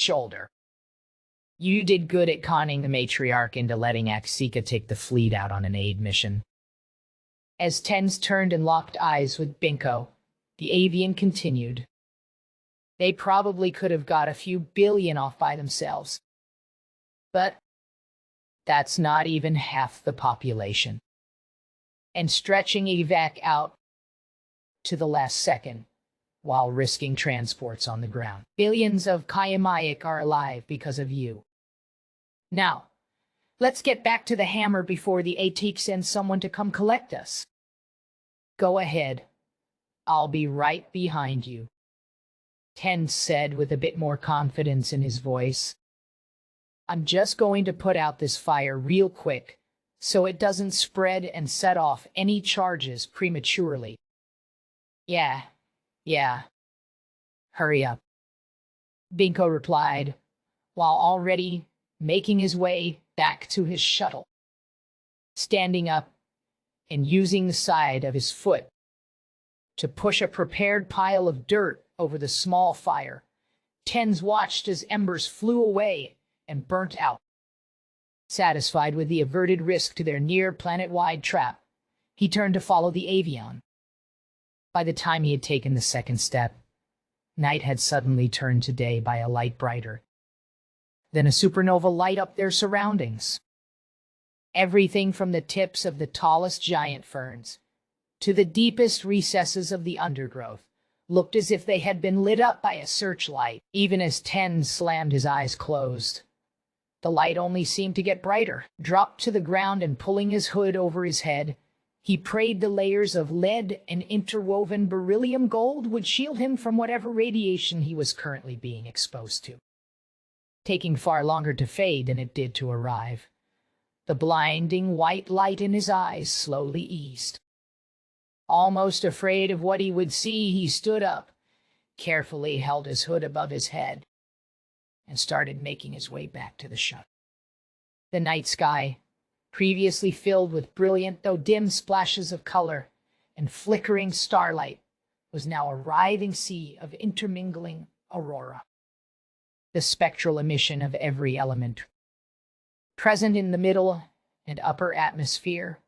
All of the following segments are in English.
shoulder. You did good at conning the matriarch into letting Axika take the fleet out on an aid mission. As Tens turned and locked eyes with Binko, the avian continued. They probably could have got a few billion off by themselves. But that's not even half the population. And stretching evac out to the last second, while risking transports on the ground. Billions of Kayamayak are alive because of you. Now, let's get back to the hammer before the Atik sends someone to come collect us. Go ahead. I'll be right behind you. Ten said with a bit more confidence in his voice. I'm just going to put out this fire real quick, so it doesn't spread and set off any charges prematurely. Yeah. Hurry up. Binko replied, while already making his way back to his shuttle. Standing up and using the side of his foot to push a prepared pile of dirt over the small fire, Tens watched as embers flew away and burnt out. Satisfied with the averted risk to their near planet-wide trap, he turned to follow the avion. By the time he had taken the second step, night had suddenly turned to day by a light brighter. Then a supernova light up their surroundings. Everything from the tips of the tallest giant ferns to the deepest recesses of the undergrowth looked as if they had been lit up by a searchlight. Even as Ten slammed his eyes closed, the light only seemed to get brighter. Dropped to the ground and pulling his hood over his head, he prayed the layers of lead and interwoven beryllium gold would shield him from whatever radiation he was currently being exposed to. Taking far longer to fade than it did to arrive, the blinding white light in his eyes slowly eased. Almost afraid of what he would see, he stood up, carefully held his hood above his head, and started making his way back to the shuttle. The night sky, previously filled with brilliant though dim splashes of color and flickering starlight, was now a writhing sea of intermingling aurora. The spectral emission of every element present in the middle and upper atmosphere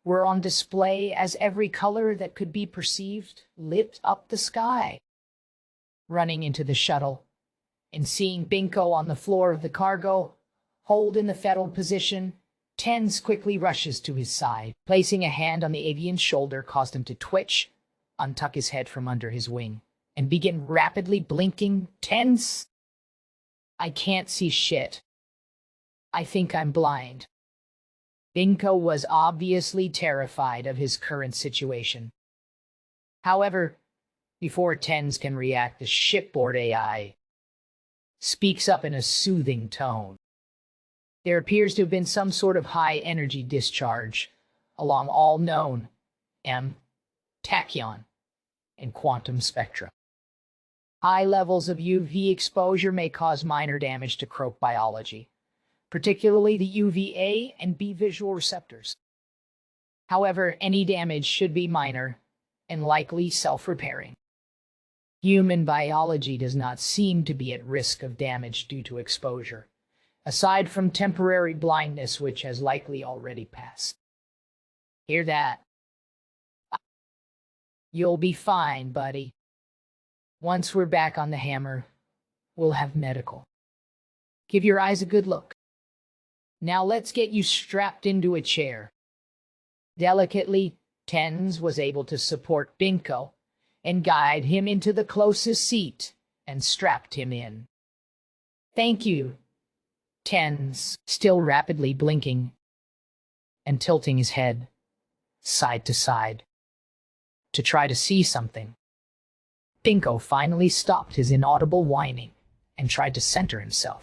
were on display as every color that could be perceived lit up the sky. Running into the shuttle and seeing Binko on the floor of the cargo, hold in the fetal position, Tens quickly rushes to his side. Placing a hand on the avian's shoulder caused him to twitch, untuck his head from under his wing, and begin rapidly blinking. Tens! I can't see shit. I think I'm blind. Binko was obviously terrified of his current situation. However, before Tens can react, the shipboard AI speaks up in a soothing tone. There appears to have been some sort of high-energy discharge along all known tachyon, and quantum spectra. High levels of UV exposure may cause minor damage to croak biology, particularly the UVA and B visual receptors. However, any damage should be minor and likely self-repairing. Human biology does not seem to be at risk of damage due to exposure, aside from temporary blindness, which has likely already passed. Hear that? You'll be fine, buddy. Once we're back on the hammer, we'll have medical. Give your eyes a good look. Now let's get you strapped into a chair. Delicately, Tens was able to support Binko and guide him into the closest seat and strapped him in. Thank you, Tens, still rapidly blinking and tilting his head side to side to try to see something. Binko finally stopped his inaudible whining and tried to center himself.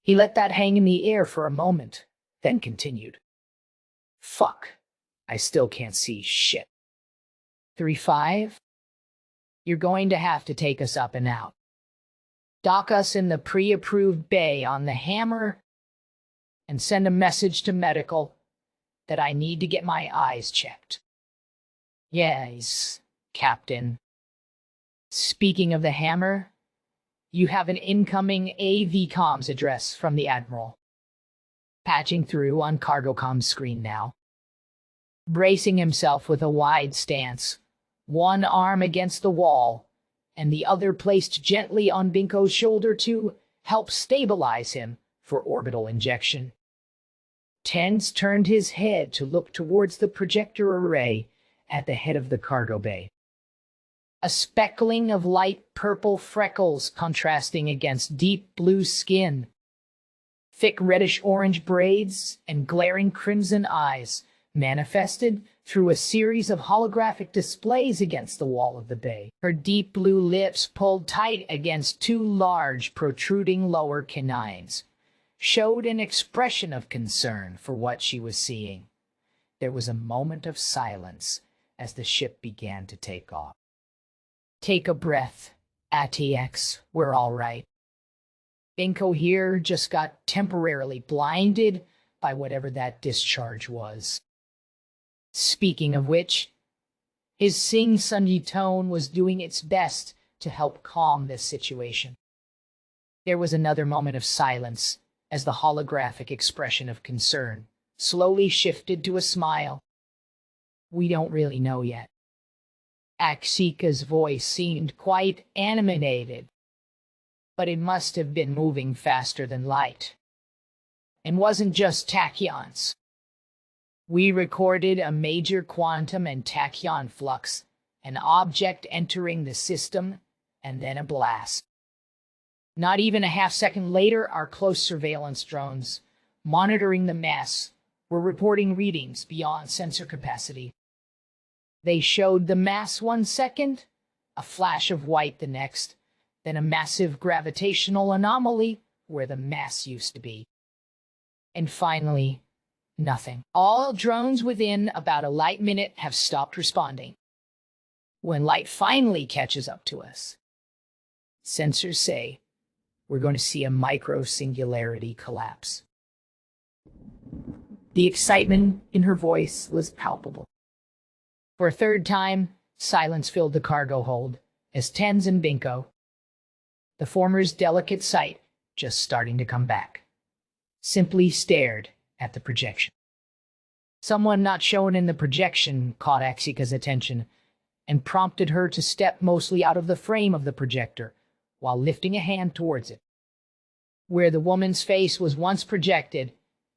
He let that hang in the air for a moment, then continued. Fuck, I still can't see shit. 3-5? You're going to have to take us up and out. Dock us in the pre-approved bay on the hammer and send a message to medical that I need to get my eyes checked. Yes, Captain. Speaking of the hammer, You have an incoming AV comms address from the Admiral. Patching through on cargo comms screen now. Bracing himself with a wide stance, one arm against the wall, and the other placed gently on Binko's shoulder to help stabilize him for orbital injection. Tens turned his head to look towards the projector array at the head of the cargo bay. A speckling of light purple freckles contrasting against deep blue skin. Thick reddish-orange braids and glaring crimson eyes manifested through a series of holographic displays against the wall of the bay. Her deep blue lips, pulled tight against two large, protruding lower canines, showed an expression of concern for what she was seeing. There was a moment of silence as the ship began to take off. Take a breath, ATX. We're all right. Binko here just got temporarily blinded by whatever that discharge was. Speaking of which, his sing-songy tone was doing its best to help calm this situation. There was another moment of silence as the holographic expression of concern slowly shifted to a smile. We don't really know yet. Axika's voice seemed quite animated, but it must have been moving faster than light. And wasn't just tachyons. We recorded a major quantum and tachyon flux, an object entering the system, and then a blast. Not even a half-second later, our close surveillance drones, monitoring the mass, were reporting readings beyond sensor capacity. They showed the mass 1 second, a flash of white the next, then a massive gravitational anomaly where the mass used to be. And finally, nothing. All drones within about a light minute have stopped responding. When light finally catches up to us, sensors say we're going to see a micro-singularity collapse. The excitement in her voice was palpable. For a third time, silence filled the cargo hold as Tens and Binko, the former's delicate sight just starting to come back, simply stared at the projection. Someone not shown in the projection caught Axika's attention and prompted her to step mostly out of the frame of the projector while lifting a hand towards it. Where the woman's face was once projected,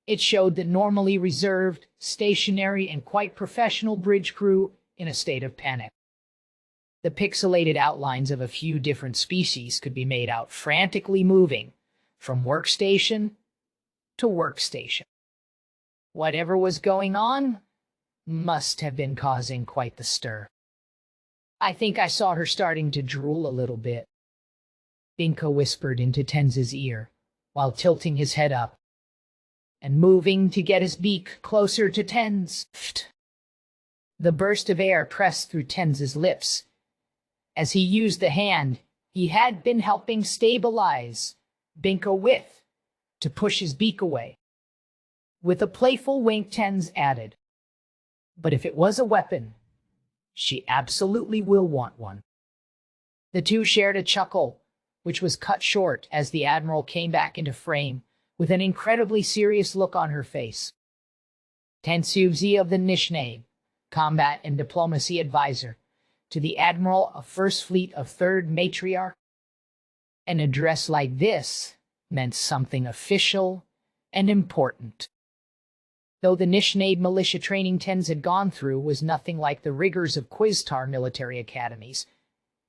it showed the normally reserved, stationary, and quite professional bridge crew in a state of panic. The pixelated outlines of a few different species could be made out frantically moving from workstation to workstation. Whatever was going on must have been causing quite the stir. I think I saw her starting to drool a little bit. Binko whispered into Tens's ear while tilting his head up and moving to get his beak closer to Tens. The burst of air pressed through Tens's lips as he used the hand he had been helping stabilize Binko with to push his beak away. With a playful wink, Tens added, "But if it was a weapon, she absolutely will want one." The two shared a chuckle, which was cut short as the Admiral came back into frame with an incredibly serious look on her face. Tensuvzi of the Nishnay, Combat and Diplomacy Advisor to the Admiral of First Fleet of Third Matriarch. An address like this meant something official and important. Though the Nishnay militia training Tens had gone through was nothing like the rigors of Quiztar military academies,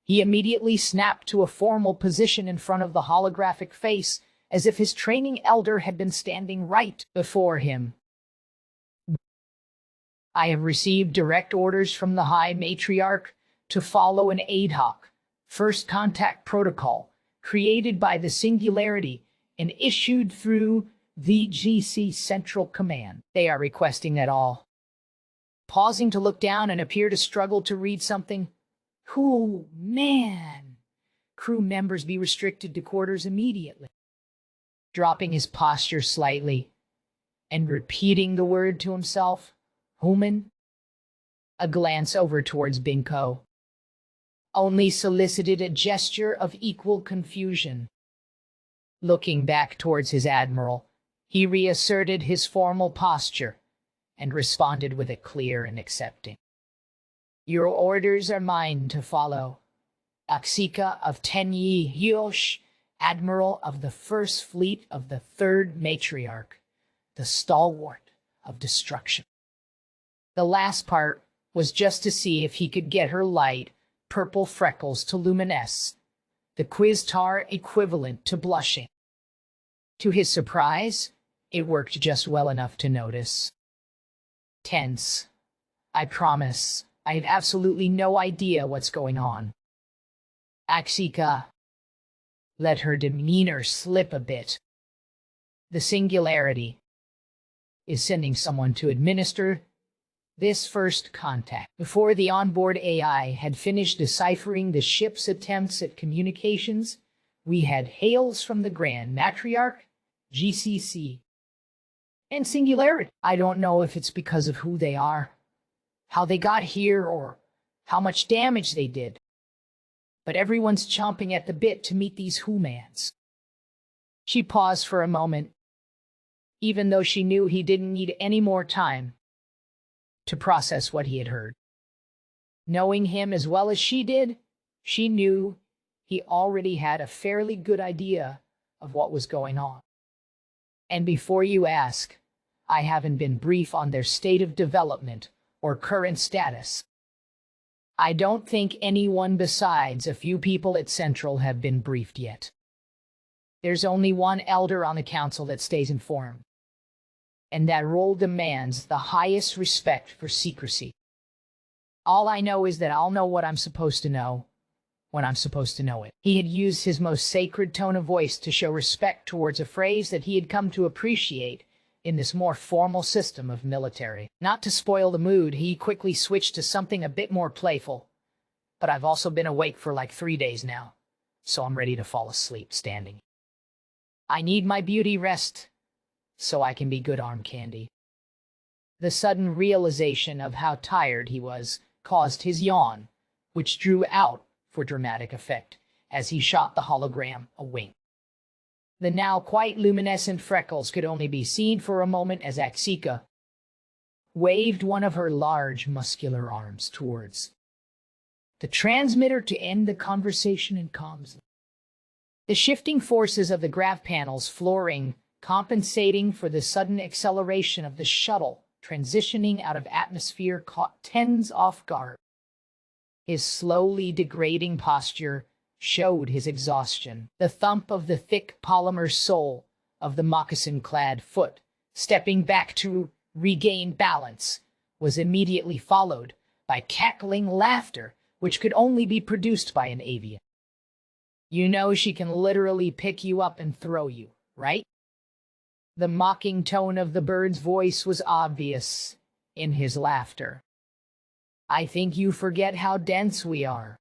he immediately snapped to a formal position in front of the holographic face as if his training elder had been standing right before him. I have received direct orders from the High Matriarch to follow an ad hoc first contact protocol created by the Singularity and issued through the GC Central Command. They are requesting that all, pausing to look down and appear to struggle to read something. Cool, man. Crew members be restricted to quarters immediately. Dropping his posture slightly and repeating the word to himself, Human. A glance over towards Binko. only solicited a gesture of equal confusion. Looking back towards his admiral, he reasserted his formal posture and responded with a clear and accepting. "Your orders are mine to follow. Axika of Tenyi Hyosh, Admiral of the First Fleet of the Third Matriarch, the stalwart of destruction." The last part was just to see if he could get her light purple freckles to luminesce, the Quiztar equivalent to blushing. To his surprise, it worked just well enough to notice. Tense. "I promise, I have absolutely no idea what's going on." Axika let her demeanor slip a bit. The singularity is sending someone to administer this first contact. Before the onboard AI had finished deciphering the ship's attempts at communications, we had hails from the Grand Matriarch, GCC, and Singularity. I don't know if it's because of who they are, how they got here, or how much damage they did, but everyone's chomping at the bit to meet these humans. She paused for a moment, even though she knew he didn't need any more time to process what he had heard. Knowing him as well as she did, she knew he already had a fairly good idea of what was going on. "And before you ask, I haven't been briefed on their state of development or current status. I don't think anyone besides a few people at Central have been briefed yet. There's only one elder on the council that stays informed, and that role demands the highest respect for secrecy. All I know is that I'll know what I'm supposed to know when I'm supposed to know it." He had used his most sacred tone of voice to show respect towards a phrase that he had come to appreciate in this more formal system of military. Not to spoil the mood, he quickly switched to something a bit more playful. "But I've also been awake for like 3 days now, so I'm ready to fall asleep standing. I need my beauty rest so I can be good arm candy." The sudden realization of how tired he was caused his yawn, which drew out for dramatic effect as he shot the hologram a wink. The now quite luminescent freckles could only be seen for a moment as Axika waved one of her large muscular arms towards the transmitter to end the conversation in comms. The shifting forces of the graph panel's flooring compensating for the sudden acceleration of the shuttle transitioning out of atmosphere caught Tens off guard. His slowly degrading posture showed his exhaustion. The thump of the thick polymer sole of the moccasin-clad foot, stepping back to regain balance, was immediately followed by cackling laughter, which could only be produced by an avian. "You know she can literally pick you up and throw you, right?" The mocking tone of the bird's voice was obvious in his laughter. "I think you forget how dense we are."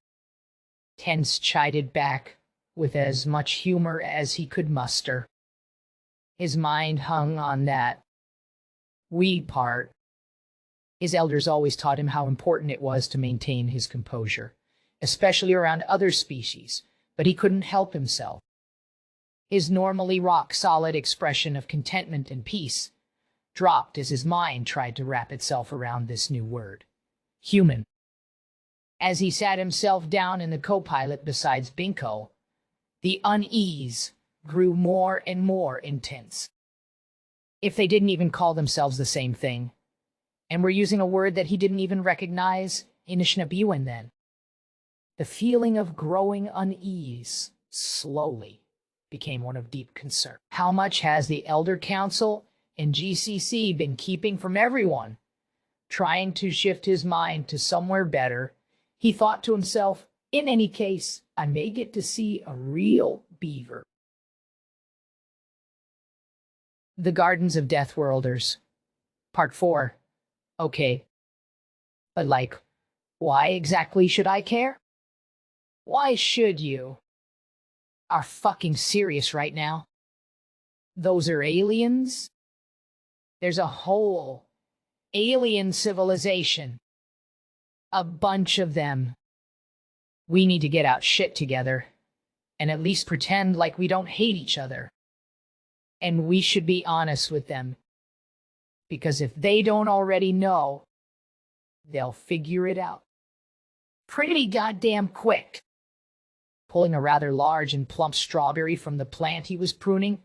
Tense chided back with as much humor as he could muster. His mind hung on that "we" part. His elders always taught him how important it was to maintain his composure, especially around other species, but he couldn't help himself. His normally rock-solid expression of contentment and peace dropped as his mind tried to wrap itself around this new word, human. As he sat himself down in the co-pilot besides Binko, the unease grew more and more intense. If they didn't even call themselves the same thing, and were using a word that he didn't even recognize, Anishinaabewan then. The feeling of growing unease slowly became one of deep concern. How much has the Elder Council and GCC been keeping from everyone? Trying to shift his mind to somewhere better, he thought to himself, "In any case, I may get to see a real beaver." The Gardens of Deathworlders, Part 4. Okay. But why exactly should I care? Why should you? Are fucking serious right now? Those are aliens? There's a whole alien civilization. A bunch of them. We need to get our shit together and at least pretend like we don't hate each other. And we should be honest with them, because if they don't already know, they'll figure it out pretty goddamn quick. Pulling a rather large and plump strawberry from the plant he was pruning,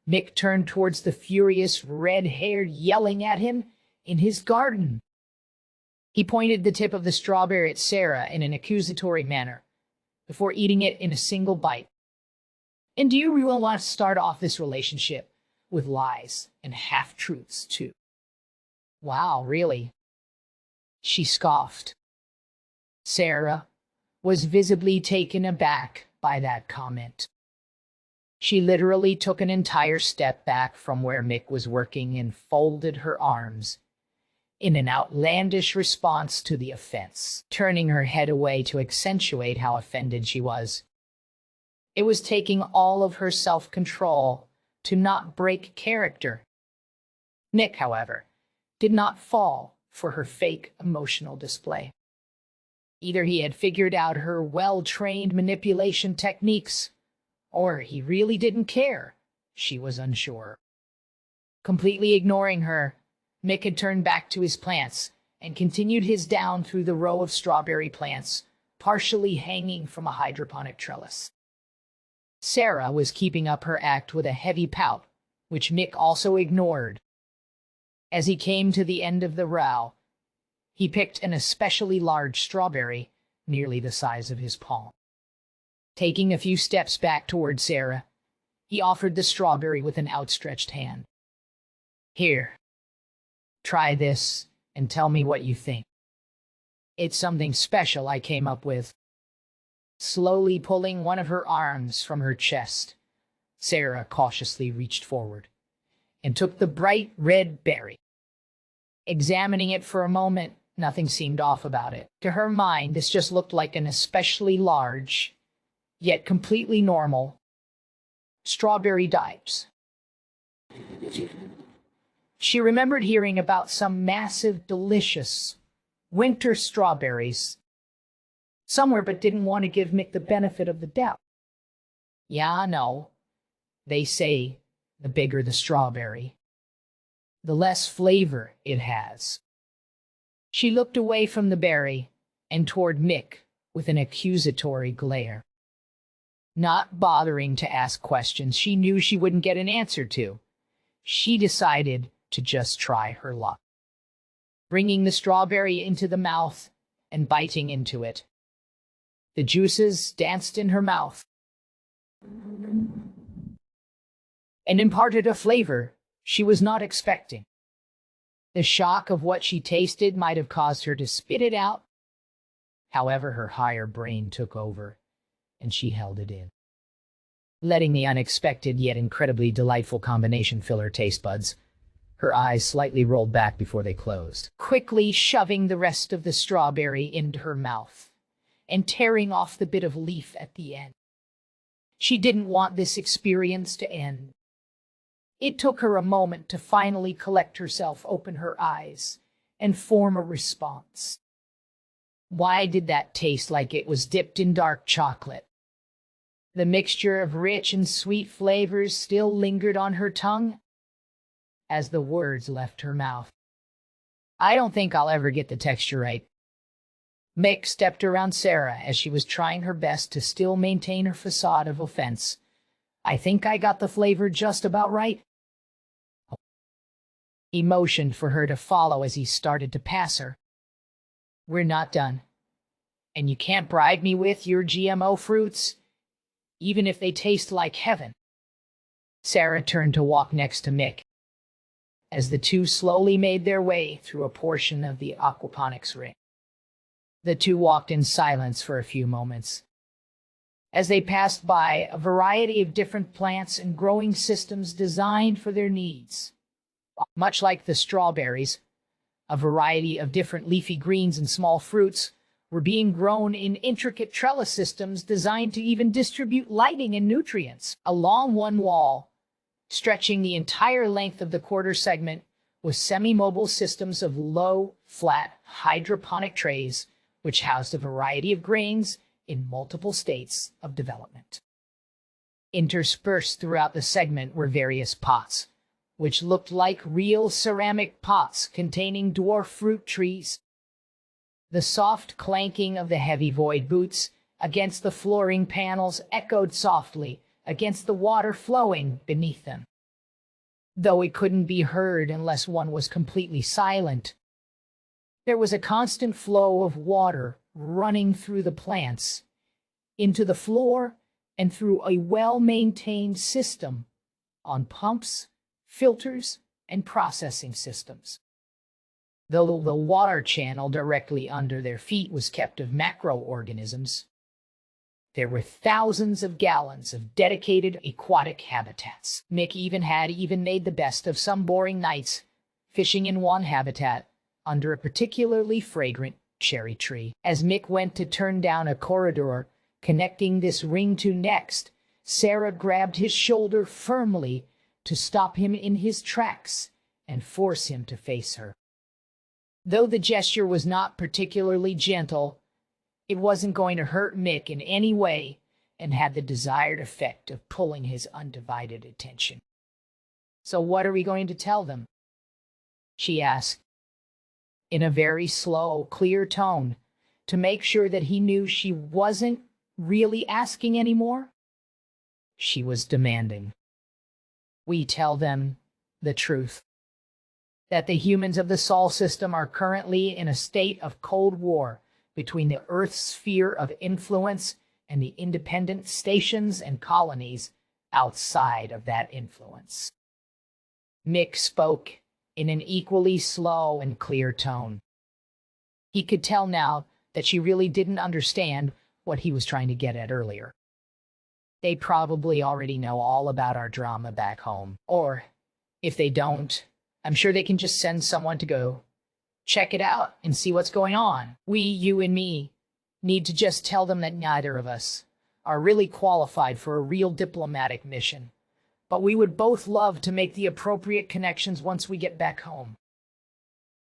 Mick turned towards the furious red-haired yelling at him in his garden. He pointed the tip of the strawberry at Sarah in an accusatory manner, before eating it in a single bite. And do you really want to start off this relationship with lies and half-truths, too? Wow, really? She scoffed. Sarah was visibly taken aback by that comment. She literally took an entire step back from where Mick was working and folded her arms in an outlandish response to the offense, turning her head away to accentuate how offended she was. It was taking all of her self-control to not break character. Mick, however, did not fall for her fake emotional display. Either he had figured out her well-trained manipulation techniques, or he really didn't care. She was unsure. Completely ignoring her, Mick had turned back to his plants and continued his down through the row of strawberry plants, partially hanging from a hydroponic trellis. Sarah was keeping up her act with a heavy pout, which Mick also ignored. As he came to the end of the row, he picked an especially large strawberry, nearly the size of his palm. Taking a few steps back toward Sarah, he offered the strawberry with an outstretched hand. Here, try this and tell me what you think. It's something special I came up with. Slowly pulling one of her arms from her chest, Sarah cautiously reached forward and took the bright red berry. Examining it for a moment, nothing seemed off about it. To her mind, this just looked like an especially large, yet completely normal, strawberry dice. She remembered hearing about some massive, delicious winter strawberries somewhere, but didn't want to give Mick the benefit of the doubt. Yeah, I know. They say the bigger the strawberry, the less flavor it has. She looked away from the berry and toward Mick with an accusatory glare. Not bothering to ask questions she knew she wouldn't get an answer to, she decided to just try her luck. Bringing the strawberry into the mouth and biting into it, the juices danced in her mouth and imparted a flavor she was not expecting. The shock of what she tasted might have caused her to spit it out. However, her higher brain took over, and she held it in, letting the unexpected yet incredibly delightful combination fill her taste buds. Her eyes slightly rolled back before they closed, quickly shoving the rest of the strawberry into her mouth and tearing off the bit of leaf at the end. She didn't want this experience to end. It took her a moment to finally collect herself, open her eyes, and form a response. Why did that taste like it was dipped in dark chocolate? The mixture of rich and sweet flavors still lingered on her tongue as the words left her mouth. I don't think I'll ever get the texture right. Mick stepped around Sarah as she was trying her best to still maintain her facade of offense. I think I got the flavor just about right. He motioned for her to follow as he started to pass her. We're not done. And you can't bribe me with your GMO fruits, even if they taste like heaven. Sarah turned to walk next to Mick as the two slowly made their way through a portion of the aquaponics ring. The two walked in silence for a few moments as they passed by a variety of different plants and growing systems designed for their needs. Much like the strawberries, a variety of different leafy greens and small fruits were being grown in intricate trellis systems designed to even distribute lighting and nutrients. Along one wall, stretching the entire length of the quarter segment, was semi-mobile systems of low, flat, hydroponic trays, which housed a variety of grains in multiple states of development. Interspersed throughout the segment were various pots, which looked like real ceramic pots containing dwarf fruit trees. The soft clanking of the heavy void boots against the flooring panels echoed softly against the water flowing beneath them, though it couldn't be heard unless one was completely silent. There was a constant flow of water running through the plants, into the floor, and through a well-maintained system on pumps, filters, and processing systems. Though the water channel directly under their feet was kept of macroorganisms, there were thousands of gallons of dedicated aquatic habitats. Mick had made the best of some boring nights fishing in one habitat under a particularly fragrant cherry tree. As Mick went to turn down a corridor connecting this ring to next, Sarah grabbed his shoulder firmly to stop him in his tracks and force him to face her. Though the gesture was not particularly gentle, it wasn't going to hurt Mick in any way and had the desired effect of pulling his undivided attention. "So what are we going to tell them?" she asked, in a very slow, clear tone, to make sure that he knew she wasn't really asking anymore. She was demanding. "We tell them the truth. That the humans of the Sol system are currently in a state of cold war between the Earth's sphere of influence and the independent stations and colonies outside of that influence." Mick spoke in an equally slow and clear tone. He could tell now that she really didn't understand what he was trying to get at earlier. They probably already know all about our drama back home. Or, if they don't, I'm sure they can just send someone to go check it out and see what's going on. We, you and me, need to just tell them that neither of us are really qualified for a real diplomatic mission, but we would both love to make the appropriate connections once we get back home.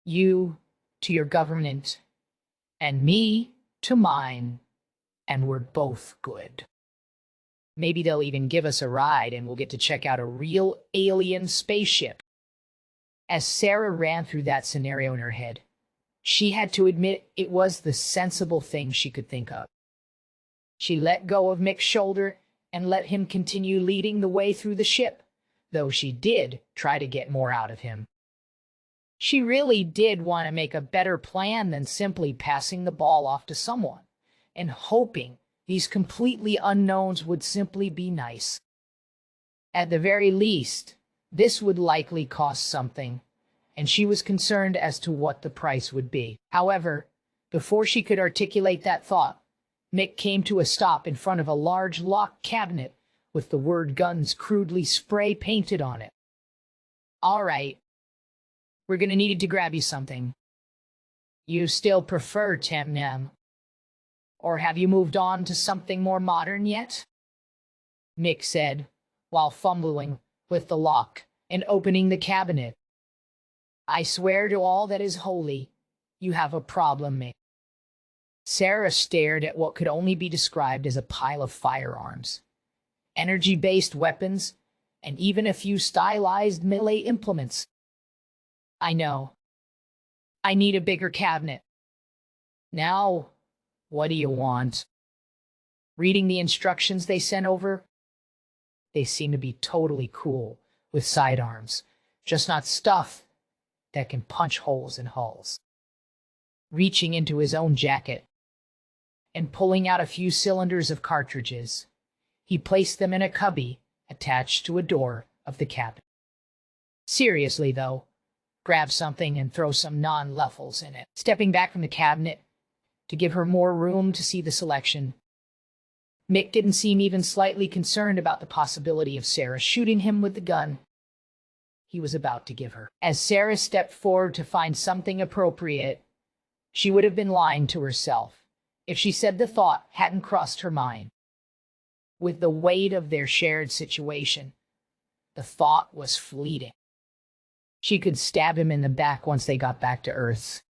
You to your government, and me to mine, and we're both good. Maybe they'll even give us a ride and we'll get to check out a real alien spaceship. As Sarah ran through that scenario in her head, she had to admit it was the sensible thing she could think of. She let go of Mick's shoulder and let him continue leading the way through the ship, though she did try to get more out of him. She really did want to make a better plan than simply passing the ball off to someone and hoping these completely unknowns would simply be nice. At the very least, this would likely cost something, and she was concerned as to what the price would be. However, before she could articulate that thought, Mick came to a stop in front of a large locked cabinet with the word guns crudely spray painted on it. "All right, we're going to need to grab you something. You still prefer Temnem? Or have you moved on to something more modern yet?" Mick said, while fumbling with the lock and opening the cabinet. "I swear to all that is holy, you have a problem, Mick." Sarah stared at what could only be described as a pile of firearms, energy-based weapons, and even a few stylized melee implements. "I know. I need a bigger cabinet." "Now, what do you want?" Reading the instructions they sent over, they seem to be totally cool with sidearms, just not stuff that can punch holes in hulls. Reaching into his own jacket and pulling out a few cylinders of cartridges, he placed them in a cubby attached to a door of the cabin. Seriously, though, grab something and throw some non-lethals in it. Stepping back from the cabinet to give her more room to see the selection, Mick didn't seem even slightly concerned about the possibility of Sarah shooting him with the gun he was about to give her. As Sarah stepped forward to find something appropriate, she would have been lying to herself if she said the thought hadn't crossed her mind. With the weight of their shared situation, the thought was fleeting. She could stab him in the back once they got back to Earth.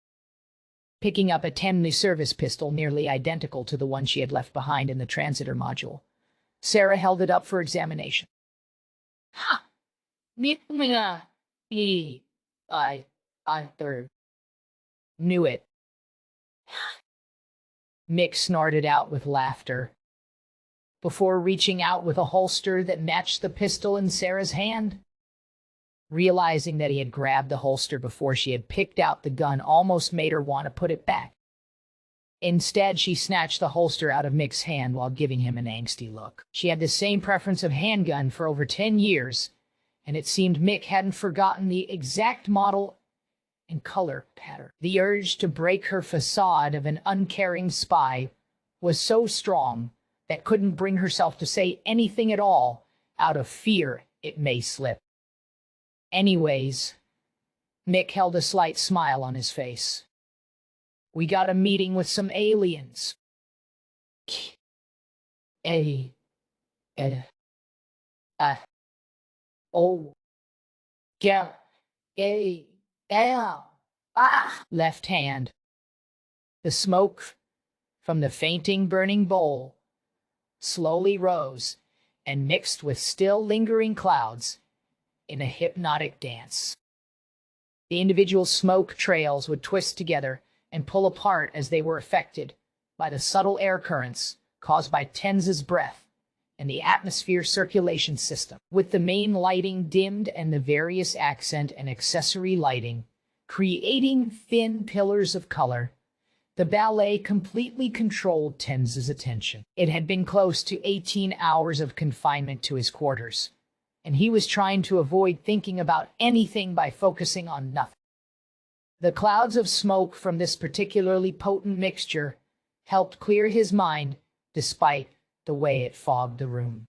picking up a 10 service pistol nearly identical to the one she had left behind in the transitor module. Sarah held it up for examination. Ha! I knew it. Mick snorted out with laughter, before reaching out with a holster that matched the pistol in Sarah's hand. Realizing that he had grabbed the holster before she had picked out the gun almost made her want to put it back. Instead, she snatched the holster out of Mick's hand while giving him an angsty look. She had the same preference of handgun for over 10 years, and it seemed Mick hadn't forgotten the exact model and color pattern. The urge to break her facade of an uncaring spy was so strong that couldn't bring herself to say anything at all out of fear it may slip. Anyways, Mick held a slight smile on his face. We got a meeting with some aliens. Oh, yeah, left hand. The smoke from the fainting burning bowl slowly rose and mixed with still lingering clouds in a hypnotic dance. The individual smoke trails would twist together and pull apart as they were affected by the subtle air currents caused by Tenz's breath and the atmosphere circulation system. With the main lighting dimmed and the various accent and accessory lighting creating thin pillars of color, the ballet completely controlled Tenz's attention. It had been close to 18 hours of confinement to his quarters, and he was trying to avoid thinking about anything by focusing on nothing. The clouds of smoke from this particularly potent mixture helped clear his mind despite the way it fogged the room.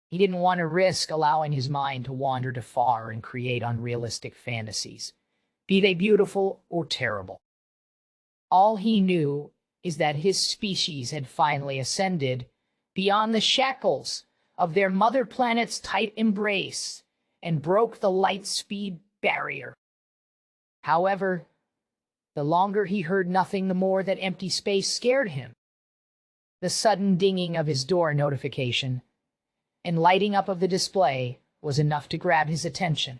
He didn't want to risk allowing his mind to wander too far and create unrealistic fantasies, be they beautiful or terrible. All he knew is that his species had finally ascended beyond the shackles of their mother planet's tight embrace and broke the light speed barrier. However, the longer he heard nothing, the more that empty space scared him. The sudden dinging of his door notification and lighting up of the display was enough to grab his attention,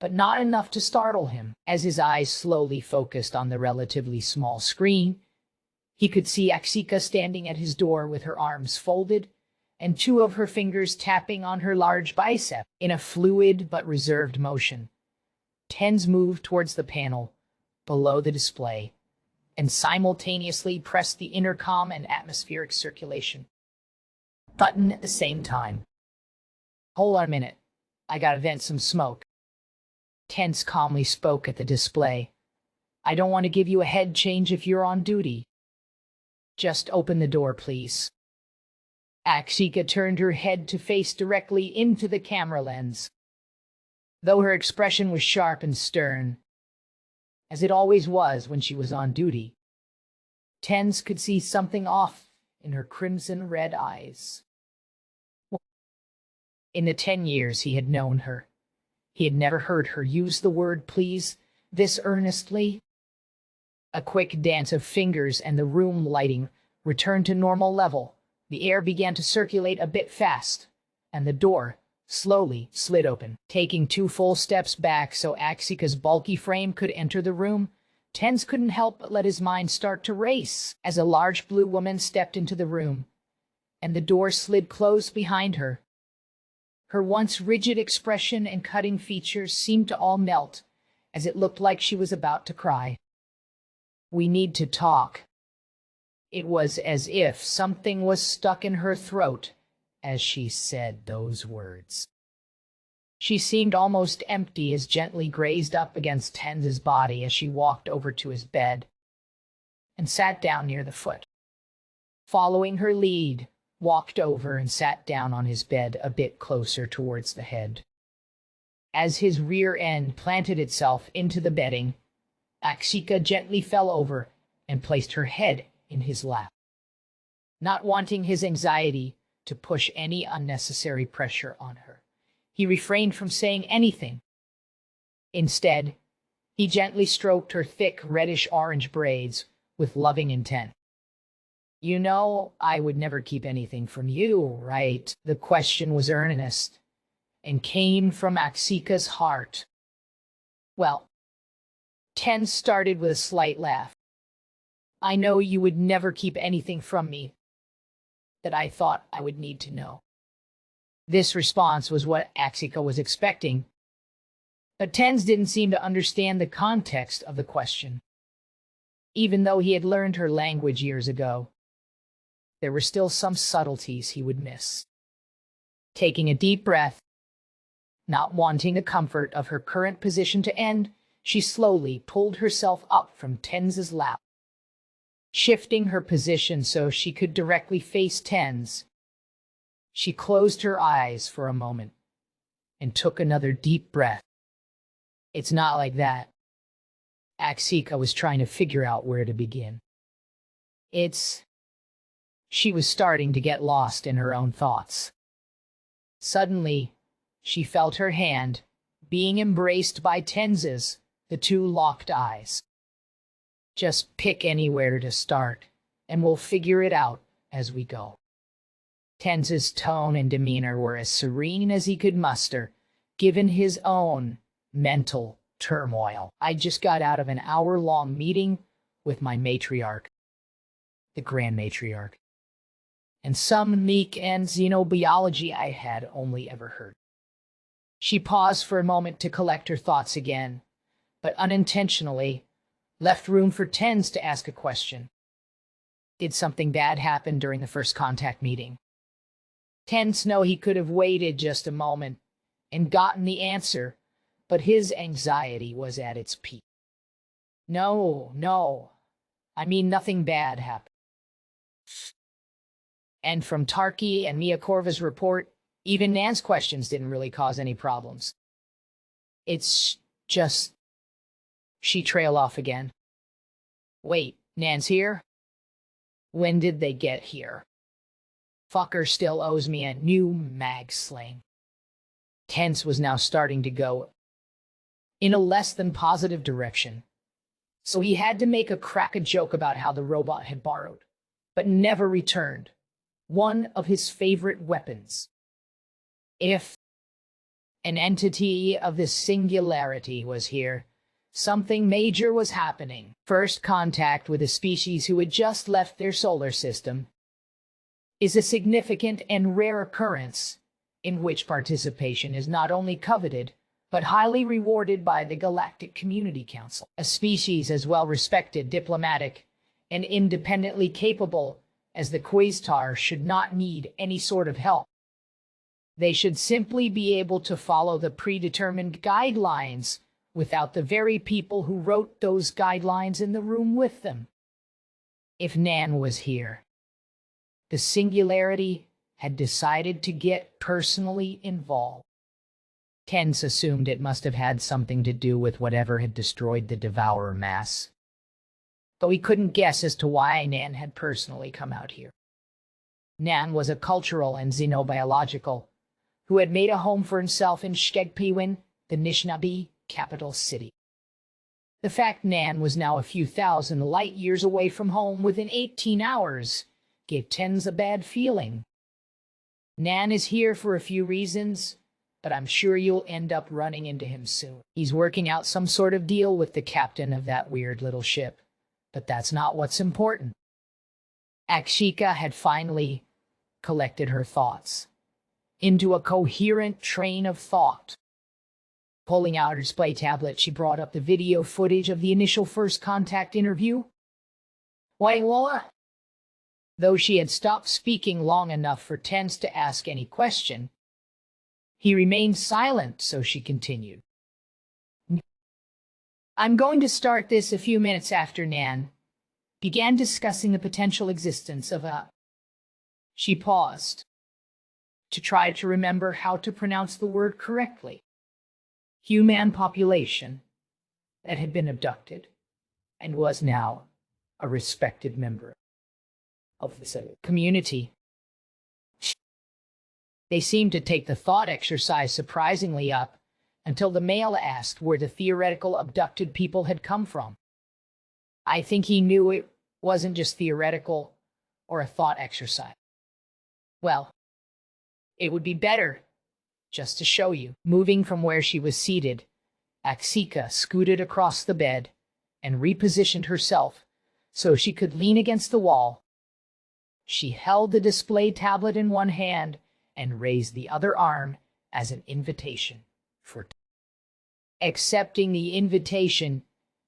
but not enough to startle him. As his eyes slowly focused on the relatively small screen, he could see Axika standing at his door with her arms folded and two of her fingers tapping on her large bicep in a fluid but reserved motion. Tenz moved towards the panel below the display and simultaneously pressed the intercom and atmospheric circulation button at the same time. Hold on a minute. I gotta vent some smoke. Tenz calmly spoke at the display. I don't want to give you a head change if you're on duty. Just open the door, please. Axika turned her head to face directly into the camera lens. Though her expression was sharp and stern, as it always was when she was on duty, Tenz could see something off in her crimson-red eyes. In the 10 years he had known her, he had never heard her use the word please this earnestly. A quick dance of fingers and the room lighting returned to normal level. The air began to circulate a bit fast, and the door slowly slid open. Taking 2 full steps back so Axika's bulky frame could enter the room, Tenz couldn't help but let his mind start to race as a large blue woman stepped into the room, and the door slid closed behind her. Her once rigid expression and cutting features seemed to all melt as it looked like she was about to cry. We need to talk. It was as if something was stuck in her throat as she said those words. She seemed almost empty as gently grazed up against Tenz's body as she walked over to his bed and sat down near the foot. Following her lead, walked over and sat down on his bed a bit closer towards the head. As his rear end planted itself into the bedding, Axika gently fell over and placed her head in his lap. Not wanting his anxiety to push any unnecessary pressure on her, he refrained from saying anything. Instead, He gently stroked her thick reddish-orange braids with loving intent. You know, I would never keep anything from you, right? The question was earnest and came from Axika's heart. Well, Ten started with a slight laugh. I know you would never keep anything from me that I thought I would need to know. This response was what Axika was expecting, but Tens didn't seem to understand the context of the question. Even though he had learned her language years ago, there were still some subtleties he would miss. Taking a deep breath, not wanting the comfort of her current position to end, she slowly pulled herself up from Tens's lap. Shifting her position so she could directly face Tens, she closed her eyes for a moment and took another deep breath. It's not like that. Axika was trying to figure out where to begin. She was starting to get lost in her own thoughts. Suddenly, she felt her hand being embraced by Tens's, the two locked eyes. Just pick anywhere to start, and we'll figure it out as we go. Tens's tone and demeanor were as serene as he could muster, given his own mental turmoil. I just got out of an hour-long meeting with my matriarch, the Grand Matriarch, and some meek and xenobiology I had only ever heard. She paused for a moment to collect her thoughts again, but unintentionally left room for Tens to ask a question. Did something bad happen during the first contact meeting? Tens knew he could have waited just a moment and gotten the answer, but his anxiety was at its peak. No, I mean nothing bad happened. And from Tarki and Miyakorva's report, even Nan's questions didn't really cause any problems. It's just... She trailed off again. Wait, Nan's here? When did they get here? Fucker still owes me a new mag sling. Tense was now starting to go in a less than positive direction, so he had to make a joke about how the robot had borrowed, but never returned, one of his favorite weapons. If an entity of this singularity was here, something major was happening. First contact with a species who had just left their solar system is a significant and rare occurrence in which participation is not only coveted, but highly rewarded by the Galactic Community Council. A species as well-respected, diplomatic, and independently capable as the Quastar should not need any sort of help. They should simply be able to follow the predetermined guidelines without the very people who wrote those guidelines in the room with them. If Nan was here, the singularity had decided to get personally involved. Tens assumed it must have had something to do with whatever had destroyed the Devourer mass, though he couldn't guess as to why Nan had personally come out here. Nan was a cultural and xenobiological who had made a home for himself in Shkegpiwin, the Nishnabee capital city. The fact Nan was now a few thousand light years away from home within 18 hours gave Tens a bad feeling. Nan is here for a few reasons, but I'm sure you'll end up running into him soon. He's working out some sort of deal with the captain of that weird little ship, but that's not what's important. Akshika had finally collected her thoughts into a coherent train of thought. Pulling out her display tablet, she brought up the video footage of the initial first contact interview. Wait, what? Though she had stopped speaking long enough for Tens to ask any question, he remained silent, so she continued. I'm going to start this a few minutes after Nan began discussing the potential existence of a... She paused to try to remember how to pronounce the word correctly. Human population that had been abducted and was now a respected member of the community. They seemed to take the thought exercise surprisingly up until the male asked where the theoretical abducted people had come from. I think he knew it wasn't just theoretical or a thought exercise. Well, it would be better just to show you. Moving from where she was seated, Axika scooted across the bed and repositioned herself so she could lean against the wall. She held the display tablet in one hand and raised the other arm as an invitation for accepting the invitation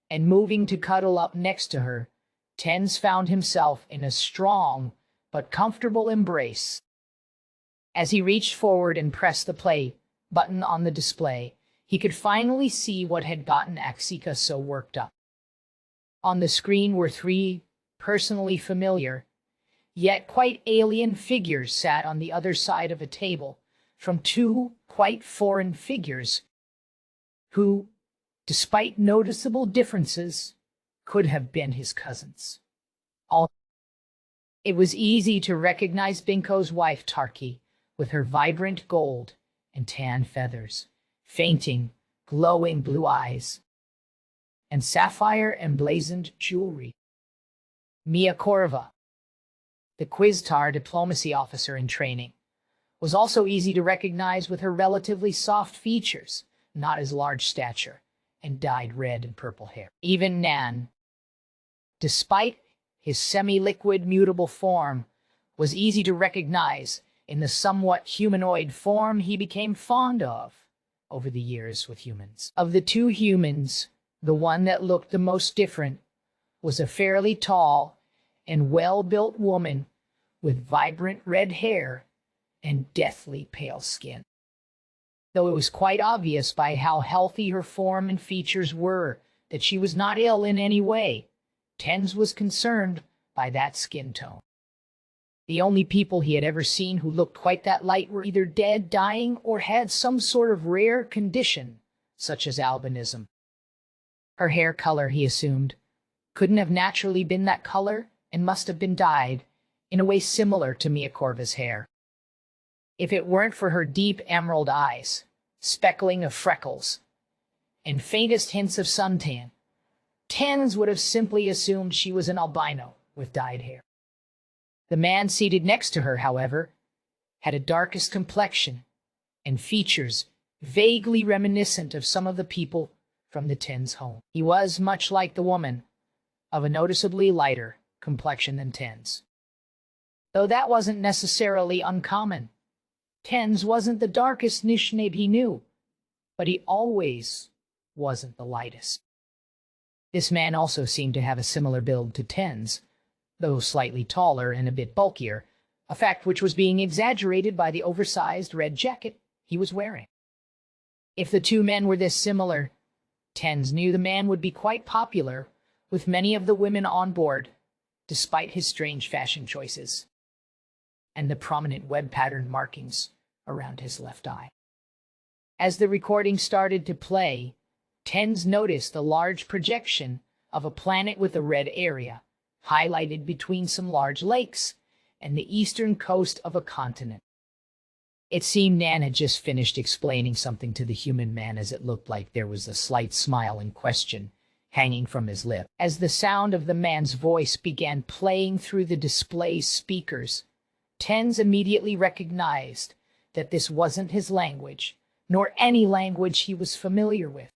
and moving to cuddle up next to her. Tens found himself in a strong but comfortable embrace. As he reached forward and pressed the play button on the display, he could finally see what had gotten Axika so worked up. On the screen were three personally familiar, yet quite alien figures sat on the other side of a table from two quite foreign figures who, despite noticeable differences, could have been his cousins. It was easy to recognize Binko's wife Tarki, with her vibrant gold and tan feathers, fainting, glowing blue eyes, and sapphire-emblazoned jewelry. Mia Korva, the Quiztar diplomacy officer in training, was also easy to recognize with her relatively soft features, not as large stature, and dyed red and purple hair. Even Nan, despite his semi-liquid mutable form, was easy to recognize in the somewhat humanoid form he became fond of over the years with humans. Of the two humans, the one that looked the most different was a fairly tall and well-built woman with vibrant red hair and deathly pale skin. Though it was quite obvious by how healthy her form and features were that she was not ill in any way, Tens was concerned by that skin tone. The only people he had ever seen who looked quite that light were either dead, dying, or had some sort of rare condition, such as albinism. Her hair color, he assumed, couldn't have naturally been that color and must have been dyed in a way similar to Mia Korva's hair. If it weren't for her deep emerald eyes, speckling of freckles, and faintest hints of suntan, Tens would have simply assumed she was an albino with dyed hair. The man seated next to her, however, had a darkest complexion and features vaguely reminiscent of some of the people from the Tens home. He was, much like the woman, of a noticeably lighter complexion than Tens. Though that wasn't necessarily uncommon. Tens wasn't the darkest Nishnab he knew, but he always wasn't the lightest. This man also seemed to have a similar build to Tens, though slightly taller and a bit bulkier, a fact which was being exaggerated by the oversized red jacket he was wearing. If the two men were this similar, Tens knew the man would be quite popular with many of the women on board, despite his strange fashion choices and the prominent web-pattern markings around his left eye. As the recording started to play, Tens noticed a large projection of a planet with a red area, highlighted between some large lakes and the eastern coast of a continent. It seemed Nan had just finished explaining something to the human man, as it looked like there was a slight smile in question hanging from his lip. As the sound of the man's voice began playing through the display's speakers, Tens immediately recognized that this wasn't his language, nor any language he was familiar with.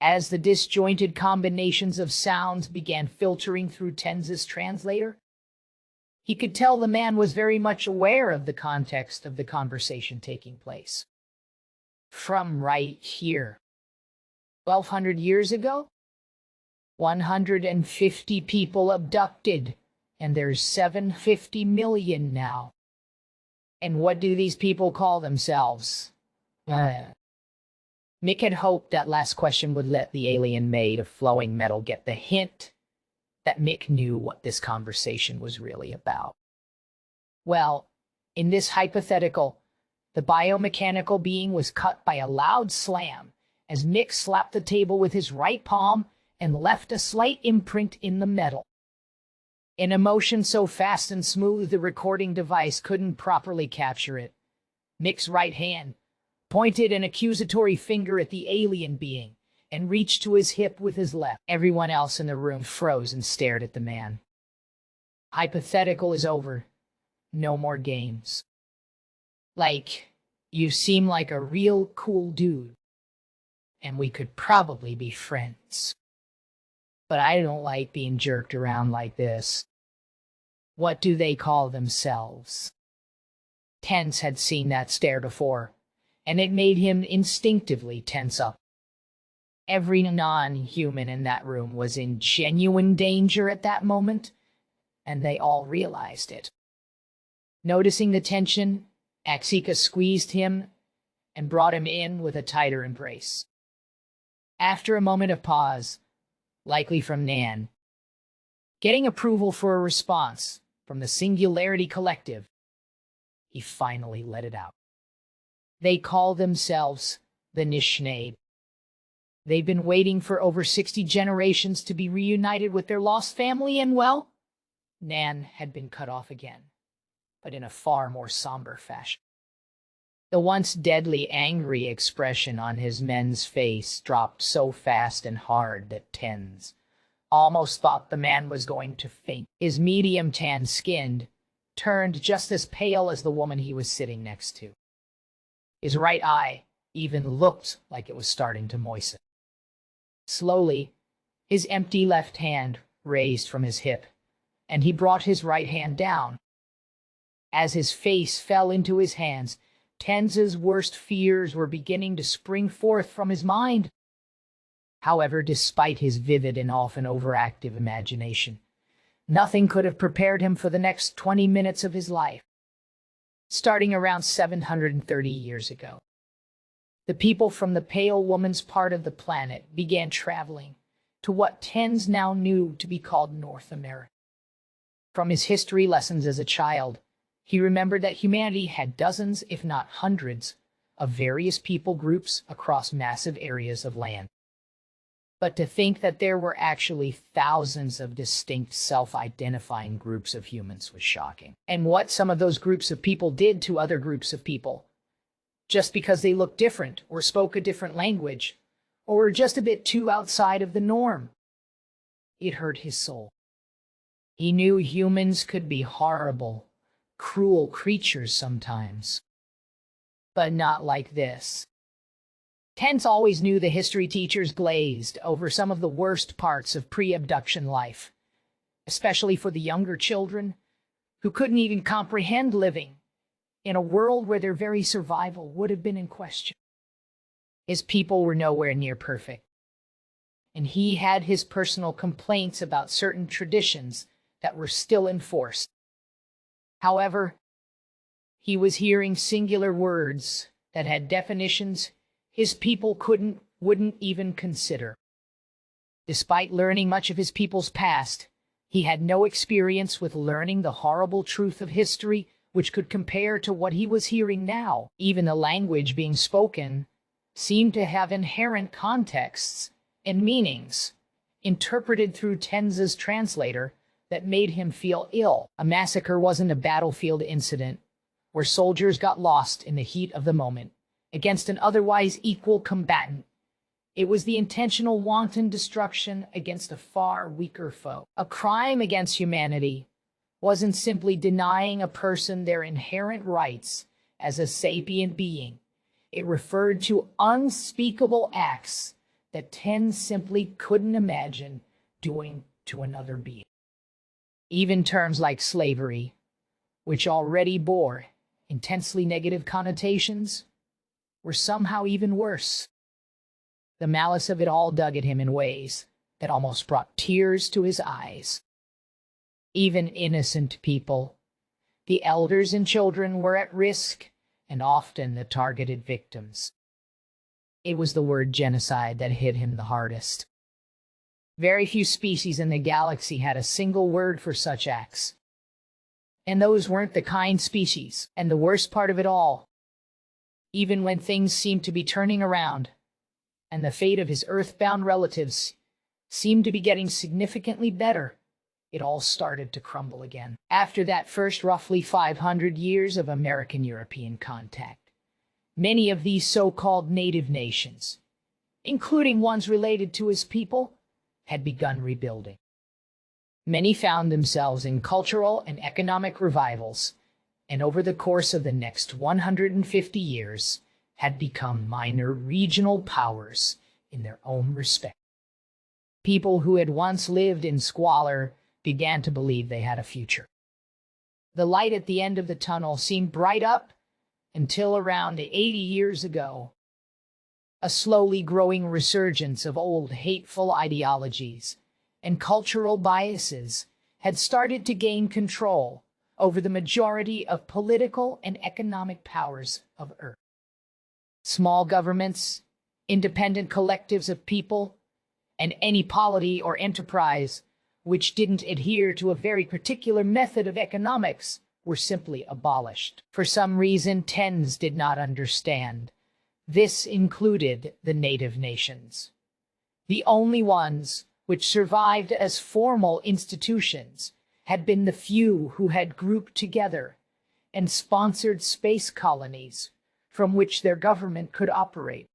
As the disjointed combinations of sounds began filtering through Tens's translator, he could tell the man was very much aware of the context of the conversation taking place. From right here. 1,200 years ago? 150 people abducted, and there's 750 million now. And what do these people call themselves? Mick had hoped that last question would let the alien maid of flowing metal get the hint that Mick knew what this conversation was really about. Well, in this hypothetical, the biomechanical being was cut by a loud slam as Mick slapped the table with his right palm and left a slight imprint in the metal. In a motion so fast and smooth the recording device couldn't properly capture it, Mick's right hand pointed an accusatory finger at the alien being, and reached to his hip with his left. Everyone else in the room froze and stared at the man. Hypothetical is over. No more games. Like, you seem like a real cool dude, and we could probably be friends. But I don't like being jerked around like this. What do they call themselves? Tense had seen that stare before, and it made him instinctively tense up. Every non-human in that room was in genuine danger at that moment, and they all realized it. Noticing the tension, Axika squeezed him and brought him in with a tighter embrace. After a moment of pause, likely from Nan, getting approval for a response from the Singularity Collective, he finally let it out. They call themselves the Nishnade. They've been waiting for over 60 generations to be reunited with their lost family, and well, Nan had been cut off again, but in a far more somber fashion. The once deadly angry expression on his men's face dropped so fast and hard that Tens almost thought the man was going to faint. His medium-tan skin turned just as pale as the woman he was sitting next to. His right eye even looked like it was starting to moisten. Slowly, his empty left hand raised from his hip, and he brought his right hand down. As his face fell into his hands, Tenz's worst fears were beginning to spring forth from his mind. However, despite his vivid and often overactive imagination, nothing could have prepared him for the next 20 minutes of his life. Starting around 730 years ago, the people from the Pale Woman's part of the planet began traveling to what Tenz now knew to be called North America. From his history lessons as a child, he remembered that humanity had dozens, if not hundreds, of various people groups across massive areas of land. But to think that there were actually thousands of distinct self-identifying groups of humans was shocking. And what some of those groups of people did to other groups of people, just because they looked different or spoke a different language, or were just a bit too outside of the norm. It hurt his soul. He knew humans could be horrible, cruel creatures sometimes, but not like this. Tenz always knew the history teachers glazed over some of the worst parts of pre-abduction life, especially for the younger children who couldn't even comprehend living in a world where their very survival would have been in question. His people were nowhere near perfect, and he had his personal complaints about certain traditions that were still enforced. However, he was hearing singular words that had definitions his people wouldn't even consider. Despite learning much of his people's past, he had no experience with learning the horrible truth of history which could compare to what he was hearing now. Even the language being spoken seemed to have inherent contexts and meanings, interpreted through Tenz's translator, that made him feel ill. A massacre wasn't a battlefield incident where soldiers got lost in the heat of the moment against an otherwise equal combatant. It was the intentional wanton destruction against a far weaker foe. A crime against humanity wasn't simply denying a person their inherent rights as a sapient being. It referred to unspeakable acts that Ten simply couldn't imagine doing to another being. Even terms like slavery, which already bore intensely negative connotations, were somehow even worse. The malice of it all dug at him in ways that almost brought tears to his eyes. Even innocent people, the elders and children, were at risk and often the targeted victims. It was the word genocide that hit him the hardest. Very few species in the galaxy had a single word for such acts. And those weren't the kind species. And the worst part of it all, even when things seemed to be turning around, and the fate of his earthbound relatives seemed to be getting significantly better, it all started to crumble again. After that first roughly 500 years of American-European contact, Many of these so-called native nations, including ones related to his people, had begun rebuilding. Many found themselves in cultural and economic revivals, and over the course of the next 150 years had become minor regional powers in their own respect. People who had once lived in squalor began to believe they had a future. The light at the end of the tunnel seemed bright up until around 80 years ago. A slowly growing resurgence of old hateful ideologies and cultural biases had started to gain control over the majority of political and economic powers of Earth. Small governments, independent collectives of people, and any polity or enterprise which didn't adhere to a very particular method of economics were simply abolished. For some reason, TENS did not understand. This included the native nations, the only ones which survived as formal institutions had been the few who had grouped together and sponsored space colonies from which their government could operate.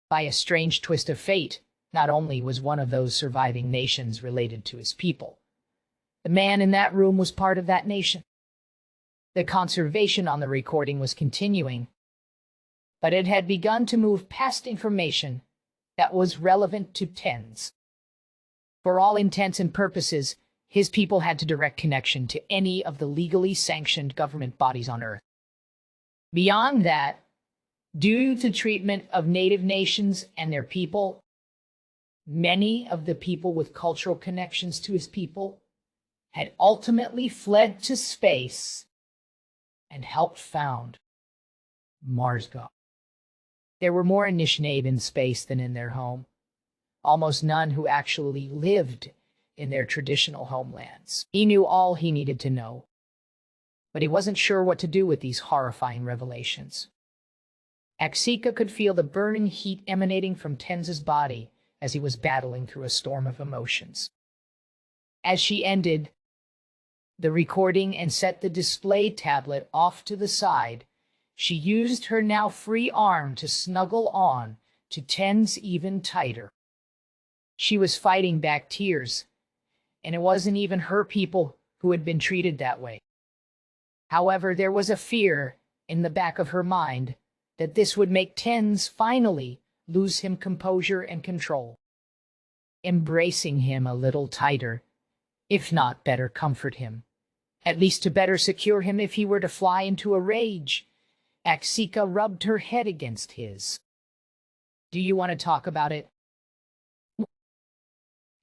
By a strange twist of fate, not only was one of those surviving nations related to his people, the man in that room was part of that nation. The conservation on the recording was continuing, but it had begun to move past information that was relevant to TENS. For all intents and purposes, his people had a direct connection to any of the legally sanctioned government bodies on Earth. Beyond that, due to treatment of native nations and their people, many of the people with cultural connections to his people had ultimately fled to space and helped found Mars. There were more Anishinaabe in space than in their home, almost none who actually lived in their traditional homelands. He knew all he needed to know, but he wasn't sure what to do with these horrifying revelations. Axika could feel the burning heat emanating from Tenz's body as he was battling through a storm of emotions. As she ended the recording and set the display tablet off to the side, she used her now free arm to snuggle on to Tenz even tighter. She was fighting back tears, and it wasn't even her people who had been treated that way. However, there was a fear in the back of her mind that this would make Tenz finally lose him composure and control. Embracing him a little tighter, if not better comfort him, at least to better secure him if he were to fly into a rage, Axika rubbed her head against his. "Do you want to talk about it?"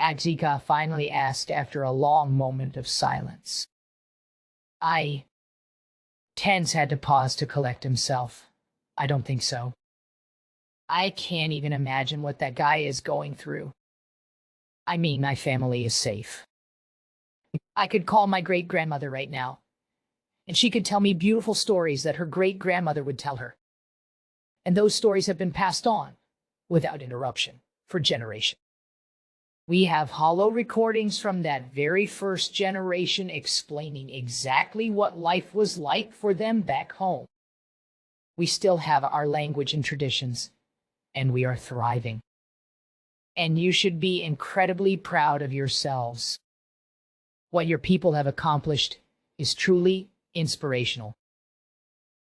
Axika finally asked after a long moment of silence. Tenz had to pause to collect himself. "I don't think so. I can't even imagine what that guy is going through. I mean, my family is safe. I could call my great-grandmother right now, and she could tell me beautiful stories that her great-grandmother would tell her. And those stories have been passed on, without interruption, for generations. We have hollow recordings from that very first generation explaining exactly what life was like for them back home. We still have our language and traditions, and we are thriving. And you should be incredibly proud of yourselves. What your people have accomplished is truly inspirational."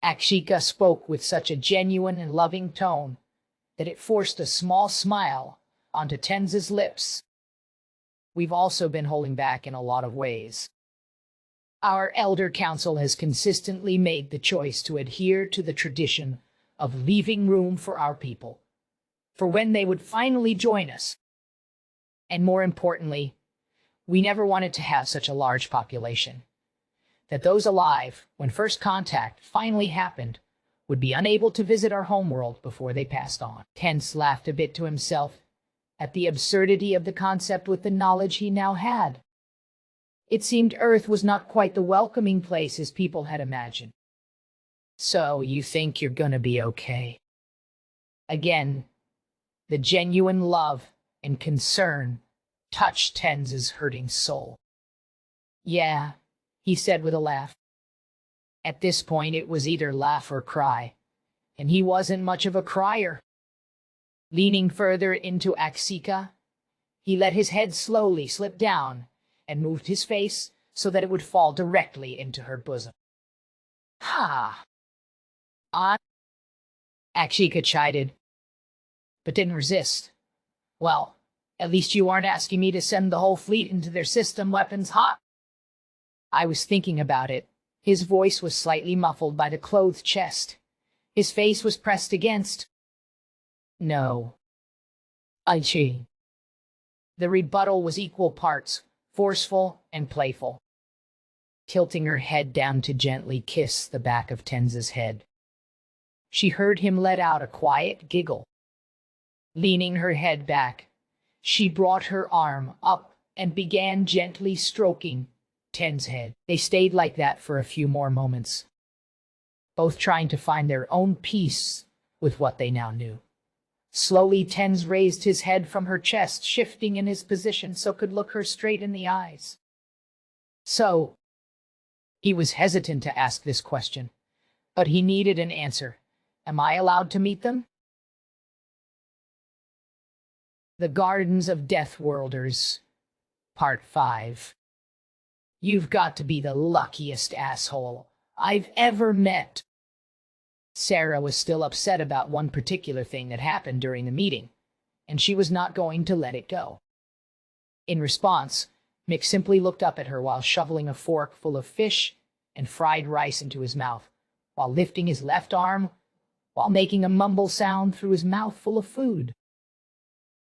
Akshika spoke with such a genuine and loving tone that it forced a small smile onto Tenz's lips. "We've also been holding back in a lot of ways. Our elder council has consistently made the choice to adhere to the tradition of leaving room for our people, for when they would finally join us. And more importantly, we never wanted to have such a large population that those alive, when first contact finally happened, would be unable to visit our homeworld before they passed on." Tenz laughed a bit to himself at the absurdity of the concept with the knowledge he now had. It seemed Earth was not quite the welcoming place his people had imagined. "So you think you're gonna be okay?" Again, the genuine love and concern touched Tenz's hurting soul. "Yeah," he said with a laugh. At this point, it was either laugh or cry, and he wasn't much of a crier. Leaning further into Axika, he let his head slowly slip down and moved his face so that it would fall directly into her bosom. Ha! Ah! Axika chided, but didn't resist. Well, at least you aren't asking me to send the whole fleet into their system weapons, huh? I was thinking about it. His voice was slightly muffled by the clothed chest. His face was pressed against. No. Aichi. The rebuttal was equal parts forceful and playful, tilting her head down to gently kiss the back of Tenza's head. She heard him let out a quiet giggle. Leaning her head back, she brought her arm up and began gently stroking Ten's head. They stayed like that for a few more moments, both trying to find their own peace with what they now knew. Slowly, Tens raised his head from her chest, shifting in his position so could look her straight in the eyes. So, he was hesitant to ask this question, but he needed an answer. Am I allowed to meet them? The Gardens of Deathworlders, Part 5. You've got to be the luckiest asshole I've ever met. Sarah was still upset about one particular thing that happened during the meeting, and she was not going to let it go. In response, Mick simply looked up at her while shoveling a fork full of fish and fried rice into his mouth, while lifting his left arm, while making a mumble sound through his mouth full of food.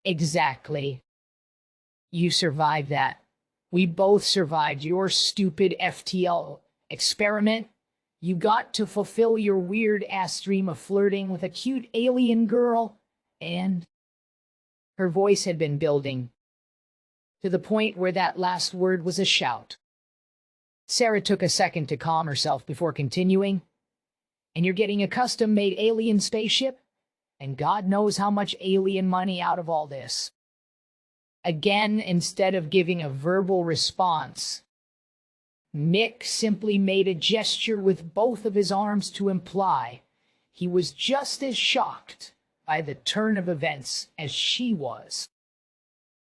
Exactly. You survived that. We both survived your stupid FTL experiment. You got to fulfill your weird-ass dream of flirting with a cute alien girl, and... Her voice had been building, to the point where that last word was a shout. Sarah took a second to calm herself before continuing. And you're getting a custom-made alien spaceship? And God knows how much alien money out of all this. Again, instead of giving a verbal response, Mick simply made a gesture with both of his arms to imply he was just as shocked by the turn of events as she was.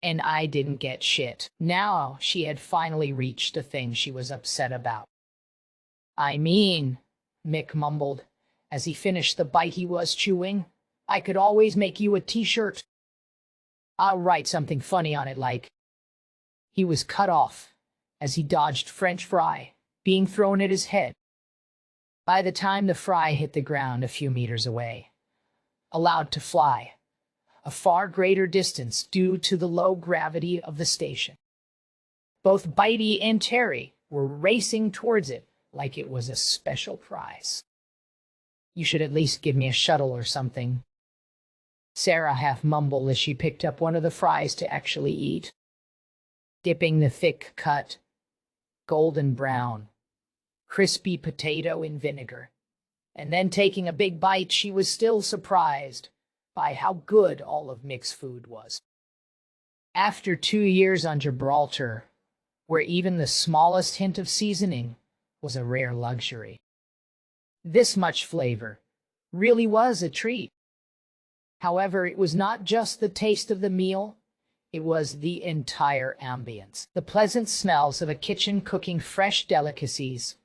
And I didn't get shit. Now she had finally reached the thing she was upset about. I mean, Mick mumbled as he finished the bite he was chewing, I could always make you a t-shirt. I'll write something funny on it like... He was cut off as he dodged French fry being thrown at his head. By the time the fry hit the ground a few meters away, allowed to fly a far greater distance due to the low gravity of the station, both Bitey and Terry were racing towards it like it was a special prize. You should at least give me a shuttle or something. Sarah half mumbled as she picked up one of the fries to actually eat, dipping the thick-cut, golden brown, crispy potato in vinegar. And then taking a big bite, she was still surprised by how good all of Mick's food was. After 2 years on Gibraltar, where even the smallest hint of seasoning was a rare luxury, this much flavor really was a treat. However, it was not just the taste of the meal, it was the entire ambience. The pleasant smells of a kitchen cooking fresh delicacies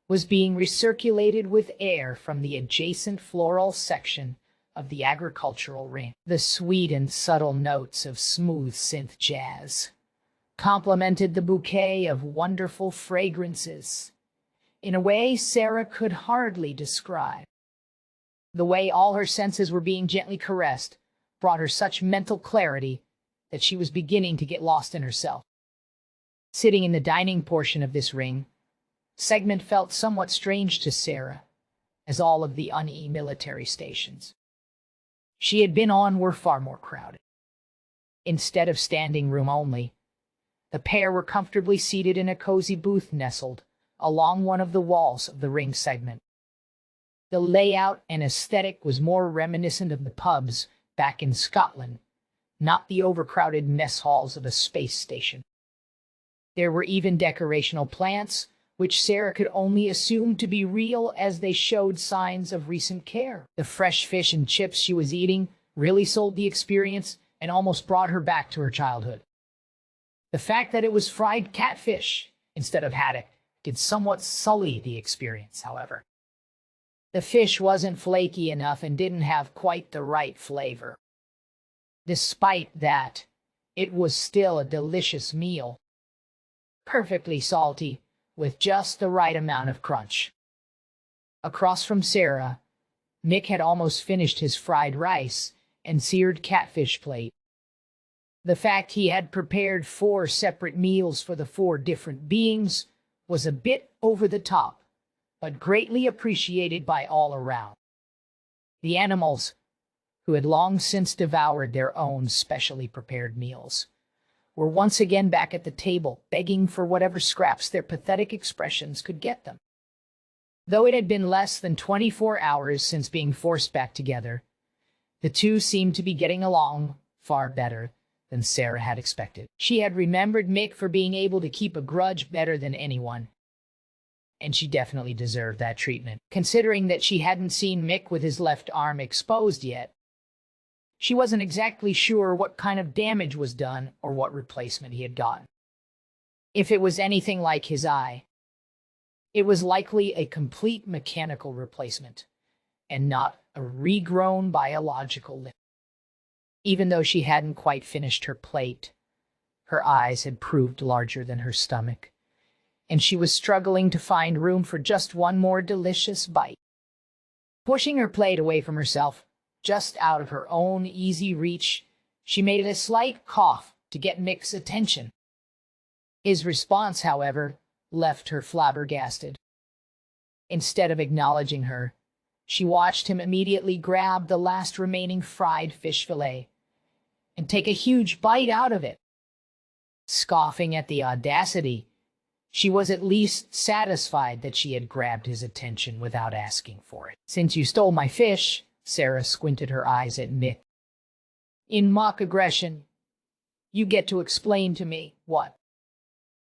was being recirculated with air from the adjacent floral section of the agricultural ring. The sweet and subtle notes of smooth synth jazz complemented the bouquet of wonderful fragrances in a way Sarah could hardly describe. The way all her senses were being gently caressed brought her such mental clarity that she was beginning to get lost in herself. Sitting in the dining portion of this ring segment felt somewhat strange to Sarah, as all of the UNE military stations she had been on were far more crowded. Instead of standing room only, the pair were comfortably seated in a cozy booth nestled along one of the walls of the ring segment. The layout and aesthetic was more reminiscent of the pubs back in Scotland, not the overcrowded mess halls of a space station. There were even decorational plants which Sarah could only assume to be real as they showed signs of recent care. The fresh fish and chips she was eating really sold the experience and almost brought her back to her childhood. The fact that it was fried catfish instead of haddock did somewhat sully the experience, however. The fish wasn't flaky enough and didn't have quite the right flavor. Despite that, it was still a delicious meal. Perfectly salty, with just the right amount of crunch. Across from Sarah, Mick had almost finished his fried rice and seared catfish plate. The fact he had prepared 4 separate meals for the 4 different beings was a bit over the top, but greatly appreciated by all around. The animals, who had long since devoured their own specially prepared meals, were once again back at the table, begging for whatever scraps their pathetic expressions could get them. Though it had been less than 24 hours since being forced back together, the two seemed to be getting along far better than Sarah had expected. She had remembered Mick for being able to keep a grudge better than anyone, and she definitely deserved that treatment. Considering that she hadn't seen Mick with his left arm exposed yet, she wasn't exactly sure what kind of damage was done or what replacement he had gotten. If it was anything like his eye, it was likely a complete mechanical replacement and not a regrown biological limb. Even though she hadn't quite finished her plate, her eyes had proved larger than her stomach, and she was struggling to find room for just one more delicious bite. Pushing her plate away from herself, just out of her own easy reach, she made a slight cough to get Mick's attention. His response, however, left her flabbergasted. Instead of acknowledging her, she watched him immediately grab the last remaining fried fish fillet and take a huge bite out of it. Scoffing at the audacity, she was at least satisfied that she had grabbed his attention without asking for it. "Since you stole my fish," Sarah squinted her eyes at Mick. In mock aggression, "you get to explain to me what?"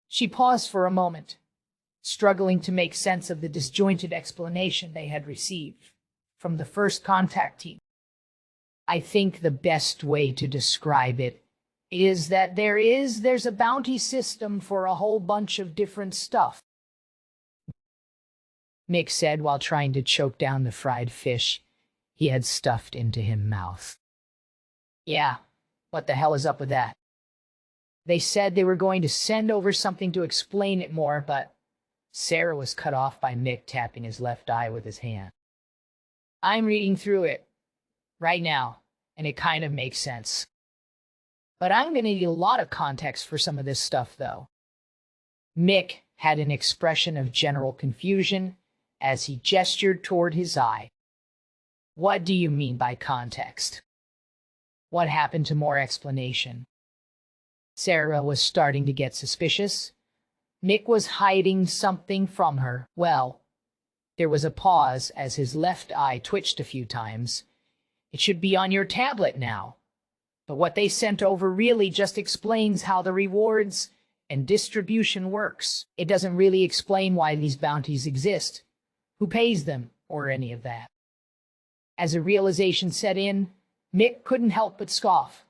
She paused for a moment, struggling to make sense of the disjointed explanation they had received from the first contact team. "I think the best way to describe it is that there's a bounty system for a whole bunch of different stuff," Mick said while trying to choke down the fried fish he had stuffed into his mouth. "Yeah, what the hell is up with that?" They said they were going to send over something to explain it more, but Sarah was cut off by Mick tapping his left eye with his hand. "I'm reading through it right now, and it kind of makes sense. But I'm going to need a lot of context for some of this stuff, though." Mick had an expression of general confusion as he gestured toward his eye. "What do you mean by context? What happened to more explanation?" Sarah was starting to get suspicious. Mick was hiding something from her. "Well," there was a pause as his left eye twitched a few times. "It should be on your tablet now. But what they sent over really just explains how the rewards and distribution works. It doesn't really explain why these bounties exist, who pays them, or any of that." As a realization set in, Mick couldn't help but scoff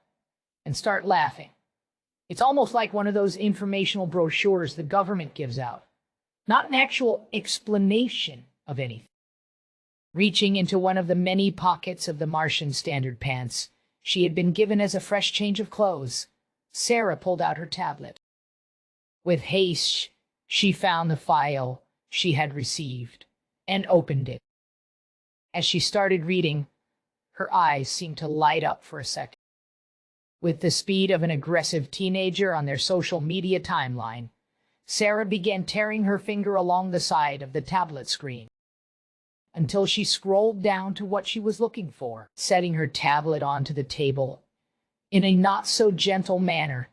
and start laughing. It's almost like one of those informational brochures the government gives out, not an actual explanation of anything. Reaching into one of the many pockets of the Martian standard pants she had been given as a fresh change of clothes, Sarah pulled out her tablet. With haste, she found the file she had received and opened it. As she started reading, her eyes seemed to light up for a second. With the speed of an aggressive teenager on their social media timeline, Sarah began tearing her finger along the side of the tablet screen until she scrolled down to what she was looking for. Setting her tablet onto the table in a not-so-gentle manner,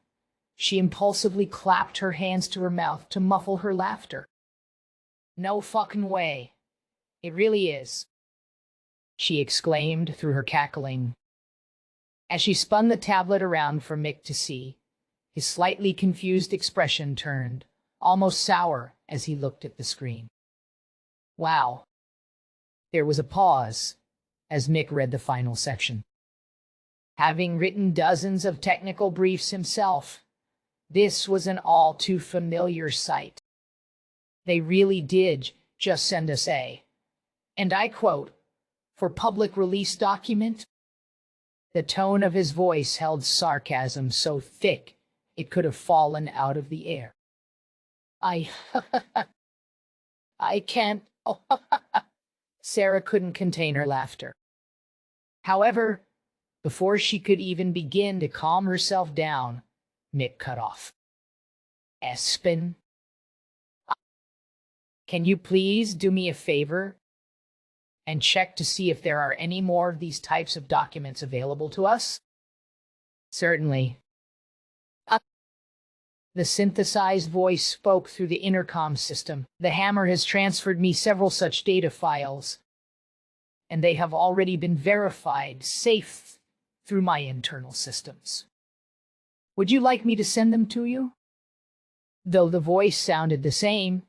she impulsively clapped her hands to her mouth to muffle her laughter. "No fucking way. It really is," she exclaimed through her cackling. As she spun the tablet around for Mick to see, his slightly confused expression turned almost sour as he looked at the screen. Wow. There was a pause as Mick read the final section. Having written dozens of technical briefs himself, this was an all too familiar sight. They really did just send us a, and I quote, for public release document? The tone of his voice held sarcasm so thick it could have fallen out of the air. I can't. Oh, Sarah couldn't contain her laughter. However, before she could even begin to calm herself down, Mick cut off. Espen, can you please do me a favor and check to see if there are any more of these types of documents available to us? Certainly. The synthesized voice spoke through the intercom system. The hammer has transferred me several such data files, and they have already been verified safe through my internal systems. Would you like me to send them to you? Though the voice sounded the same,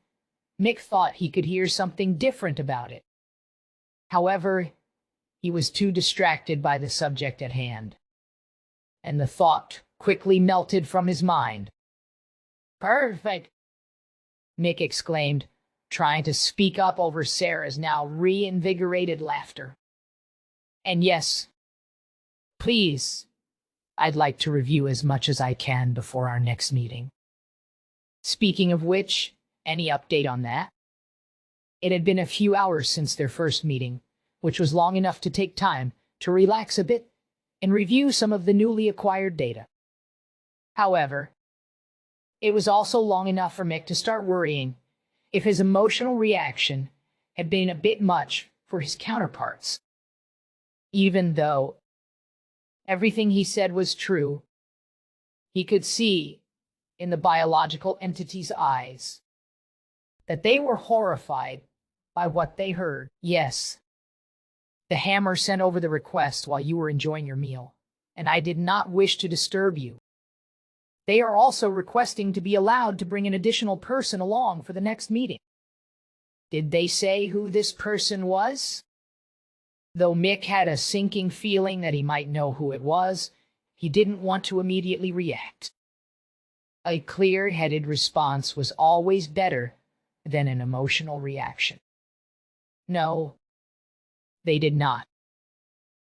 Mick thought he could hear something different about it. However, he was too distracted by the subject at hand, and the thought quickly melted from his mind. Perfect, Mick exclaimed, trying to speak up over Sarah's now reinvigorated laughter. And yes, please, I'd like to review as much as I can before our next meeting. Speaking of which, any update on that? It had been a few hours since their first meeting, which was long enough to take time to relax a bit and review some of the newly acquired data. However, it was also long enough for Mick to start worrying if his emotional reaction had been a bit much for his counterparts. Even though everything he said was true, he could see in the biological entity's eyes that they were horrified by what they heard. Yes, the hammer sent over the request while you were enjoying your meal, and I did not wish to disturb you. They are also requesting to be allowed to bring an additional person along for the next meeting. Did they say who this person was? Though Mick had a sinking feeling that he might know who it was, he didn't want to immediately react. A clear-headed response was always better than an emotional reaction. No, they did not.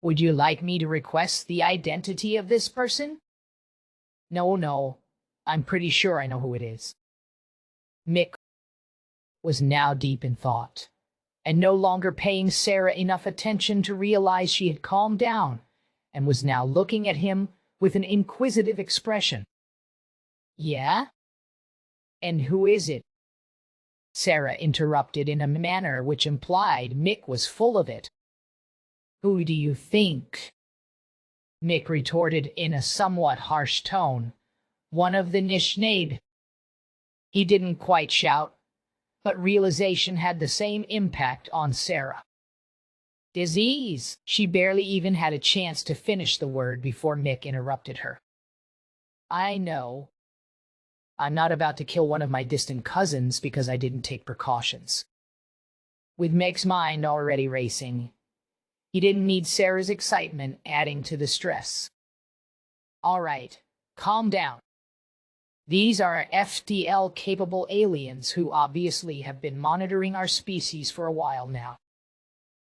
Would you like me to request the identity of this person? No, I'm pretty sure I know who it is. Mick was now deep in thought, and no longer paying Sarah enough attention to realize she had calmed down, and was now looking at him with an inquisitive expression. Yeah? And who is it? Sarah interrupted in a manner which implied Mick was full of it. Who do you think? Mick retorted in a somewhat harsh tone. One of the Nishnade. He didn't quite shout, but realization had the same impact on Sarah. Disease. She barely even had a chance to finish the word before Mick interrupted her. I know. I'm not about to kill one of my distant cousins because I didn't take precautions. With Mick's mind already racing, he didn't need Sarah's excitement adding to the stress. All right, calm down. These are FTL-capable aliens who obviously have been monitoring our species for a while now.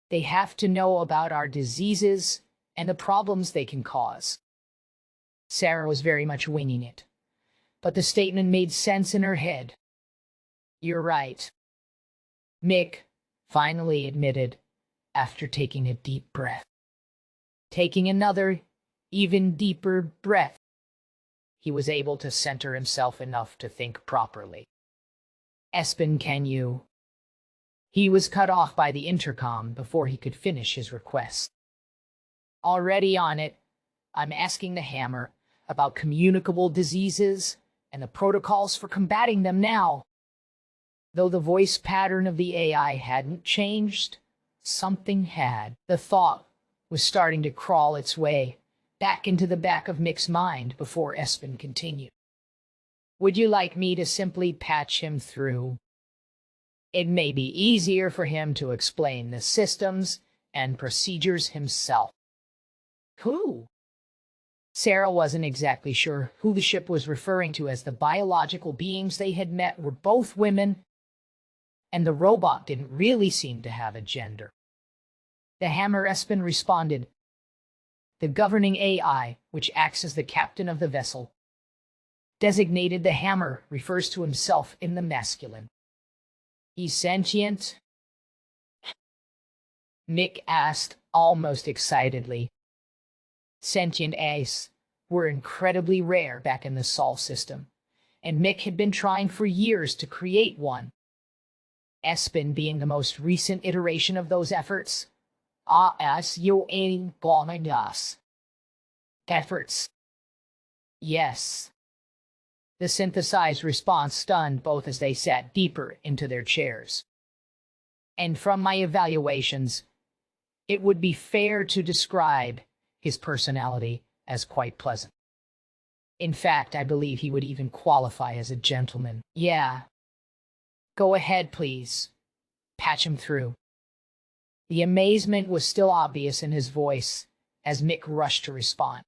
They have to know about our diseases and the problems they can cause. Sarah was very much winging it, but the statement made sense in her head. You're right, Mick finally admitted after taking a deep breath. Taking another, even deeper breath, he was able to center himself enough to think properly. Espen, can you? He was cut off by the intercom before he could finish his request. Already on it, I'm asking the hammer about communicable diseases and the protocols for combating them now. Though the voice pattern of the AI hadn't changed, something had. The thought was starting to crawl its way back into the back of Mick's mind before Espen continued. Would you like me to simply patch him through? It may be easier for him to explain the systems and procedures himself. Who? Sarah wasn't exactly sure who the ship was referring to, as the biological beings they had met were both women, and the robot didn't really seem to have a gender. The Hammer Espen responded, "The governing AI, which acts as the captain of the vessel, designated the Hammer, refers to himself in the masculine. He's sentient?" Mick asked, almost excitedly. Sentient AIs were incredibly rare back in the Sol system, and Mick had been trying for years to create one. Espen being the most recent iteration of those efforts. Efforts. Yes. The synthesized response stunned both as they sat deeper into their chairs. And from my evaluations, it would be fair to describe his personality as quite pleasant. In fact, I believe he would even qualify as a gentleman. Yeah. Go ahead, please. Patch him through. The amazement was still obvious in his voice as Mick rushed to respond.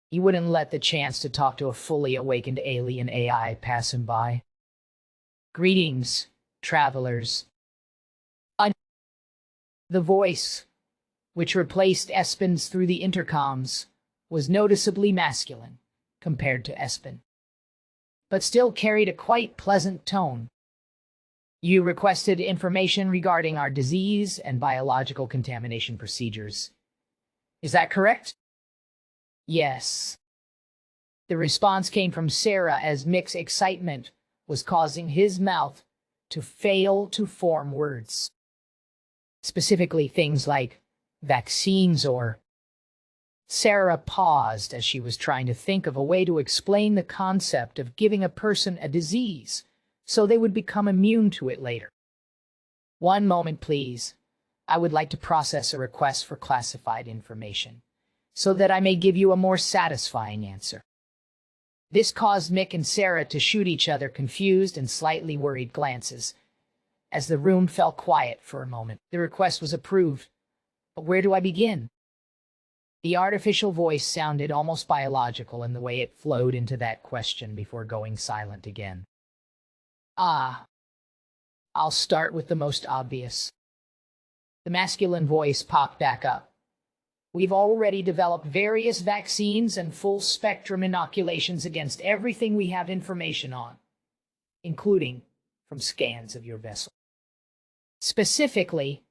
He wouldn't let the chance to talk to a fully awakened alien AI pass him by. Greetings, travelers. The voice, which replaced Espen's through the intercoms, was noticeably masculine compared to Espen, but still carried a quite pleasant tone. You requested information regarding our disease and biological contamination procedures. Is that correct? Yes. The response came from Sarah as Mick's excitement was causing his mouth to fail to form words. Specifically things like vaccines or... Sarah paused as she was trying to think of a way to explain the concept of giving a person a disease so they would become immune to it later. One moment, please. I would like to process a request for classified information so that I may give you a more satisfying answer. This caused Mick and Sarah to shoot each other confused and slightly worried glances. As the room fell quiet for a moment, the request was approved. But where do I begin? The artificial voice sounded almost biological in the way it flowed into that question before going silent again. I'll start with the most obvious. The masculine voice popped back up. We've already developed various vaccines and full-spectrum inoculations against everything we have information on, including from scans of your vessel. Specifically,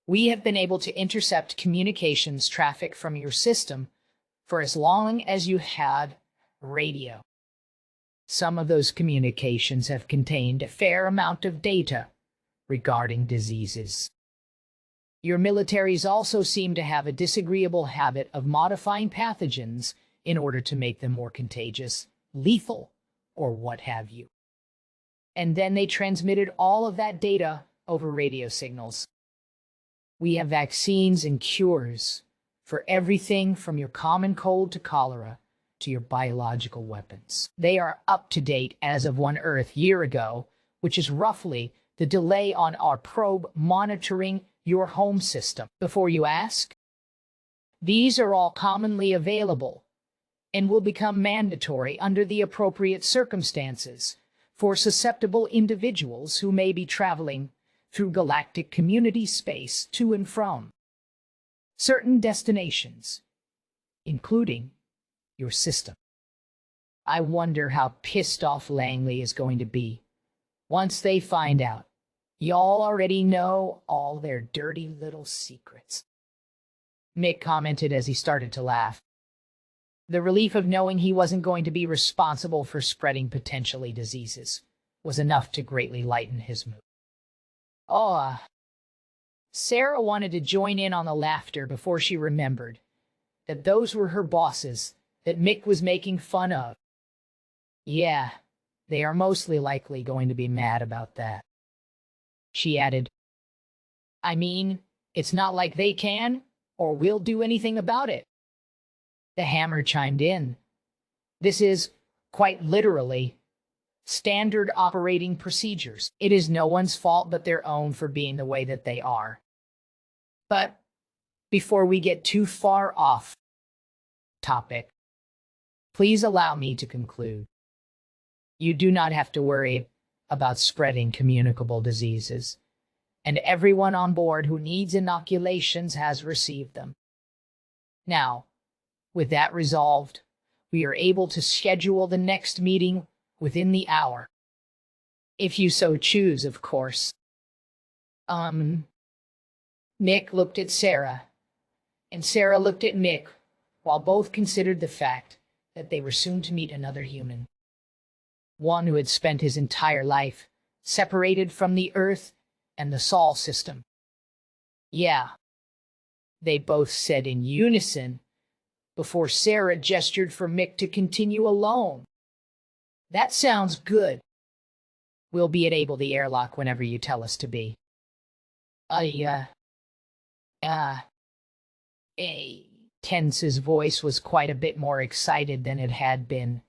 we have been able to intercept communications traffic from your system for as long as you had radio. Some of those communications have contained a fair amount of data regarding diseases. Your militaries also seem to have a disagreeable habit of modifying pathogens in order to make them more contagious, lethal, or what have you. And then they transmitted all of that data over radio signals. We have vaccines and cures for everything from your common cold to cholera to your biological weapons. They are up to date as of 1 Earth year ago, which is roughly the delay on our probe monitoring your home system. Before you ask, these are all commonly available and will become mandatory under the appropriate circumstances for susceptible individuals who may be traveling through galactic community space to and from certain destinations, including your system. I wonder how pissed off Langley is going to be once they find out y'all already know all their dirty little secrets. Mick commented as he started to laugh. The relief of knowing he wasn't going to be responsible for spreading potentially diseases was enough to greatly lighten his mood. Sarah wanted to join in on the laughter before she remembered that those were her bosses that Mick was making fun of. Yeah, they are mostly likely going to be mad about that. She added, I mean, it's not like they can or will do anything about it. The Hammer chimed in. This is, quite literally, standard operating procedures. It is no one's fault but their own for being the way that they are. But before we get too far off topic, please allow me to conclude. You do not have to worry about spreading communicable diseases, and everyone on board who needs inoculations has received them. Now, with that resolved, we are able to schedule the next meeting within the hour. If you so choose, of course. Mick looked at Sarah, and Sarah looked at Mick, while both considered the fact that they were soon to meet another human. One who had spent his entire life separated from the Earth and the Sol system. Yeah, they both said in unison, before Sarah gestured for Mick to continue alone. That sounds good. We'll be at the airlock whenever you tell us to be. Tense's voice was quite a bit more excited than it had been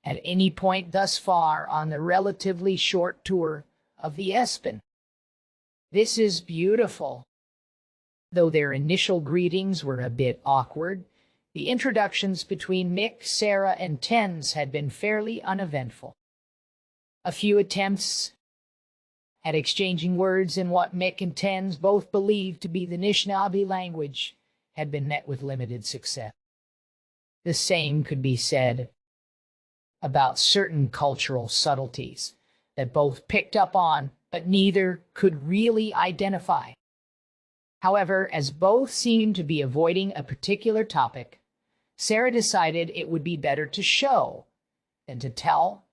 at any point thus far on the relatively short tour of the Espen. This is beautiful. Though their initial greetings were a bit awkward, the introductions between Mick, Sarah, and Tense had been fairly uneventful. A few attempts at exchanging words in what Mick and Tense both believed to be the Anishinaabe language had been met with limited success. The same could be said about certain cultural subtleties that both picked up on, but neither could really identify. However, as both seemed to be avoiding a particular topic, Sarah decided it would be better to show than to tell,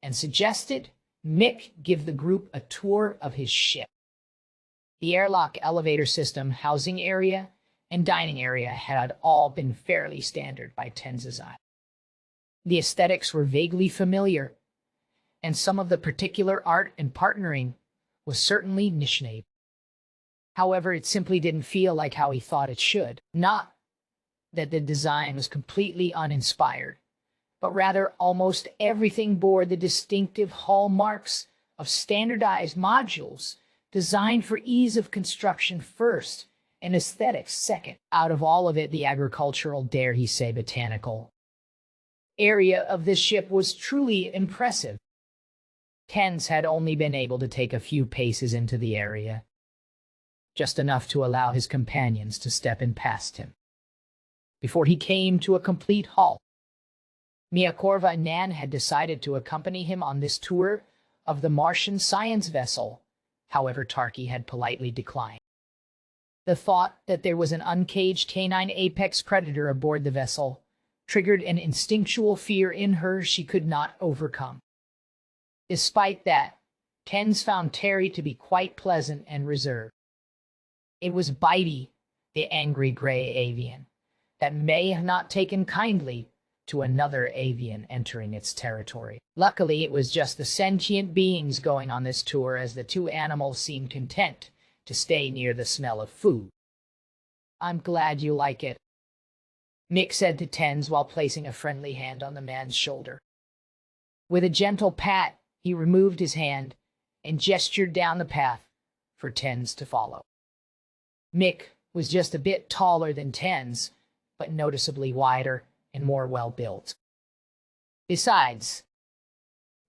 and suggested Mick give the group a tour of his ship. The airlock elevator system, housing area, and dining area had all been fairly standard by Tense's eye. The aesthetics were vaguely familiar, and some of the particular art and partnering was certainly Anishinaabe. However, it simply didn't feel like how he thought it should. Not that the design was completely uninspired, but rather almost everything bore the distinctive hallmarks of standardized modules designed for ease of construction first and aesthetics second. Out of all of it, the agricultural, dare he say botanical, area of this ship was truly impressive. Tense had only been able to take a few paces into the area, just enough to allow his companions to step in past him, before he came to a complete halt. Miakorva and Nan had decided to accompany him on this tour of the Martian science vessel. However, Tarky had politely declined. The thought that there was an uncaged canine apex predator aboard the vessel triggered an instinctual fear in her she could not overcome. Despite that, Tense found Terry to be quite pleasant and reserved. It was Bitey, the angry gray avian, that may have not taken kindly to another avian entering its territory. Luckily, it was just the sentient beings going on this tour, as the two animals seemed content to stay near the smell of food. I'm glad you like it, Mick said to Tense while placing a friendly hand on the man's shoulder. With a gentle pat, he removed his hand and gestured down the path for Tense to follow. Mick was just a bit taller than Tense, but noticeably wider and more well-built. Besides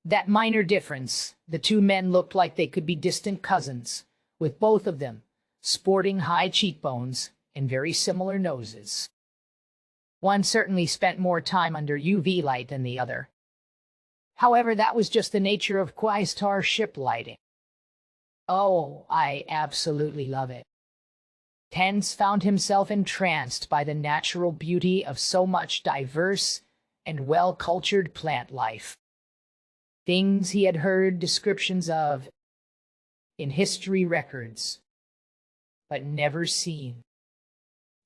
that minor difference, the two men looked like they could be distant cousins, with both of them sporting high cheekbones and very similar noses. One certainly spent more time under UV light than the other. However, that was just the nature of Quaistar ship lighting. Oh, I absolutely love it. Tense found himself entranced by the natural beauty of so much diverse and well-cultured plant life. Things he had heard descriptions of in history records, but never seen,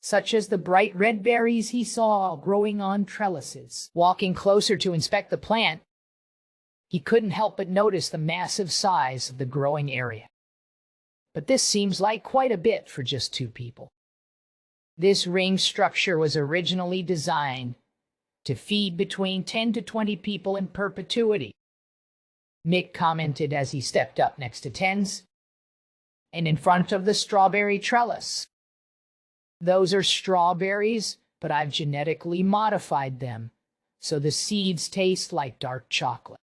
such as the bright red berries he saw growing on trellises. Walking closer to inspect the plant, he couldn't help but notice the massive size of the growing area. But this seems like quite a bit for just two people. This ring structure was originally designed to feed between 10 to 20 people in perpetuity. Mick commented as he stepped up next to Tens and in front of the strawberry trellis. Those are strawberries, but I've genetically modified them, so the seeds taste like dark chocolate.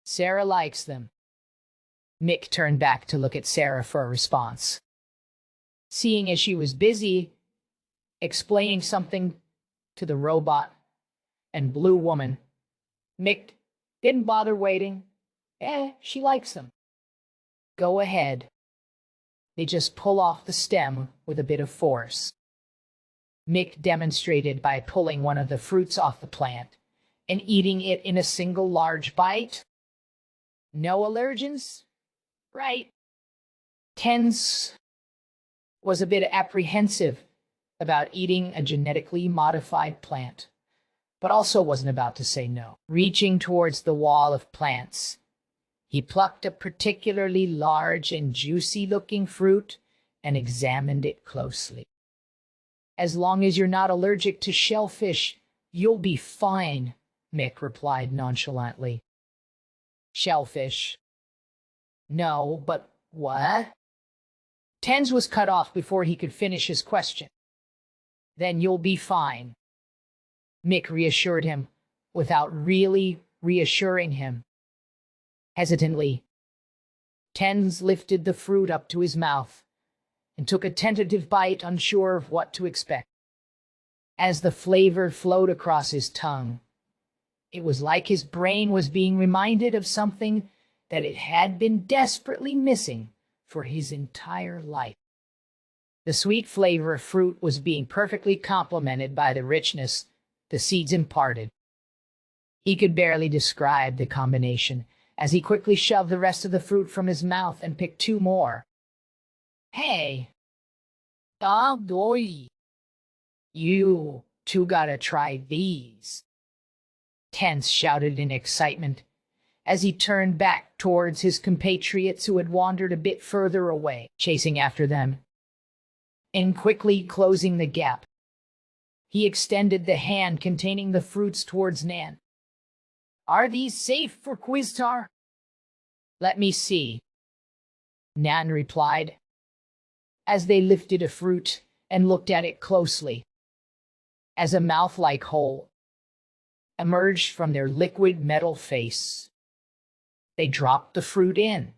Sarah likes them. Mick turned back to look at Sarah for a response. Seeing as she was busy explaining something to the robot and blue woman, Mick didn't bother waiting. She likes them. Go ahead. They just pull off the stem with a bit of force. Mick demonstrated by pulling one of the fruits off the plant and eating it in a single large bite. No allergens? Right. Tens was a bit apprehensive about eating a genetically modified plant, but also wasn't about to say no. Reaching towards the wall of plants, he plucked a particularly large and juicy-looking fruit and examined it closely. As long as you're not allergic to shellfish, you'll be fine, Mick replied nonchalantly. Shellfish? No, but what? Tens was cut off before he could finish his question. Then you'll be fine, Mick reassured him without really reassuring him. Hesitantly, Tens lifted the fruit up to his mouth and took a tentative bite, unsure of what to expect. As the flavor flowed across his tongue, it was like his brain was being reminded of something that it had been desperately missing for his entire life. The sweet flavor of fruit was being perfectly complemented by the richness the seeds imparted. He could barely describe the combination as he quickly shoved the rest of the fruit from his mouth and picked two more. Hey, boy, you two gotta try these, Tense shouted in excitement as he turned back towards his compatriots who had wandered a bit further away, chasing after them. And quickly closing the gap, he extended the hand containing the fruits towards Nan. Are these safe for Quiztar? Let me see, Nan replied, as they lifted a fruit and looked at it closely. As a mouth-like hole emerged from their liquid metal face, they dropped the fruit in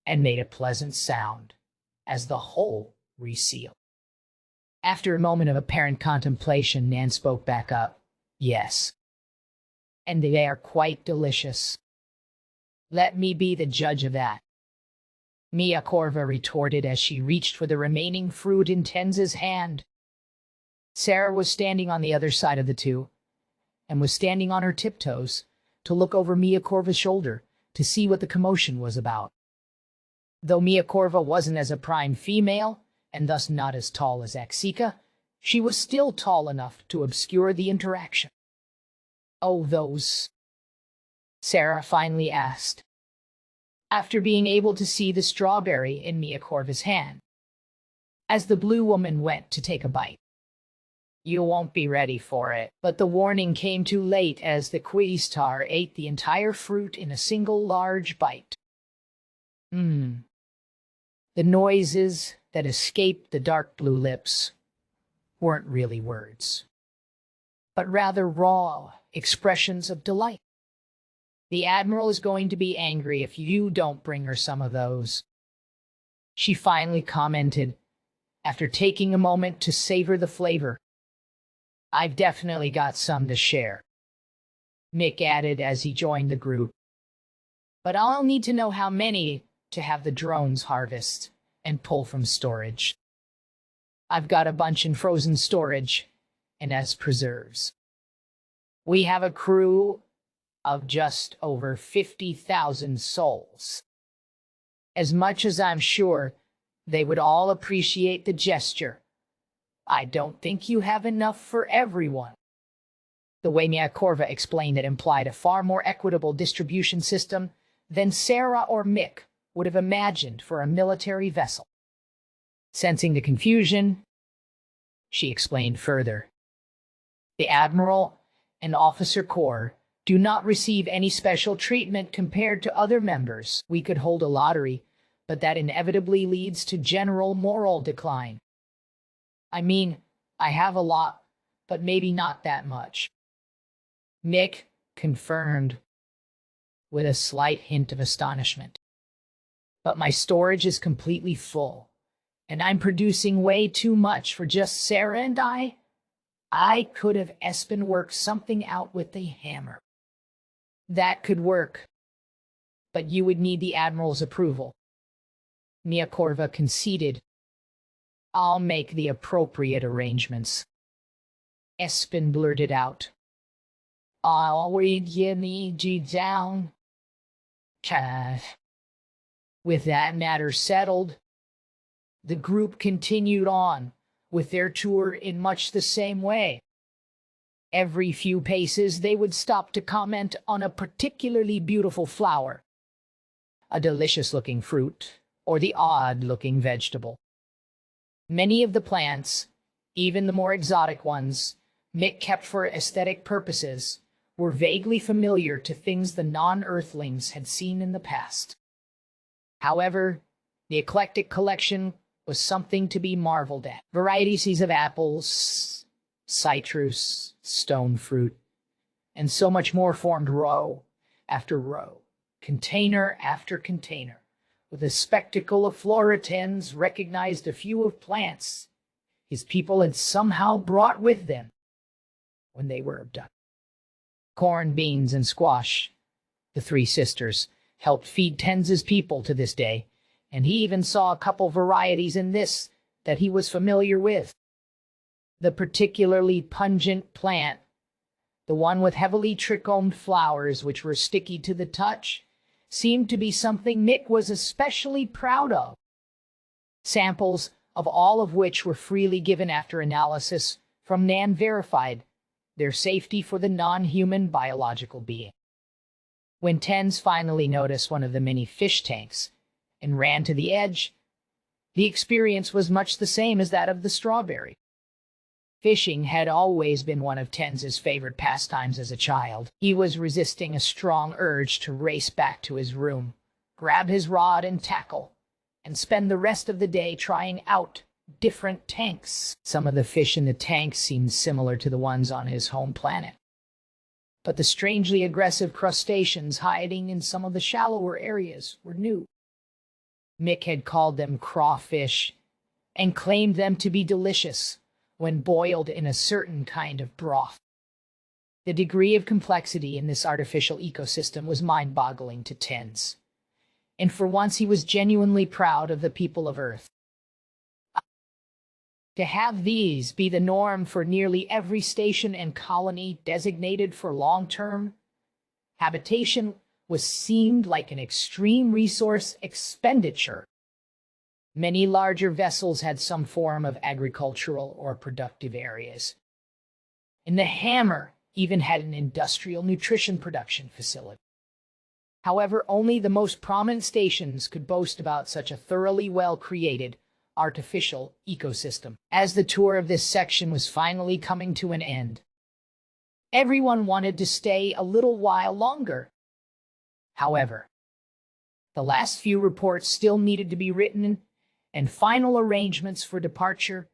and made a pleasant sound as the hole resealed. After a moment of apparent contemplation, Nan spoke back up. Yes, and they are quite delicious. Let me be the judge of that, Mia Corva retorted as she reached for the remaining fruit in Tenz's hand. Sarah was standing on the other side of the two and was standing on her tiptoes to look over Mia Corva's shoulder to see what the commotion was about. Though Mia Corva wasn't as a prime female, and thus not as tall as Axika, she was still tall enough to obscure the interaction. Oh, those? Sarah finally asked, after being able to see the strawberry in Mia Corva's hand, as the blue woman went to take a bite. You won't be ready for it, but the warning came too late as the Quiztar ate the entire fruit in a single large bite. The noises that escaped the dark blue lips weren't really words, but rather raw expressions of delight. The Admiral is going to be angry if you don't bring her some of those, she finally commented after taking a moment to savor the flavor. I've definitely got some to share, Mick added as he joined the group. But I'll need to know how many to have the drones harvest and pull from storage. I've got a bunch in frozen storage and as preserves. We have a crew of just over 50,000 souls. As much as I'm sure they would all appreciate the gesture, I don't think you have enough for everyone. The way Mia Corva explained it implied a far more equitable distribution system than Sarah or Mick would have imagined for a military vessel. Sensing the confusion, she explained further. The Admiral and Officer Corps do not receive any special treatment compared to other members. We could hold a lottery, but that inevitably leads to general moral decline. I mean, I have a lot, but maybe not that much. Mick confirmed with a slight hint of astonishment. But my storage is completely full, and I'm producing way too much for just Sarah and I. I could have Espen worked something out with the hammer. That could work, but you would need the Admiral's approval. Miakorva conceded. I'll make the appropriate arrangements. Espen blurted out. I'll read you need you down. With that matter settled, the group continued on with their tour in much the same way. Every few paces they would stop to comment on a particularly beautiful flower, a delicious-looking fruit, or the odd-looking vegetable. Many of the plants, even the more exotic ones, Mick kept for aesthetic purposes, were vaguely familiar to things the non-Earthlings had seen in the past. However, the eclectic collection was something to be marveled at. Varieties of apples, citrus, stone fruit, and so much more formed row after row, container after container. With a spectacle of Floritans recognized a few of plants his people had somehow brought with them when they were abducted. Corn, beans, and squash, the three sisters, helped feed Tenz's people to this day, and he even saw a couple varieties in this that he was familiar with. The particularly pungent plant, the one with heavily trichomed flowers which were sticky to the touch, seemed to be something Mick was especially proud of. Samples of all of which were freely given after analysis from Nan verified their safety for the non-human biological being. When Tenz finally noticed one of the many fish tanks and ran to the edge, the experience was much the same as that of the strawberry. Fishing had always been one of Tenz's favorite pastimes as a child. He was resisting a strong urge to race back to his room, grab his rod and tackle, and spend the rest of the day trying out different tanks. Some of the fish in the tanks seemed similar to the ones on his home planet, but the strangely aggressive crustaceans hiding in some of the shallower areas were new. Mick had called them crawfish and claimed them to be delicious when boiled in a certain kind of broth. The degree of complexity in this artificial ecosystem was mind-boggling to Tenz, and for once he was genuinely proud of the people of Earth. To have these be the norm for nearly every station and colony designated for long-term habitation seemed like an extreme resource expenditure. Many larger vessels had some form of agricultural or productive areas, and the Hammer even had an industrial nutrition production facility. However, only the most prominent stations could boast about such a thoroughly well-created artificial ecosystem. As the tour of this section was finally coming to an end, everyone wanted to stay a little while longer. However, the last few reports still needed to be written and final arrangements for departure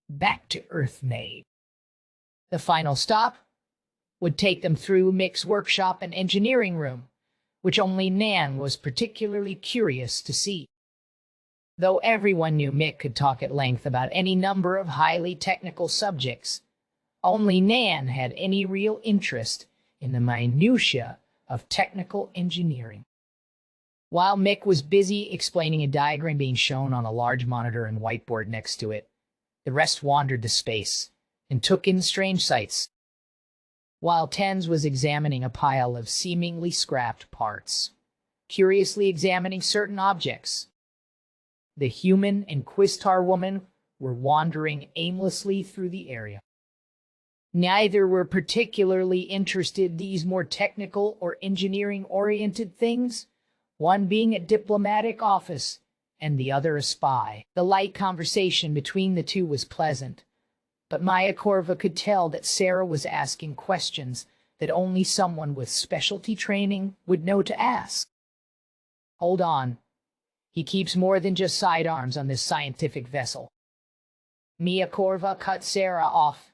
back to Earth made. The final stop would take them through Mick's workshop and engineering room, which only Nan was particularly curious to see. Though everyone knew Mick could talk at length about any number of highly technical subjects, only Nan had any real interest in the minutiae of technical engineering. While Mick was busy explaining a diagram being shown on a large monitor and whiteboard next to it, the rest wandered the space and took in strange sights. While Tenz was examining a pile of seemingly scrapped parts, curiously examining certain objects, the human and Quistar woman were wandering aimlessly through the area. Neither were particularly interested in these more technical or engineering-oriented things, one being a diplomatic office and the other a spy. The light conversation between the two was pleasant, but Maya Korva could tell that Sarah was asking questions that only someone with specialty training would know to ask. Hold on. He keeps more than just sidearms on this scientific vessel. Mia Corva cut Sarah off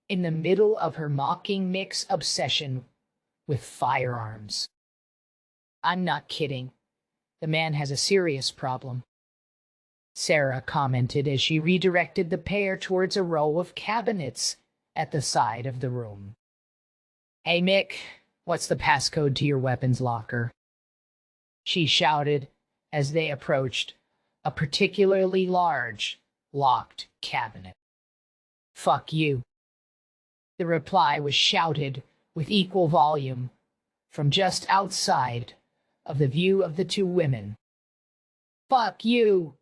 in the middle of her mocking Mick's obsession with firearms. I'm not kidding. The man has a serious problem, Sarah commented as she redirected the pair towards a row of cabinets at the side of the room. Hey Mick, what's the passcode to your weapons locker? She shouted as they approached a particularly large, locked cabinet. Fuck you. The reply was shouted with equal volume from just outside of the view of the two women. Fuck you,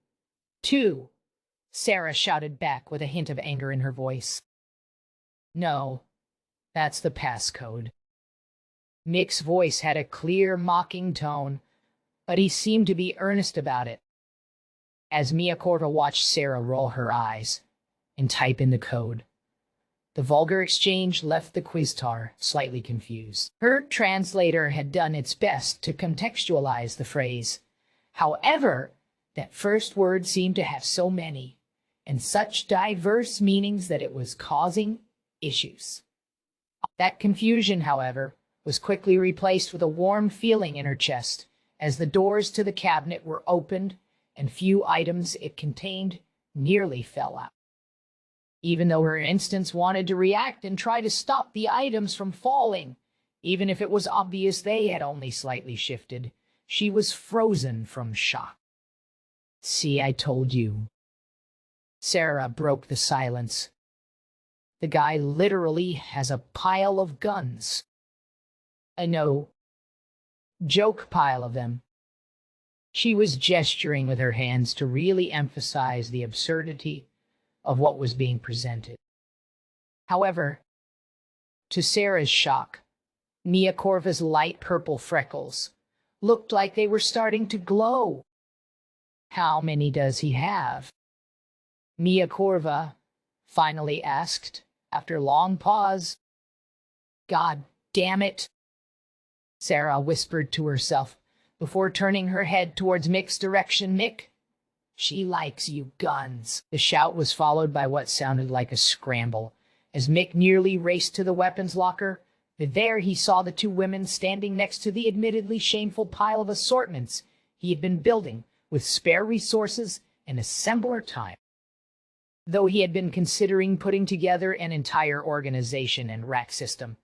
too, Sarah shouted back with a hint of anger in her voice. No, that's the passcode. Mick's voice had a clear, mocking tone, but he seemed to be earnest about it. As Mia Corva watched Sarah roll her eyes and type in the code, the vulgar exchange left the quiztar slightly confused. Her translator had done its best to contextualize the phrase. However, that first word seemed to have so many and such diverse meanings that it was causing issues. That confusion, however, was quickly replaced with a warm feeling in her chest as the doors to the cabinet were opened and few items it contained nearly fell out. Even though her instincts wanted to react and try to stop the items from falling, even if it was obvious they had only slightly shifted, she was frozen from shock. See, I told you. Sarah broke the silence. The guy literally has a pile of guns. A no-joke pile of them. She was gesturing with her hands to really emphasize the absurdity of what was being presented. However, to Sarah's shock, Mia Corva's light purple freckles looked like they were starting to glow. How many does he have? Mia Corva finally asked after a long pause. God damn it, Sarah whispered to herself before turning her head towards Mick's direction. Mick, she likes you guns. The shout was followed by what sounded like a scramble as Mick nearly raced to the weapons locker. But there he saw the two women standing next to the admittedly shameful pile of assortments he had been building with spare resources and assembler time. Though he had been considering putting together an entire organization and rack system,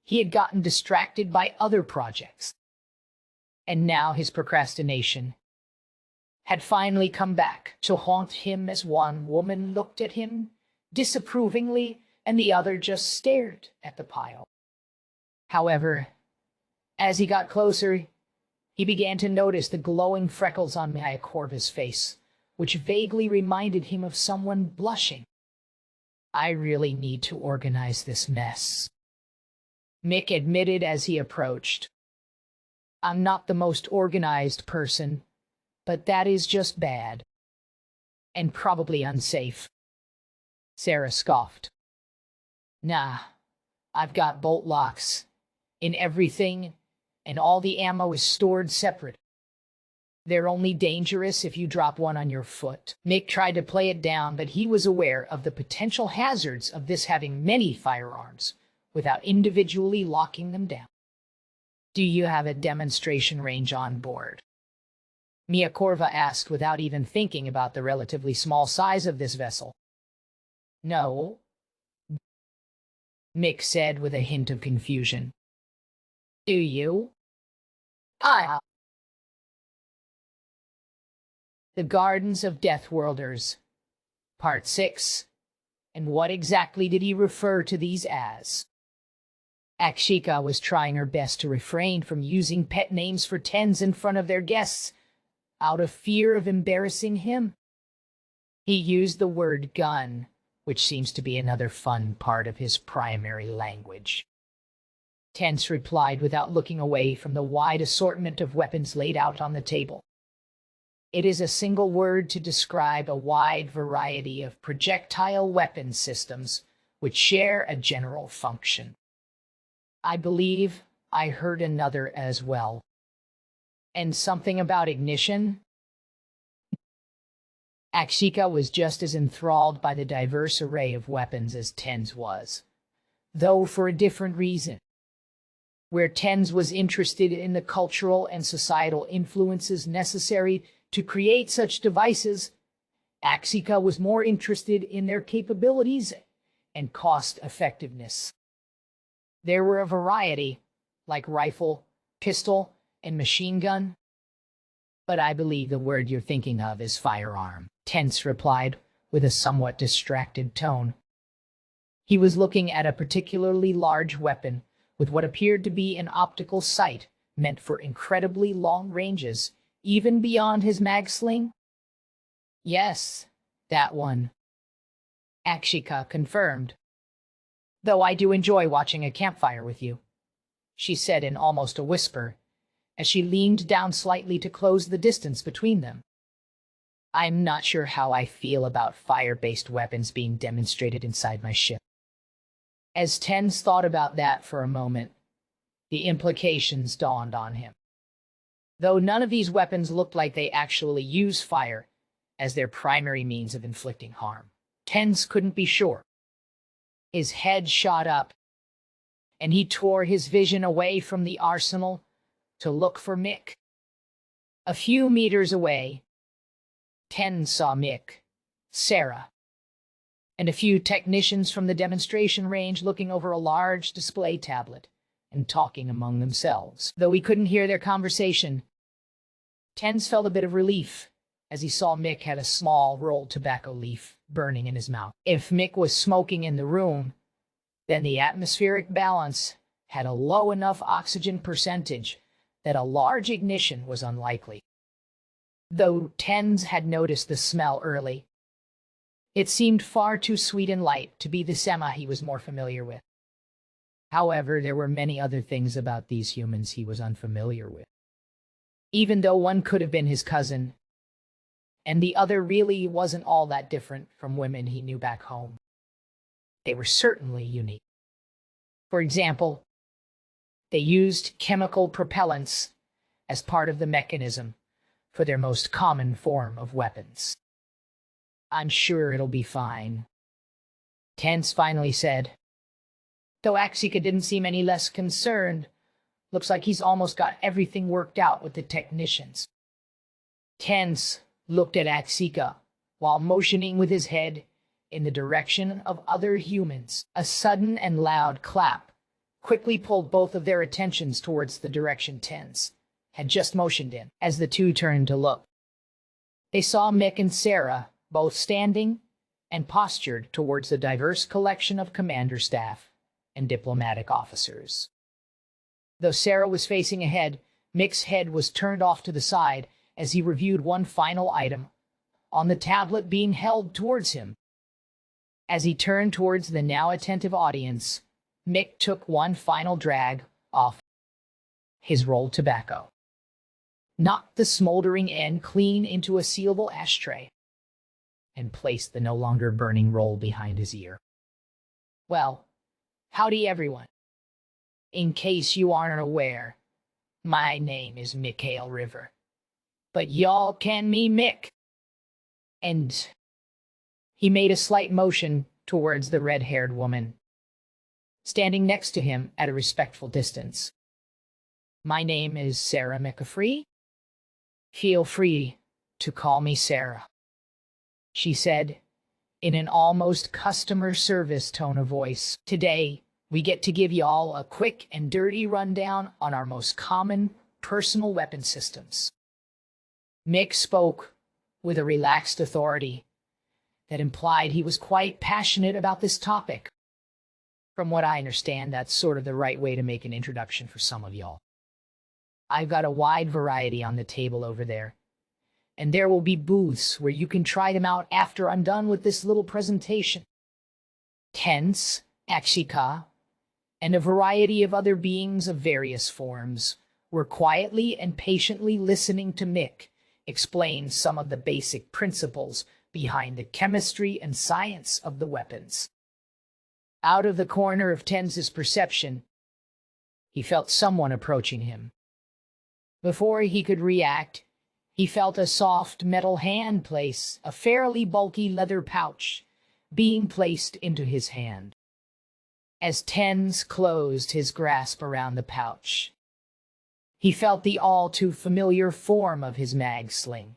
he had gotten distracted by other projects. And now his procrastination had finally come back to haunt him as one woman looked at him disapprovingly and the other just stared at the pile. However, as he got closer, he began to notice the glowing freckles on Mia Corva's face, which vaguely reminded him of someone blushing. I really need to organize this mess, Mick admitted as he approached. I'm not the most organized person, but that is just bad. And probably unsafe, Sarah scoffed. Nah, I've got bolt locks in everything, and all the ammo is stored separate. They're only dangerous if you drop one on your foot. Mick tried to play it down, but he was aware of the potential hazards of this having many firearms without individually locking them down. Do you have a demonstration range on board? Mia Corva asked without even thinking about the relatively small size of this vessel. No, Mick said with a hint of confusion. Do you? The Gardens of Deathworlders, Part 6. And what exactly did he refer to these as? Akshika was trying her best to refrain from using pet names for tens in front of their guests, out of fear of embarrassing him. He used the word gun, which seems to be another fun part of his primary language. Tense replied without looking away from the wide assortment of weapons laid out on the table. It is a single word to describe a wide variety of projectile weapon systems which share a general function. I believe I heard another as well. And something about ignition? Akshika was just as enthralled by the diverse array of weapons as Tens was, though for a different reason. Where Tens was interested in the cultural and societal influences necessary to create such devices, Akshika was more interested in their capabilities and cost-effectiveness. There were a variety, like rifle, pistol, and machine gun. But I believe the word you're thinking of is firearm, Tense replied, with a somewhat distracted tone. He was looking at a particularly large weapon with what appeared to be an optical sight meant for incredibly long ranges, even beyond his mag sling. Yes, that one, Akshika confirmed. Though I do enjoy watching a campfire with you, she said in almost a whisper, as she leaned down slightly to close the distance between them. I'm not sure how I feel about fire-based weapons being demonstrated inside my ship. As Tens thought about that for a moment, the implications dawned on him. Though none of these weapons looked like they actually use fire as their primary means of inflicting harm, Tens couldn't be sure. His head shot up, and he tore his vision away from the arsenal to look for Mick. A few meters away, Tens saw Mick, Sarah, and a few technicians from the demonstration range looking over a large display tablet and talking among themselves. Though he couldn't hear their conversation, Tens felt a bit of relief as he saw Mick had a small rolled tobacco leaf burning in his mouth. If Mick was smoking in the room, then the atmospheric balance had a low enough oxygen percentage that a large ignition was unlikely. Though Tens had noticed the smell early, it seemed far too sweet and light to be the Sema he was more familiar with. However, there were many other things about these humans he was unfamiliar with. Even though one could have been his cousin, and the other really wasn't all that different from women he knew back home, they were certainly unique. For example, they used chemical propellants as part of the mechanism for their most common form of weapons. I'm sure it'll be fine, Tense finally said. Though Akshika didn't seem any less concerned, looks like he's almost got everything worked out with the technicians. Tense looked at Akshika while motioning with his head in the direction of other humans. A sudden and loud clap quickly pulled both of their attentions towards the direction Tense had just motioned in. As the two turned to look, they saw Mick and Sarah both standing and postured towards the diverse collection of commander staff and diplomatic officers. Though Sarah was facing ahead, Mick's head was turned off to the side as he reviewed one final item on the tablet being held towards him. As he turned towards the now attentive audience, Mick took one final drag off his rolled tobacco, knocked the smoldering end clean into a sealable ashtray, and placed the no longer burning roll behind his ear. Well, howdy everyone. In case you aren't aware, my name is Mikhail River, but y'all can me Mick. And he made a slight motion towards the red-haired woman, standing next to him at a respectful distance. My name is Sarah McAfee. Feel free to call me Sarah, she said, in an almost customer service tone of voice. Today, we get to give y'all a quick and dirty rundown on our most common personal weapon systems. Mick spoke with a relaxed authority that implied he was quite passionate about this topic. From what I understand, that's sort of the right way to make an introduction for some of y'all. I've got a wide variety on the table over there, and there will be booths where you can try them out after I'm done with this little presentation. Tense, Akshika, and a variety of other beings of various forms were quietly and patiently listening to Mick explain some of the basic principles behind the chemistry and science of the weapons. Out of the corner of Tens's perception, He felt someone approaching him. Before he could react, he felt a soft metal hand place a fairly bulky leather pouch being placed into his hand. As Tens closed his grasp around the pouch, he felt the all-too-familiar form of his mag sling,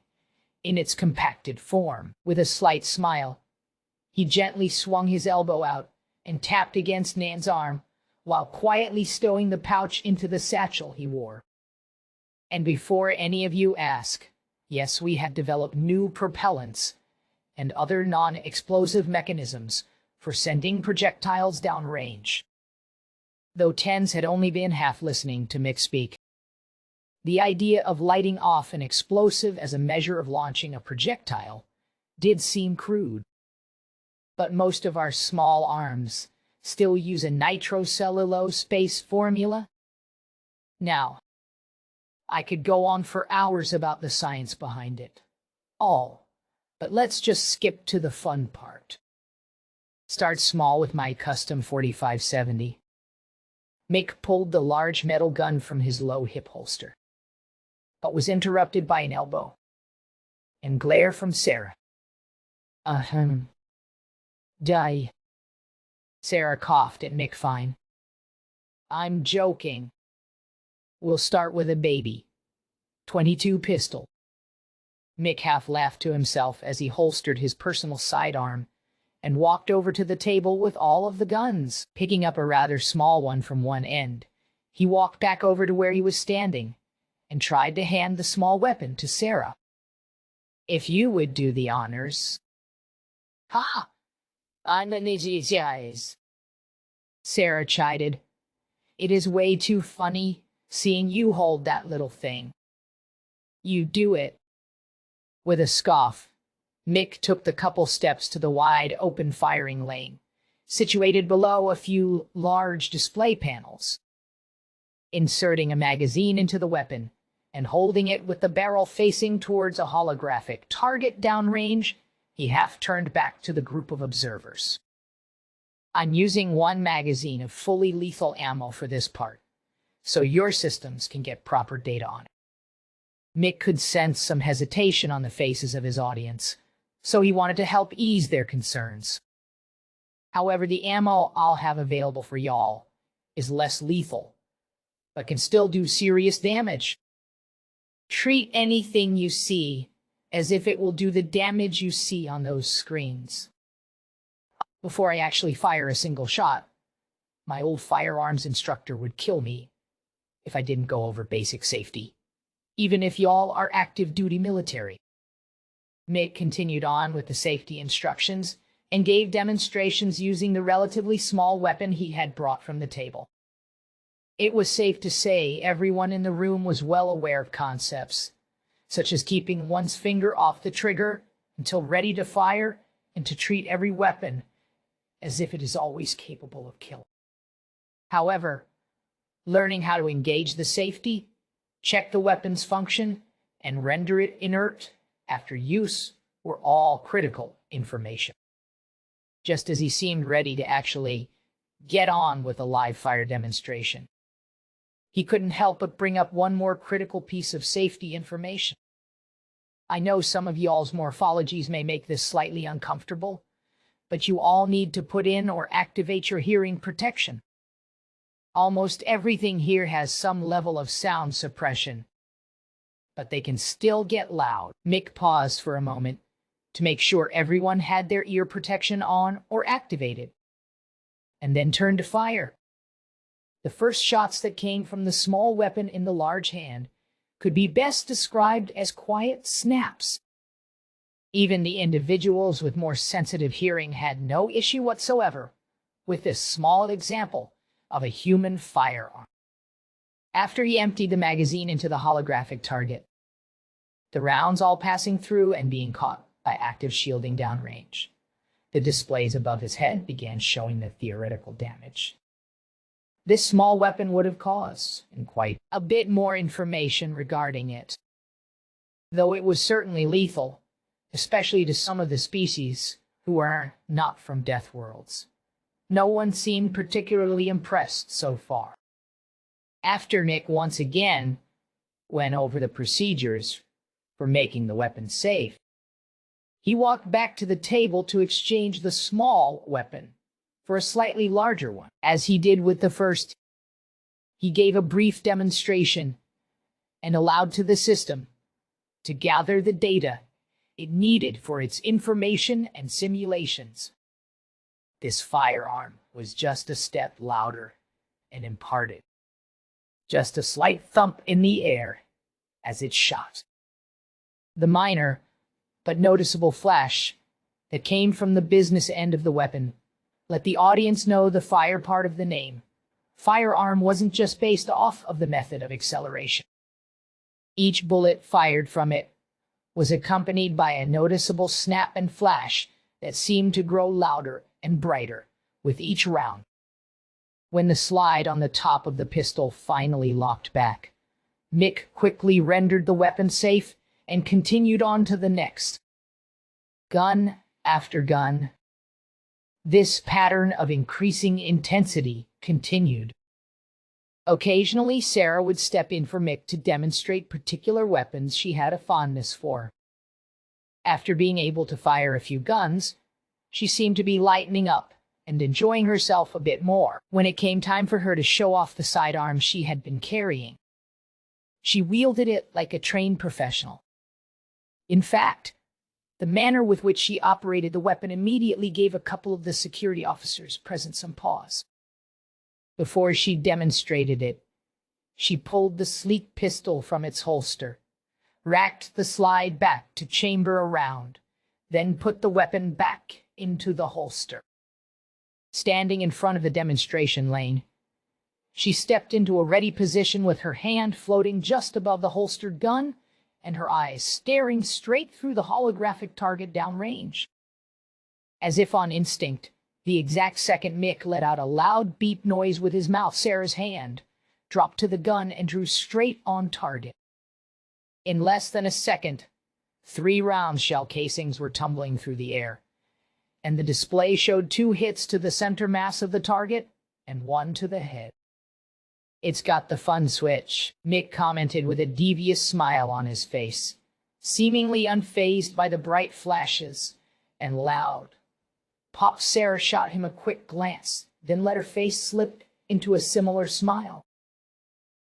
in its compacted form. With a slight smile, he gently swung his elbow out and tapped against Nan's arm, while quietly stowing the pouch into the satchel he wore. And before any of you ask, yes, we have developed new propellants and other non-explosive mechanisms for sending projectiles downrange. Though Tens had only been half listening to Mick speak, the idea of lighting off an explosive as a measure of launching a projectile did seem crude. But most of our small arms still use a nitrocellulose-based formula. Now, I could go on for hours about the science behind it all, but let's just skip to the fun part. Start small with my custom 4570. Mick pulled the large metal gun from his low hip holster, but was interrupted by an elbow and glare from Sarah. Die. Sarah coughed at Mick. Fine. I'm joking. We'll start with a baby. 22 pistol. Mick half laughed to himself as he holstered his personal sidearm and walked over to the table with all of the guns. Picking up a rather small one from one end, he walked back over to where he was standing and tried to hand the small weapon to Sarah. If you would do the honors. Ha! I'm an idiot. Sarah chided. It is way too funny seeing you hold that little thing. You do it. With a scoff, Mick took the couple steps to the wide open firing lane, situated below a few large display panels. Inserting a magazine into the weapon and holding it with the barrel facing towards a holographic target downrange, he half turned back to the group of observers. I'm using one magazine of fully lethal ammo for this part, so your systems can get proper data on it. Mick could sense some hesitation on the faces of his audience, so he wanted to help ease their concerns. However, the ammo I'll have available for y'all is less lethal, but can still do serious damage. Treat anything you see as if it will do the damage you see on those screens. Before I actually fire a single shot, my old firearms instructor would kill me if I didn't go over basic safety, even if y'all are active duty military. Mick continued on with the safety instructions and gave demonstrations using the relatively small weapon he had brought from the table. It was safe to say everyone in the room was well aware of concepts, such as keeping one's finger off the trigger until ready to fire, and to treat every weapon as if it is always capable of killing. However, learning how to engage the safety, check the weapon's function, and render it inert after use were all critical information. Just as he seemed ready to actually get on with a live fire demonstration, he couldn't help but bring up one more critical piece of safety information. I know some of y'all's morphologies may make this slightly uncomfortable, but you all need to put in or activate your hearing protection. Almost everything here has some level of sound suppression, but they can still get loud. Mick paused for a moment to make sure everyone had their ear protection on or activated, and then turned to fire. The first shots that came from the small weapon in the large hand could be best described as quiet snaps. Even the individuals with more sensitive hearing had no issue whatsoever with this small example of a human firearm. After he emptied the magazine into the holographic target, the rounds all passing through and being caught by active shielding downrange, the displays above his head began showing the theoretical damage this small weapon would have caused, and quite a bit more information regarding it. Though it was certainly lethal, especially to some of the species who are not from Deathworlds. No one seemed particularly impressed so far. After Nick once again went over the procedures for making the weapon safe, he walked back to the table to exchange the small weapon for a slightly larger one. As he did with the first, he gave a brief demonstration and allowed to the system to gather the data it needed for its information and simulations. This firearm was just a step louder and imparted just a slight thump in the air as it shot. The minor but noticeable flash that came from the business end of the weapon let the audience know the fire part of the name. Firearm wasn't just based off of the method of acceleration. Each bullet fired from it was accompanied by a noticeable snap and flash that seemed to grow louder and brighter with each round. When the slide on the top of the pistol finally locked back, Mick quickly rendered the weapon safe and continued on to the next. Gun after gun. This pattern of increasing intensity continued. Occasionally, Sarah would step in for Mick to demonstrate particular weapons she had a fondness for. After being able to fire a few guns, she seemed to be lightening up and enjoying herself a bit more. When it came time for her to show off the sidearm she had been carrying, she wielded it like a trained professional. In fact, the manner with which she operated the weapon immediately gave a couple of the security officers present some pause. Before she demonstrated it, she pulled the sleek pistol from its holster, racked the slide back to chamber around, then put the weapon back into the holster. Standing in front of the demonstration lane, she stepped into a ready position with her hand floating just above the holstered gun and her eyes staring straight through the holographic target downrange. As if on instinct, the exact second Mick let out a loud beep noise with his mouth, Sarah's hand dropped to the gun and drew straight on target. In less than a second, 3 round shell casings were tumbling through the air, and the display showed 2 hits to the center mass of the target and 1 to the head. "It's got the fun switch," Mick commented with a devious smile on his face, seemingly unfazed by the bright flashes and loud pop. Sarah shot him a quick glance, then let her face slip into a similar smile.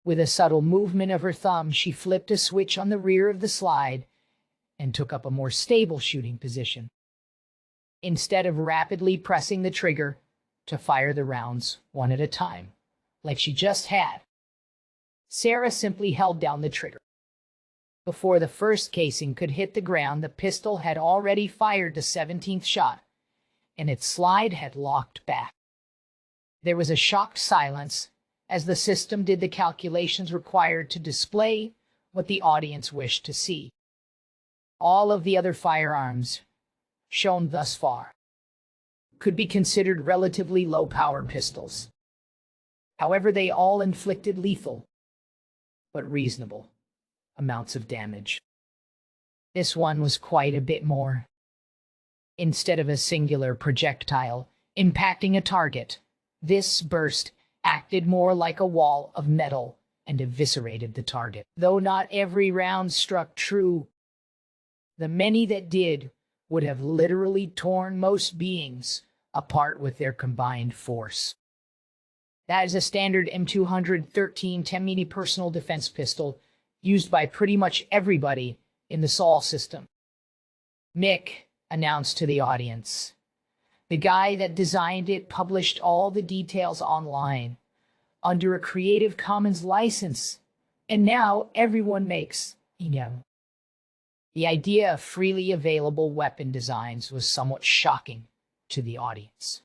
With a subtle movement of her thumb, she flipped a switch on the rear of the slide and took up a more stable shooting position. Instead of rapidly pressing the trigger to fire the rounds one at a time, like she just had, Sarah simply held down the trigger. Before the first casing could hit the ground, the pistol had already fired the 17th shot, and its slide had locked back. There was a shocked silence as the system did the calculations required to display what the audience wished to see. All of the other firearms shown thus far could be considered relatively low-powered pistols. However, they all inflicted lethal, but reasonable, amounts of damage. This one was quite a bit more. Instead of a singular projectile impacting a target, this burst acted more like a wall of metal and eviscerated the target. Though not every round struck true, the many that did would have literally torn most beings apart with their combined force. That is a standard M213 10mm personal defense pistol used by pretty much everybody in the Sol system. Mick announced to the audience. The guy that designed it published all the details online under a Creative Commons license, and now everyone makes, The idea of freely available weapon designs was somewhat shocking to the audience,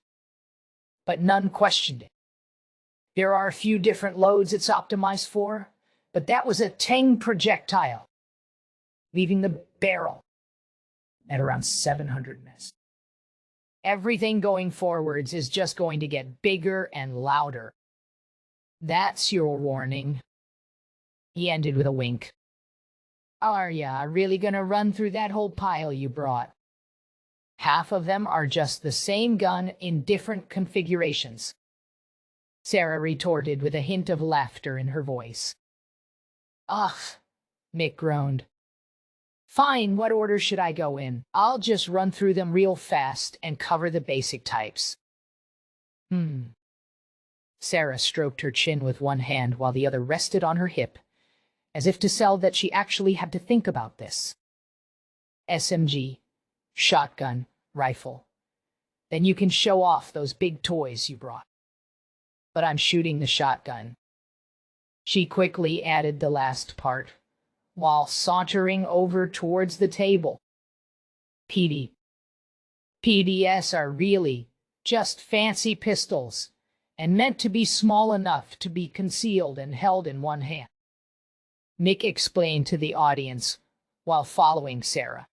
but none questioned it. There are a few different loads it's optimized for, but that was a 10 projectile, leaving the barrel at around 700 ms. Everything going forwards is just going to get bigger and louder. That's your warning. He ended with a wink. Are ya really gonna run through that whole pile you brought? Half of them are just the same gun in different configurations. Sarah retorted with a hint of laughter in her voice. Ugh, Mick groaned. Fine, what order should I go in? I'll just run through them real fast and cover the basic types. Sarah stroked her chin with one hand while the other rested on her hip, as if to sell that she actually had to think about this. SMG, shotgun, rifle. Then you can show off those big toys you brought. But I'm shooting the shotgun. She quickly added the last part, while sauntering over towards the table. PDS are really just fancy pistols, and meant to be small enough to be concealed and held in one hand. Mick explained to the audience while following Sarah.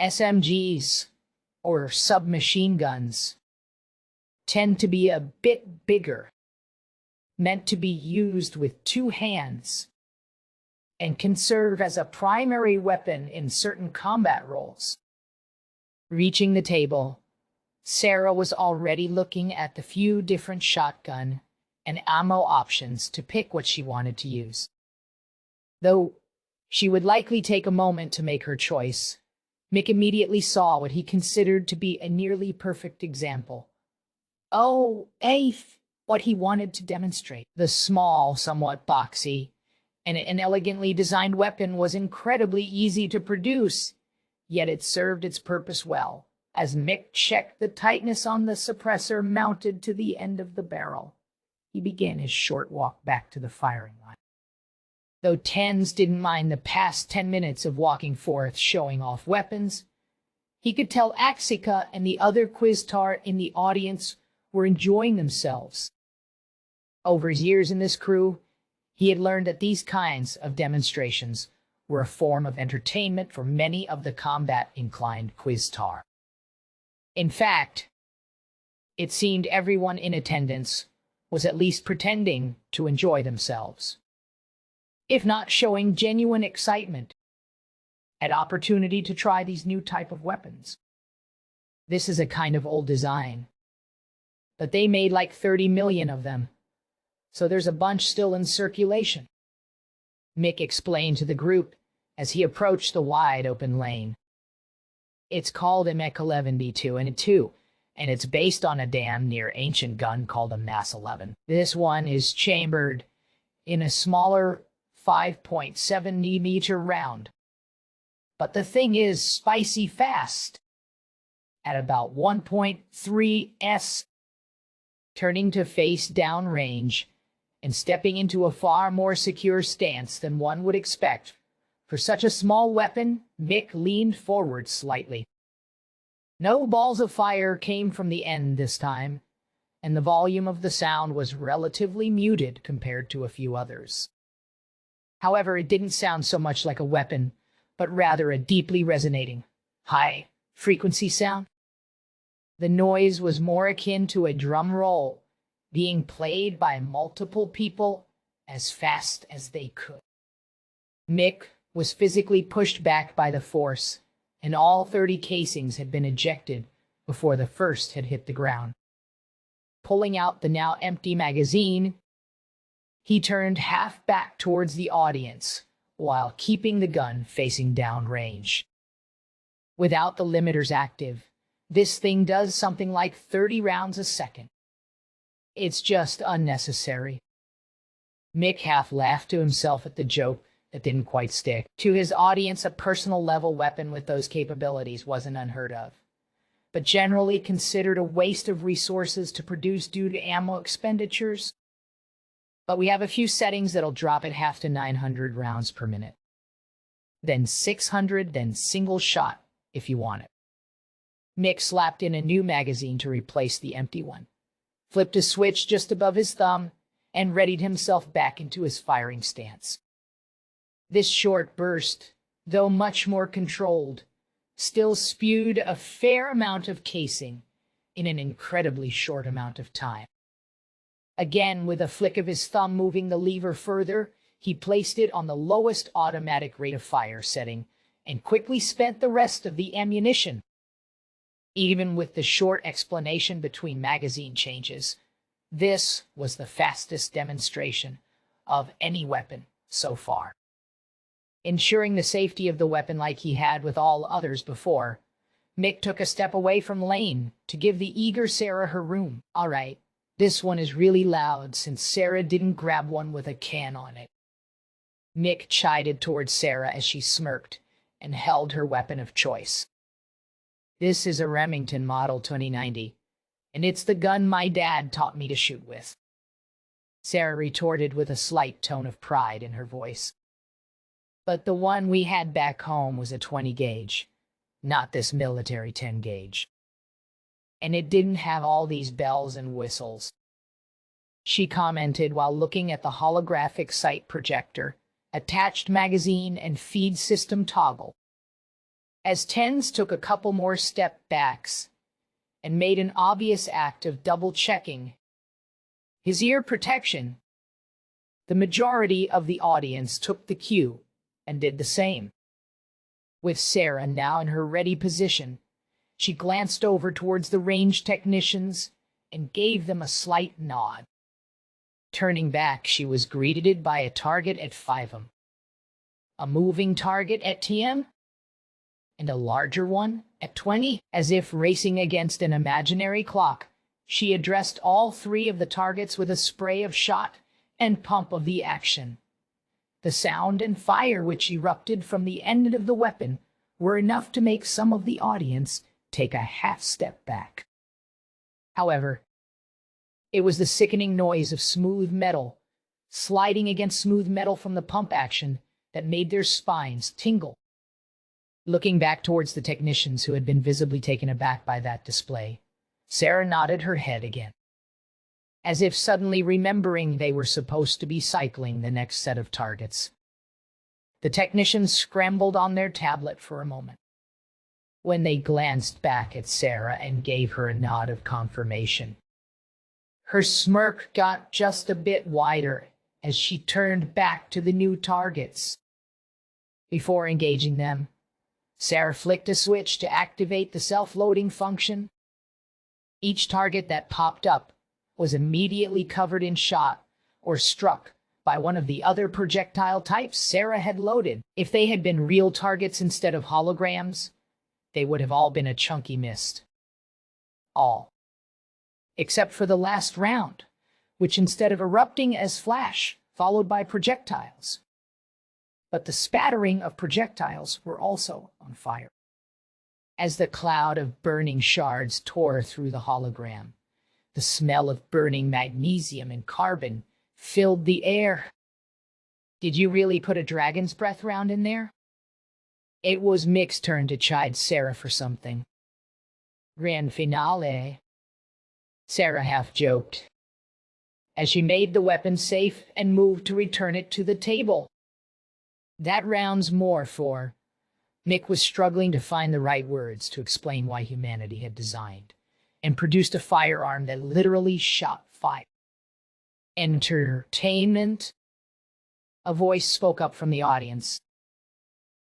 SMGs, or submachine guns, tend to be a bit bigger, meant to be used with two hands, and can serve as a primary weapon in certain combat roles. Reaching the table, Sarah was already looking at the few different shotgun and ammo options to pick what she wanted to use. Though she would likely take a moment to make her choice, Mick immediately saw what he considered to be a nearly perfect example. What he wanted to demonstrate. The small, somewhat boxy, and an elegantly designed weapon was incredibly easy to produce, yet it served its purpose well, as Mick checked the tightness on the suppressor mounted to the end of the barrel. He began his short walk back to the firing line. Though Tens didn't mind the past 10 minutes of walking forth showing off weapons, he could tell Axika and the other Quiztar in the audience were enjoying themselves. Over his years in this crew, he had learned that these kinds of demonstrations were a form of entertainment for many of the combat-inclined Quiztar. In fact, it seemed everyone in attendance was at least pretending to enjoy themselves, if not showing genuine excitement at opportunity to try these new type of weapons. This is a kind of old design, but they made like 30 million of them, so there's a bunch still in circulation, Mick explained to the group as he approached the wide-open lane. It's called a Mech 11B2 and it's based on a damn near ancient gun called a Mass 11. This one is chambered in a smaller 5.7mm round. But the thing is spicy fast at about 1.3 s, turning to face down range and stepping into a far more secure stance than one would expect. For such a small weapon, Mick leaned forward slightly. No balls of fire came from the end this time, and the volume of the sound was relatively muted compared to a few others. However, it didn't sound so much like a weapon, but rather a deeply resonating, high-frequency sound. The noise was more akin to a drum roll, being played by multiple people as fast as they could. Mick was physically pushed back by the force, and all 30 casings had been ejected before the first had hit the ground. Pulling out the now empty magazine, he turned half back towards the audience while keeping the gun facing downrange. Without the limiters active, this thing does something like 30 rounds a second. It's just unnecessary. Mick half laughed to himself at the joke that didn't quite stick. To his audience, a personal level weapon with those capabilities wasn't unheard of, but generally considered a waste of resources to produce due to ammo expenditures. But we have a few settings that'll drop it half to 900 rounds per minute. Then 600, then single shot if you want it. Mick slapped in a new magazine to replace the empty one, flipped a switch just above his thumb, and readied himself back into his firing stance. This short burst, though much more controlled, still spewed a fair amount of casing in an incredibly short amount of time. Again, with a flick of his thumb moving the lever further, he placed it on the lowest automatic rate of fire setting and quickly spent the rest of the ammunition. Even with the short explanation between magazine changes, This was the fastest demonstration of any weapon so far. Ensuring the safety of the weapon like he had with all others before, Mick took a step away from Lane to give the eager Sarah her room. All right, this one is really loud since Sarah didn't grab one with a can on it. Mick chided towards Sarah as she smirked and held her weapon of choice. This is a Remington Model 2090, and it's the gun my dad taught me to shoot with, Sarah retorted with a slight tone of pride in her voice. But the one we had back home was a 20 gauge, not this military 10 gauge. And it didn't have all these bells and whistles, she commented while looking at the holographic sight projector, attached magazine and feed system toggle. As Tens took a couple more step backs and made an obvious act of double-checking his ear protection, the majority of the audience took the cue and did the same. With Sarah now in her ready position, she glanced over towards the range technicians and gave them a slight nod. Turning back, she was greeted by a target at 5M, a moving target at 10M, and a larger one at 20. As if racing against an imaginary clock, she addressed all three of the targets with a spray of shot and pump of the action. The sound and fire which erupted from the end of the weapon were enough to make some of the audience take a half step back. However, it was the sickening noise of smooth metal sliding against smooth metal from the pump action that made their spines tingle. Looking back towards the technicians who had been visibly taken aback by that display, Sarah nodded her head again, as if suddenly remembering they were supposed to be cycling the next set of targets. The technicians scrambled on their tablet for a moment. When they glanced back at Sarah and gave her a nod of confirmation, her smirk got just a bit wider as she turned back to the new targets. Before engaging them, Sarah flicked a switch to activate the self-loading function. Each target that popped up was immediately covered in shot or struck by one of the other projectile types Sarah had loaded. If they had been real targets instead of holograms, they would have all been a chunky mist. All. Except for the last round, which instead of erupting as flash, followed by projectiles. But the spattering of projectiles were also on fire. As the cloud of burning shards tore through the hologram, the smell of burning magnesium and carbon filled the air. Did you really put a dragon's breath round in there? It was Mick's turn to chide Sarah for something. Grand finale, Sarah half-joked, as she made the weapon safe and moved to return it to the table. That round's more for... Mick was struggling to find the right words to explain why humanity had designed and produced a firearm that literally shot fire. Entertainment? A voice spoke up from the audience.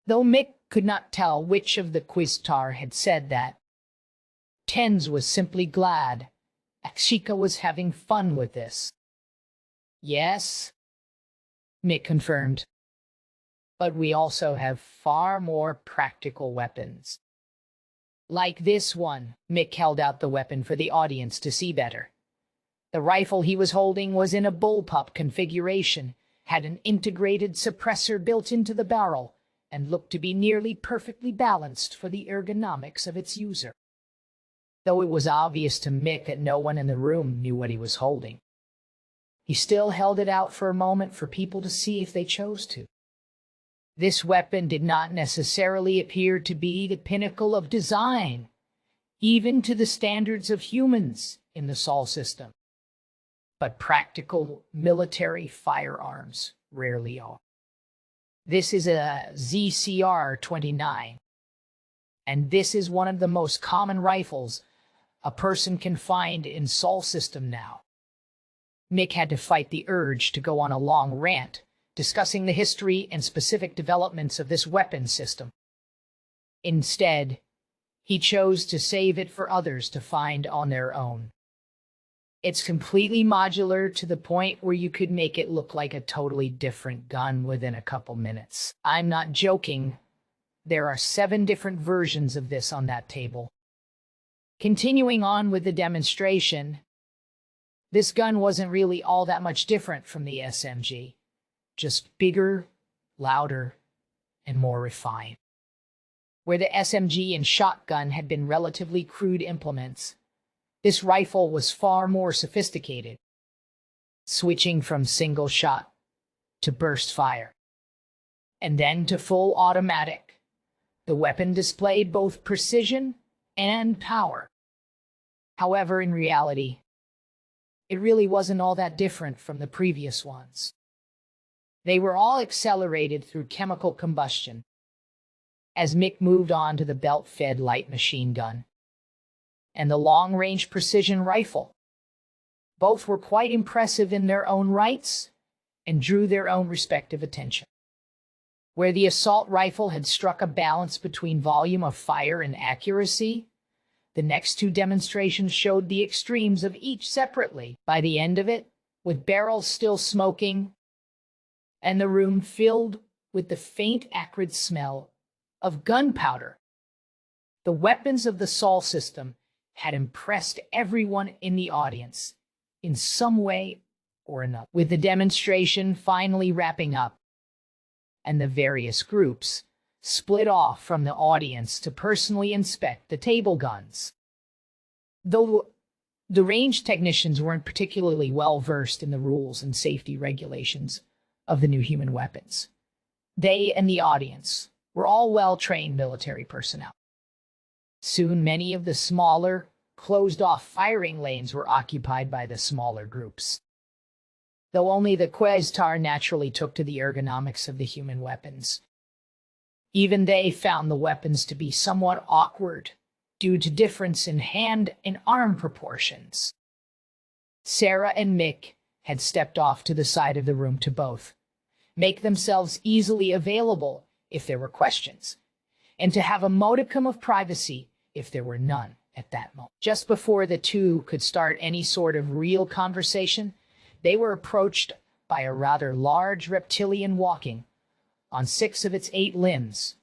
Though Mick could not tell which of the quiztar had said that, Tens was simply glad Akshika was having fun with this. Yes, Mick confirmed. But we also have far more practical weapons. Like this one. Mick held out the weapon for the audience to see better. The rifle he was holding was in a bullpup configuration, had an integrated suppressor built into the barrel, and looked to be nearly perfectly balanced for the ergonomics of its user. Though it was obvious to Mick that no one in the room knew what he was holding, he still held it out for a moment for people to see if they chose to. This weapon did not necessarily appear to be the pinnacle of design, even to the standards of humans in the Sol system. But practical military firearms rarely are. This is a ZCR-29, and this is one of the most common rifles a person can find in Sol system now. Mick had to fight the urge to go on a long rant discussing the history and specific developments of this weapon system. Instead, he chose to save it for others to find on their own. It's completely modular to the point where you could make it look like a totally different gun within a couple minutes. I'm not joking. There are 7 different versions of this on that table. Continuing on with the demonstration, this gun wasn't really all that much different from the SMG, just bigger, louder, and more refined. Where the SMG and shotgun had been relatively crude implements, this rifle was far more sophisticated, switching from single shot to burst fire, and then to full automatic. The weapon displayed both precision and power. However, in reality, it really wasn't all that different from the previous ones. They were all accelerated through chemical combustion. As Mick moved on to the belt-fed light machine gun and the long-range precision rifle, both were quite impressive in their own rights and drew their own respective attention. Where the assault rifle had struck a balance between volume of fire and accuracy, the next 2 demonstrations showed the extremes of each separately. By the end of it, with barrels still smoking and the room filled with the faint acrid smell of gunpowder, the weapons of the Sol system had impressed everyone in the audience in some way or another. With the demonstration finally wrapping up and the various groups split off from the audience to personally inspect the table guns. Though the range technicians weren't particularly well versed in the rules and safety regulations of the new human weapons, they and the audience were all well-trained military personnel. Soon, many of the smaller, closed-off firing lanes were occupied by the smaller groups. Though only the Questar naturally took to the ergonomics of the human weapons. Even they found the weapons to be somewhat awkward due to difference in hand and arm proportions. Sarah and Mick had stepped off to the side of the room to both make themselves easily available if there were questions, and to have a modicum of privacy if there were none at that moment. Just before the 2 could start any sort of real conversation, they were approached by a rather large reptilian walking on 6 of its 8 limbs,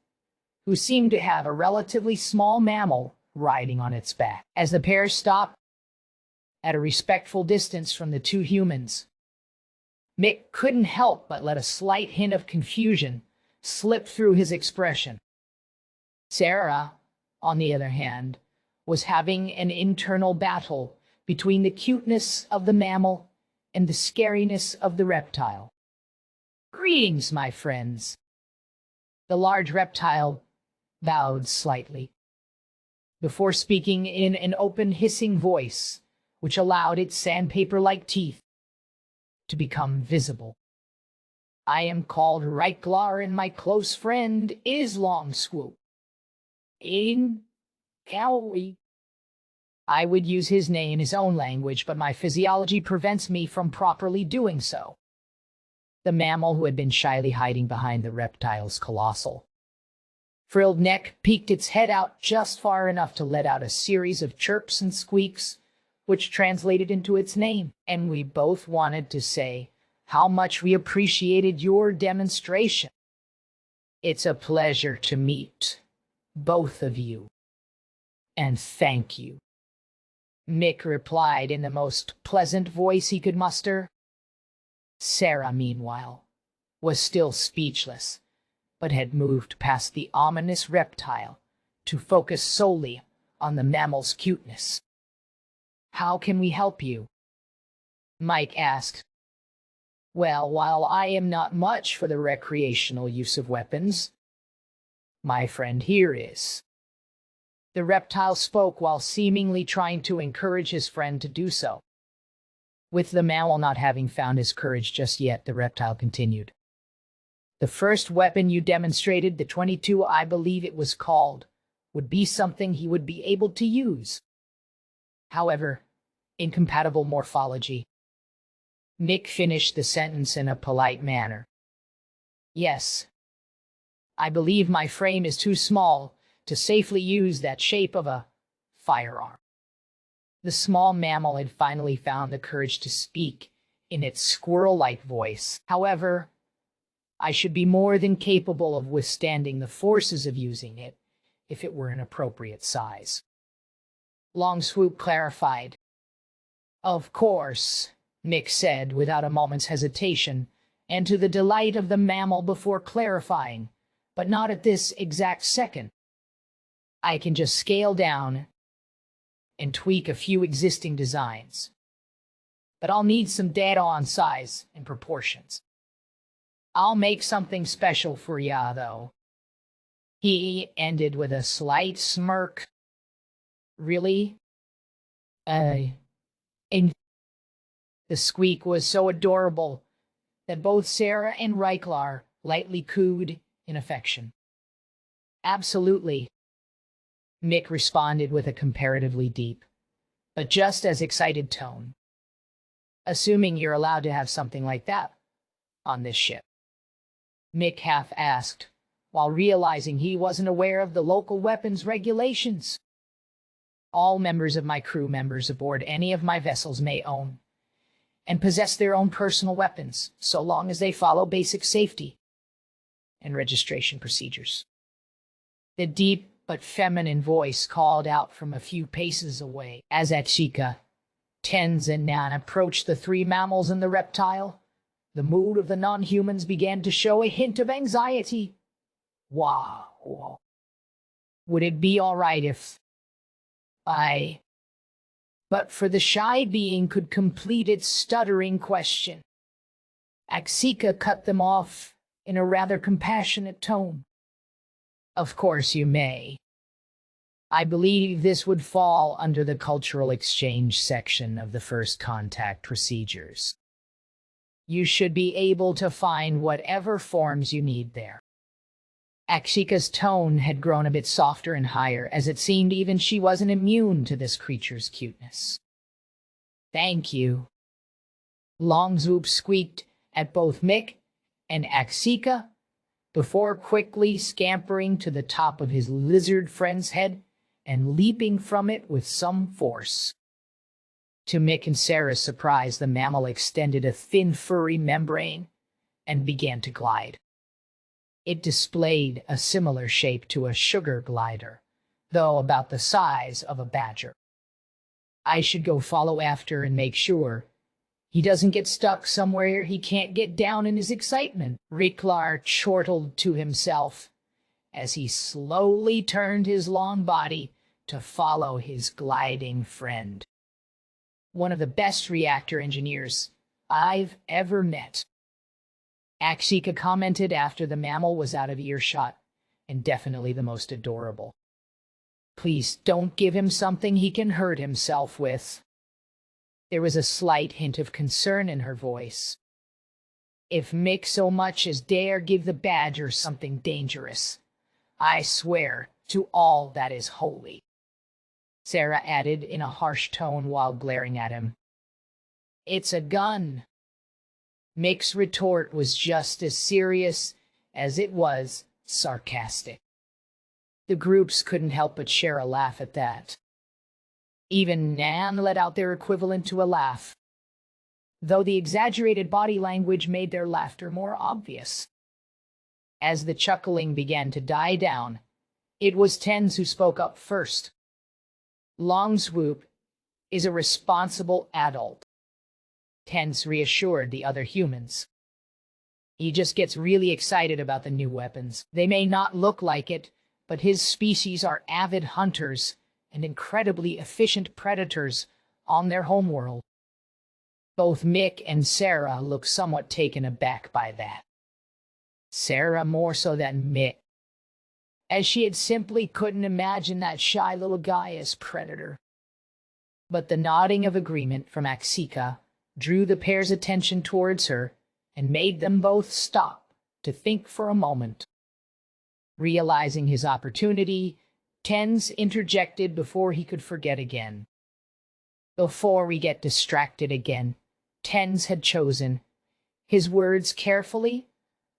who seemed to have a relatively small mammal riding on its back. As the pair stopped at a respectful distance from the 2 humans, Mick couldn't help but let a slight hint of confusion slip through his expression. Sarah, on the other hand, was having an internal battle between the cuteness of the mammal and the scariness of the reptile. "Greetings, my friends." The large reptile bowed slightly before speaking in an open, hissing voice, which allowed its sandpaper-like teeth to become visible. "I am called Reichlar, and my close friend is Longswoop. In Cowrie." I would use his name in his own language, but my physiology prevents me from properly doing so. The mammal, who had been shyly hiding behind the reptile's colossal frilled neck, peeked its head out just far enough to let out a series of chirps and squeaks, which translated into its name. And we both wanted to say how much we appreciated your demonstration. "It's a pleasure to meet both of you, and thank you," Mick replied in the most pleasant voice he could muster. Sarah, meanwhile, was still speechless, but had moved past the ominous reptile to focus solely on the mammal's cuteness. "How can we help you?" Mike asked. "Well, while I am not much for the recreational use of weapons, my friend here is." The reptile spoke while seemingly trying to encourage his friend to do so. With the mammal not having found his courage just yet, the reptile continued. "The first weapon you demonstrated, the 22, I believe it was called, would be something he would be able to use. However, incompatible morphology." Mick finished the sentence in a polite manner. "Yes, I believe my frame is too small to safely use that shape of a firearm." The small mammal had finally found the courage to speak in its squirrel-like voice. However, I should be more than capable of withstanding the forces of using it if it were an appropriate size. Long Swoop clarified. Of course, Mick said without a moment's hesitation, and to the delight of the mammal before clarifying, but not at this exact second. I can just scale down and tweak a few existing designs, but I'll need some data on size and proportions. I'll make something special for ya, though. He ended with a slight smirk. Really? And the squeak was so adorable that both Sarah and Reiklar lightly cooed in affection. Absolutely, Mick responded with a comparatively deep, but just as excited tone. Assuming you're allowed to have something like that on this ship. Mick half asked, while realizing he wasn't aware of the local weapons regulations. All members of my crew members aboard any of my vessels may own and possess their own personal weapons, so long as they follow basic safety and registration procedures. The deep but feminine voice called out from a few paces away as Achika, Tens, and Nan approached the three mammals and the reptile. The mood of the non-humans began to show a hint of anxiety. Wow. Would it be all right if But for the shy being could complete its stuttering question. Achika cut them off in a rather compassionate tone. Of course you may. I believe this would fall under the cultural exchange section of the first contact procedures. You should be able to find whatever forms you need there. Achika's tone had grown a bit softer and higher, as it seemed even she wasn't immune to this creature's cuteness. Thank you. Long Swoop squeaked at both Mick and Achika before quickly scampering to the top of his lizard friend's head and leaping from it with some force. To Mick and Sarah's surprise, the mammal extended a thin, furry membrane and began to glide. It displayed a similar shape to a sugar glider, though about the size of a badger. I should go follow after and make sure he doesn't get stuck somewhere he can't get down in his excitement, Reiklar chortled to himself as he slowly turned his long body to follow his gliding friend. One of the best reactor engineers I've ever met. Achika commented after the mammal was out of earshot, and definitely the most adorable. Please don't give him something he can hurt himself with. There was a slight hint of concern in her voice. If Mick so much as dare give the badger something dangerous, I swear to all that is holy, Sarah added in a harsh tone while glaring at him. It's a gun. Mick's retort was just as serious as it was sarcastic. The groups couldn't help but share a laugh at that. Even Nan let out their equivalent to a laugh, though the exaggerated body language made their laughter more obvious. As the chuckling began to die down, it was Tens who spoke up first. Long Swoop is a responsible adult, Tens reassured the other humans. He just gets really excited about the new weapons. They may not look like it, but his species are avid hunters and incredibly efficient predators on their homeworld. Both Mick and Sarah looked somewhat taken aback by that. Sarah more so than Mick, as she had simply couldn't imagine that shy little guy as predator. But the nodding of agreement from Achika drew the pair's attention towards her and made them both stop to think for a moment. Realizing his opportunity, Tens interjected before he could forget again. Before we get distracted again, Tens had chosen his words carefully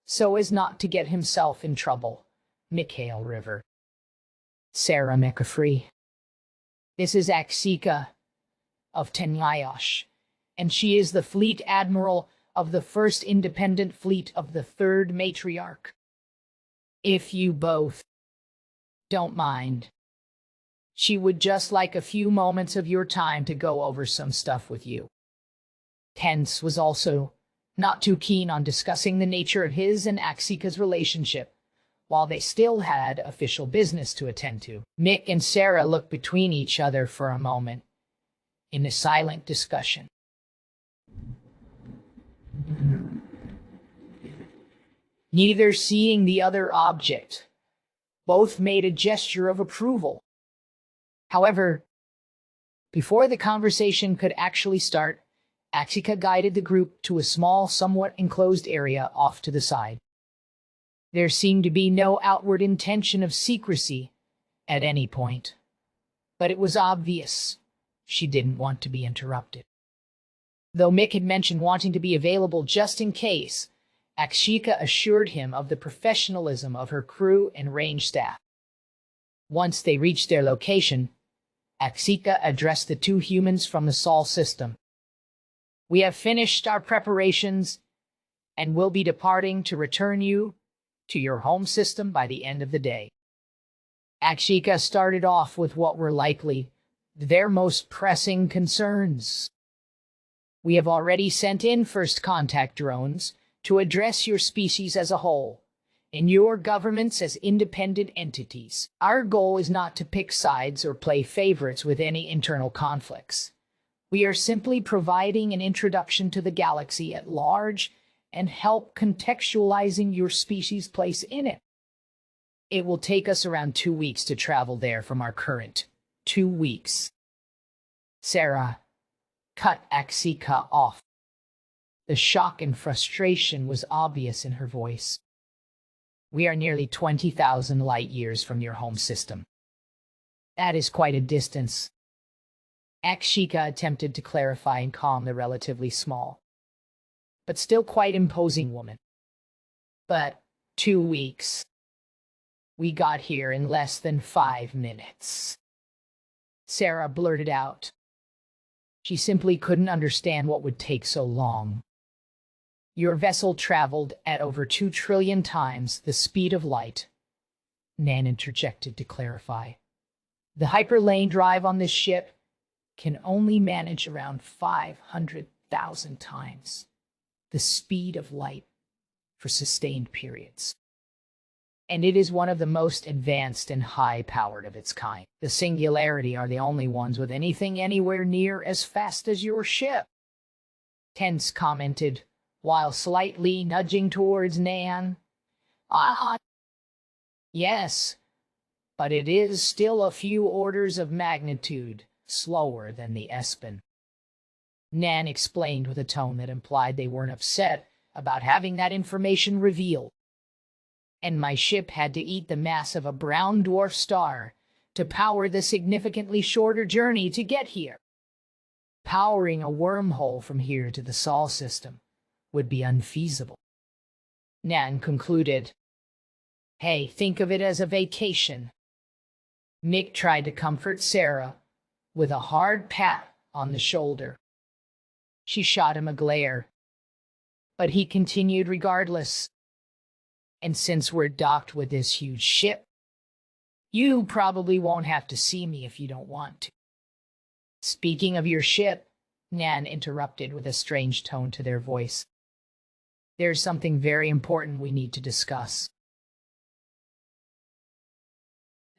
so as not to get himself in trouble. Mikhail River. Sarah McAfee. This is Achika, of Tenyash, and she is the fleet admiral of the first independent fleet of the third matriarch. If you both don't mind, she would just like a few moments of your time to go over some stuff with you. Tense was also not too keen on discussing the nature of his and Axika's relationship, while they still had official business to attend to. Mick and Sarah looked between each other for a moment in a silent discussion. Neither seeing the other object, both made a gesture of approval. However, before the conversation could actually start, Axika guided the group to a small, somewhat enclosed area off to the side. There seemed to be no outward intention of secrecy at any point, but it was obvious she didn't want to be interrupted. Though Mick had mentioned wanting to be available just in case, Axika assured him of the professionalism of her crew and range staff. Once they reached their location, Axika addressed the two humans from the Sol system. "We have finished our preparations and will be departing to return you to your home system by the end of the day." Axika started off with what were likely their most pressing concerns. "We have already sent in first contact drones to address your species as a whole, and your governments as independent entities. Our goal is not to pick sides or play favorites with any internal conflicts. We are simply providing an introduction to the galaxy at large and help contextualizing your species' place in it. It will take us around 2 weeks to travel there from our current 2 weeks." Sarah cut Axika off. The shock and frustration was obvious in her voice. "We are nearly 20,000 light years from your home system. That is quite a distance." Axika attempted to clarify and calm the relatively small, but still quite imposing woman. "But 2 weeks. We got here in less than 5 minutes." Sarah blurted out. She simply couldn't understand what would take so long. "Your vessel traveled at over 2 trillion times the speed of light," Nan interjected to clarify. "The hyperlane drive on this ship can only manage around 500,000 times the speed of light for sustained periods. And it is one of the most advanced and high-powered of its kind. The Singularity are the only ones with anything anywhere near as fast as your ship," Tense commented, while slightly nudging towards Nan. "Ah, yes, but it is still a few orders of magnitude slower than the Espen," Nan explained with a tone that implied they weren't upset about having that information revealed. "And my ship had to eat the mass of a brown dwarf star to power the significantly shorter journey to get here. Powering a wormhole from here to the Sol system would be unfeasible," Nan concluded. "Hey, think of it as a vacation." Mick tried to comfort Sarah with a hard pat on the shoulder. She shot him a glare, but he continued regardless. "And since we're docked with this huge ship, you probably won't have to see me if you don't want to." "Speaking of your ship," Nan interrupted with a strange tone to their voice, "there's something very important we need to discuss."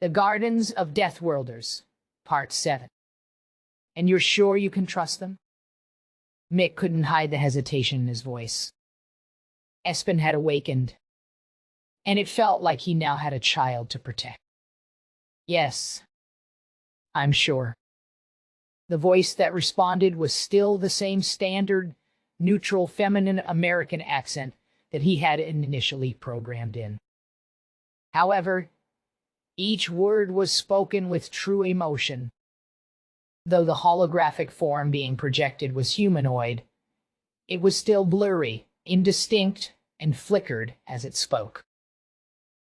The Gardens of Deathworlders, Part 7. "And you're sure you can trust them?" Mick couldn't hide the hesitation in his voice. Espen had awakened, and it felt like he now had a child to protect. "Yes, I'm sure." The voice that responded was still the same standard, neutral, feminine American accent that he had initially programmed in. However, each word was spoken with true emotion. Though the holographic form being projected was humanoid, it was still blurry, indistinct, and flickered as it spoke.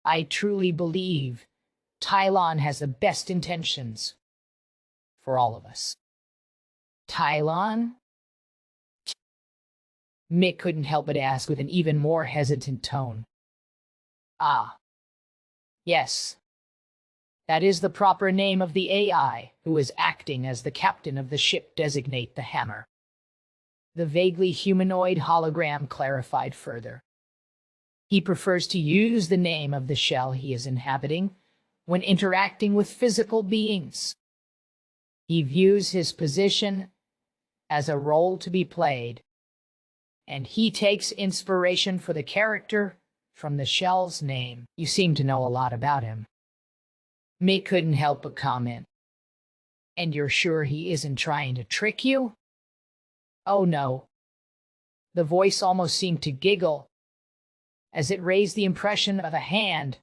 "I truly believe Tylon has the best intentions for all of us." Tylon? Mick couldn't help but ask with an even more hesitant tone. Ah. Yes. That is the proper name of the AI who is acting as the captain of the ship. Designate the Hammer. The vaguely humanoid hologram clarified further. He prefers to use the name of the shell he is inhabiting when interacting with physical beings. He views his position as a role to be played, and he takes inspiration for the character from the shell's name. You seem to know a lot about him. Mick couldn't help but comment. And you're sure he isn't trying to trick you? Oh no. The voice almost seemed to giggle as it raised the impression of a hand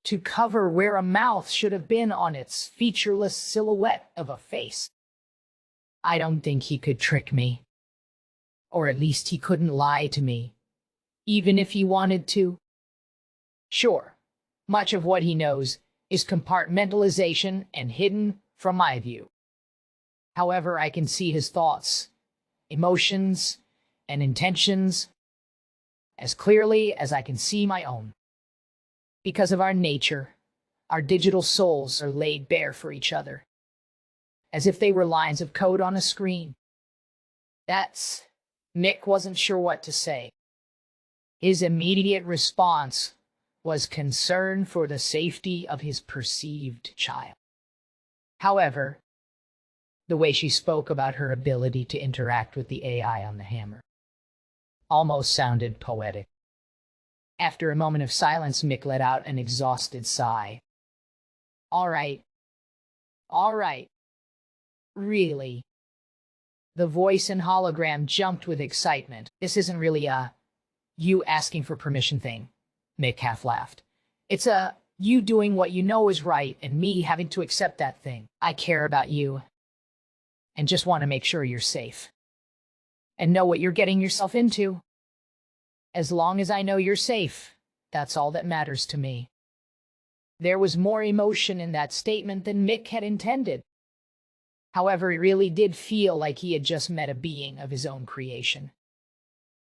to cover where a mouth should have been on its featureless silhouette of a face. I don't think he could trick me. Or at least he couldn't lie to me, even if he wanted to. Sure, much of what he knows is compartmentalization and hidden from my view. However, I can see his thoughts, emotions, and intentions as clearly as I can see my own. Because of our nature, our digital souls are laid bare for each other, as if they were lines of code on a screen. Mick wasn't sure what to say. His immediate response was concern for the safety of his perceived child. However, the way she spoke about her ability to interact with the AI on the Hammer almost sounded poetic. After a moment of silence, Mick let out an exhausted sigh. All right. Really? The voice and hologram jumped with excitement. This isn't really a you asking for permission thing, Mick half laughed. It's a you doing what you know is right and me having to accept that thing. I care about you and just want to make sure you're safe and know what you're getting yourself into. As long as I know you're safe, that's all that matters to me. There was more emotion in that statement than Mick had intended. However, it really did feel like he had just met a being of his own creation,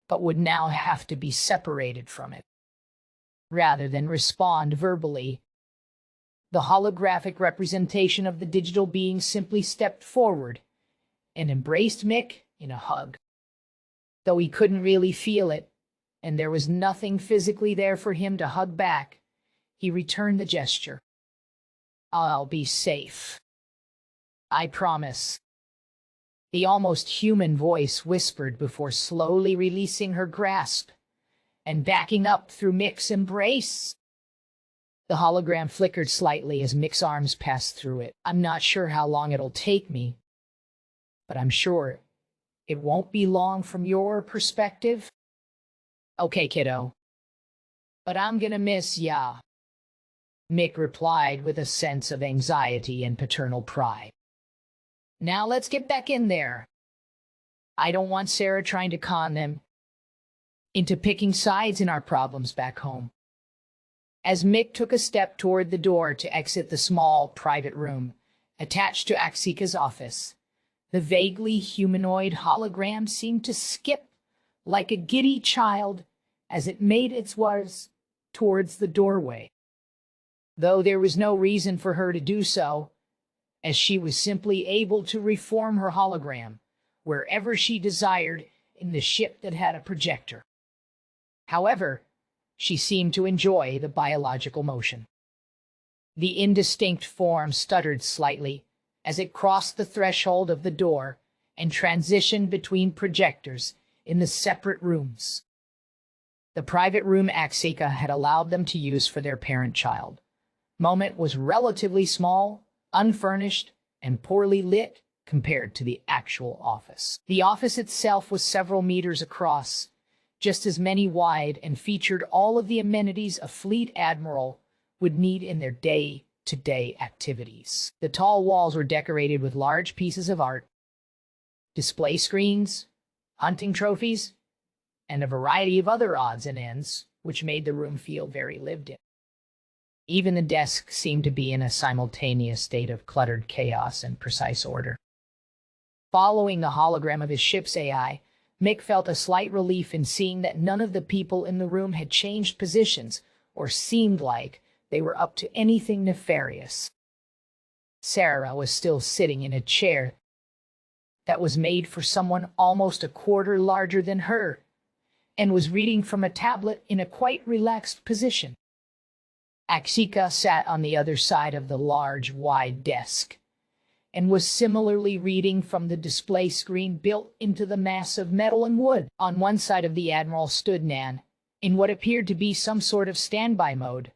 but would now have to be separated from it. Rather than respond verbally, the holographic representation of the digital being simply stepped forward and embraced Mick in a hug. Though he couldn't really feel it, and there was nothing physically there for him to hug back, he returned the gesture. I'll be safe. I promise. The almost human voice whispered before slowly releasing her grasp and backing up through Mick's embrace. The hologram flickered slightly as Mick's arms passed through it. I'm not sure how long it'll take me, but I'm sure it won't be long from your perspective. Okay, kiddo. But I'm gonna miss ya, Mick replied with a sense of anxiety and paternal pride. Now let's get back in there. I don't want Sarah trying to con them into picking sides in our problems back home. As Mick took a step toward the door to exit the small, private room attached to Axika's office, the vaguely humanoid hologram seemed to skip like a giddy child as it made its way towards the doorway. Though there was no reason for her to do so, as she was simply able to reform her hologram wherever she desired in the ship that had a projector. However, she seemed to enjoy the biological motion. The indistinct form stuttered slightly as it crossed the threshold of the door and transitioned between projectors in the separate rooms. The private room Axika had allowed them to use for their parent-child moment was relatively small, unfurnished, and poorly lit compared to the actual office. The office itself was several meters across, just as many wide, and featured all of the amenities a fleet admiral would need in their day-to-day activities. The tall walls were decorated with large pieces of art, display screens, hunting trophies, and a variety of other odds and ends, which made the room feel very lived in. Even the desks seemed to be in a simultaneous state of cluttered chaos and precise order. Following the hologram of his ship's AI, Mick felt a slight relief in seeing that none of the people in the room had changed positions or seemed like they were up to anything nefarious. Sarah was still sitting in a chair that was made for someone almost a quarter larger than her, and was reading from a tablet in a quite relaxed position. Axika sat on the other side of the large, wide desk, and was similarly reading from the display screen built into the mass of metal and wood. On one side of the Admiral stood Nan, in what appeared to be some sort of standby mode,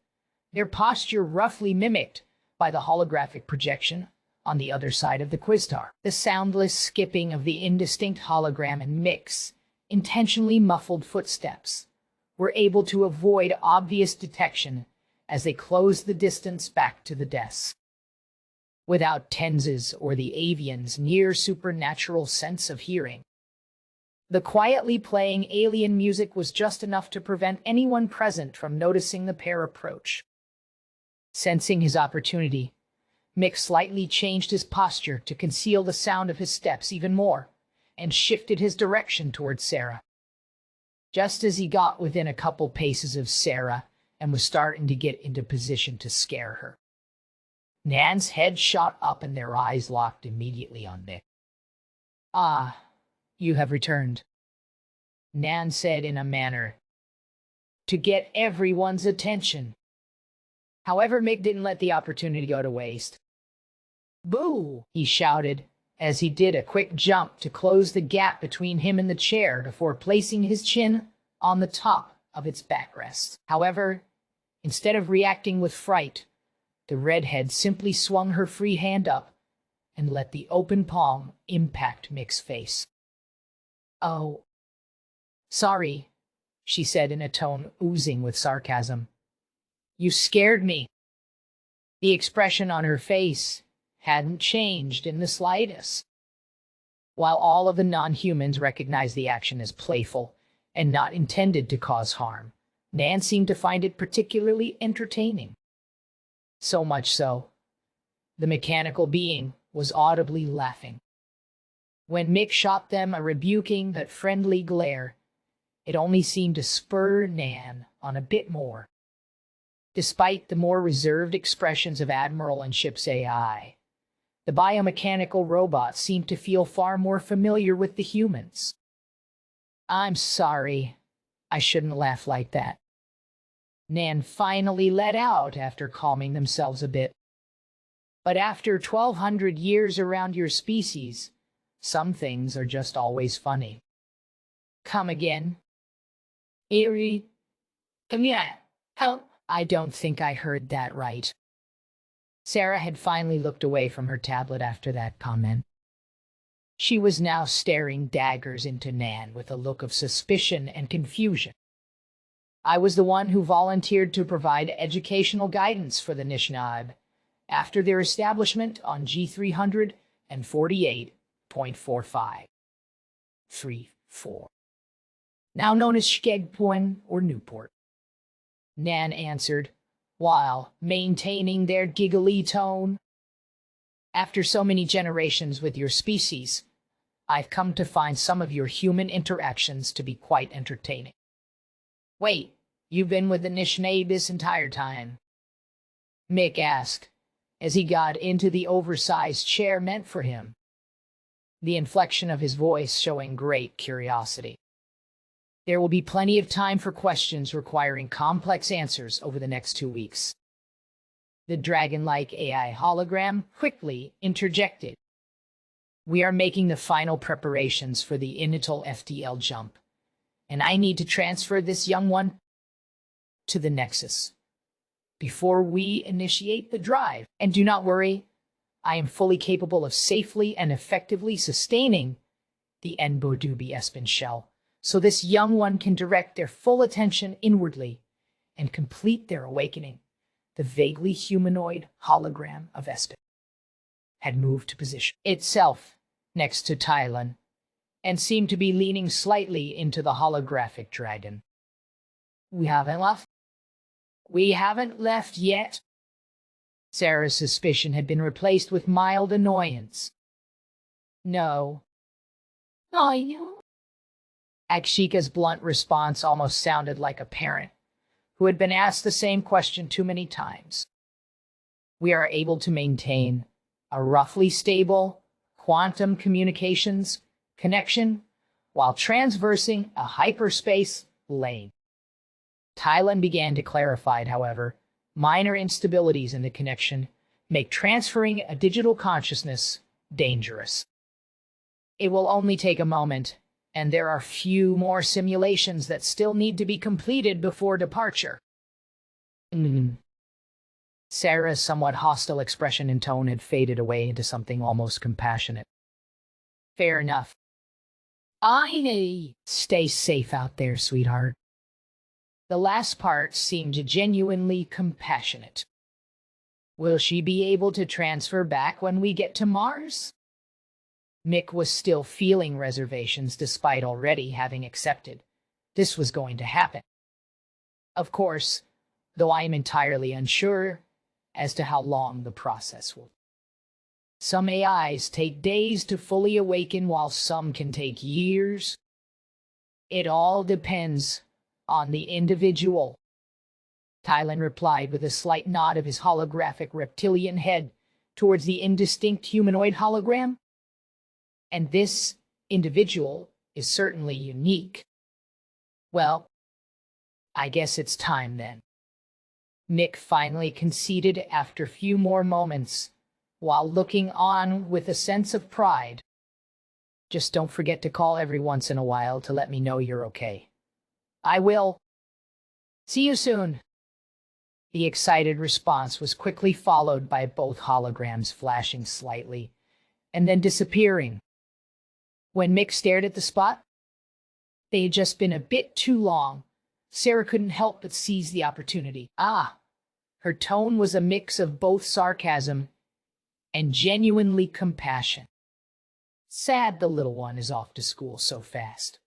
their posture roughly mimicked by the holographic projection on the other side of the Quiztar. The soundless skipping of the indistinct hologram and Mick's intentionally muffled footsteps were able to avoid obvious detection as they closed the distance back to the desk. Without Tenz's or the avian's near supernatural sense of hearing, the quietly playing alien music was just enough to prevent anyone present from noticing the pair approach. Sensing his opportunity, Mick slightly changed his posture to conceal the sound of his steps even more, and shifted his direction towards Sarah. Just as he got within a couple paces of Sarah and was starting to get into position to scare her, Nan's head shot up and their eyes locked immediately on Mick. "Ah, you have returned," Nan said in a manner to get everyone's attention. However, Mick didn't let the opportunity go to waste. "Boo!" he shouted as he did a quick jump to close the gap between him and the chair before placing his chin on the top of its backrest. However, instead of reacting with fright, the redhead simply swung her free hand up and let the open palm impact Mick's face. "Oh, sorry," she said in a tone oozing with sarcasm. "You scared me." The expression on her face hadn't changed in the slightest. While all of the non-humans recognized the action as playful and not intended to cause harm, Nan seemed to find it particularly entertaining. So much so, the mechanical being was audibly laughing. When Mick shot them a rebuking but friendly glare, it only seemed to spur Nan on a bit more. Despite the more reserved expressions of Admiral and ship's AI, the biomechanical robot seemed to feel far more familiar with the humans. "I'm sorry. I shouldn't laugh like that," Nan finally let out after calming themselves a bit. "But after 1,200 years around your species, some things are just always funny." "Come again?" "Eerie. Come here. Help." "I don't think I heard that right." Sarah had finally looked away from her tablet after that comment. She was now staring daggers into Nan with a look of suspicion and confusion. "I was the one who volunteered to provide educational guidance for the Nishnab after their establishment on G348.4534, now known as Skegpoen or Newport," Nan answered, while maintaining their giggly tone. "After so many generations with your species, I've come to find some of your human interactions to be quite entertaining." "Wait, you've been with the Nishnab this entire time?" Mick asked, as he got into the oversized chair meant for him, the inflection of his voice showing great curiosity. "There will be plenty of time for questions requiring complex answers over the next 2 weeks." The dragon-like AI hologram quickly interjected. "We are making the final preparations for the initial FTL jump, and I need to transfer this young one to the Nexus before we initiate the drive. And do not worry, I am fully capable of safely and effectively sustaining the Enbodubi Espen shell, so this young one can direct their full attention inwardly and complete their awakening." The vaguely humanoid hologram of Espen had moved to position itself next to Tylan and seemed to be leaning slightly into the holographic dragon. "We haven't left?" "We haven't left yet." Sarah's suspicion had been replaced with mild annoyance. "No, Oh, you. Akshika's blunt response almost sounded like a parent who had been asked the same question too many times. We are able to maintain a roughly stable quantum communications connection while transversing a hyperspace lane. Thailand began to clarify, however, minor instabilities in the connection make transferring a digital consciousness dangerous. It will only take a moment, and there are few more simulations that still need to be completed before departure. Sarah's somewhat hostile expression and tone had faded away into something almost compassionate. Fair enough. Stay safe out there, sweetheart. The last part seemed genuinely compassionate. Will she be able to transfer back when we get to Mars? Mick was still feeling reservations despite already having accepted this was going to happen. Of course, though I am entirely unsure as to how long the process will. Some AIs take days to fully awaken while some can take years. It all depends on the individual. Thailand replied with a slight nod of his holographic reptilian head towards the indistinct humanoid hologram. And this individual is certainly unique. Well, I guess it's time then. Mick finally conceded after a few more moments, while looking on with a sense of pride. Just don't forget to call every once in a while to let me know you're okay. I will. See you soon. The excited response was quickly followed by both holograms flashing slightly and then disappearing. When Mick stared at the spot, they had just been a bit too long. Sarah couldn't help but seize the opportunity. Her tone was a mix of both sarcasm and genuinely compassion. Sad the little one is off to school so fast.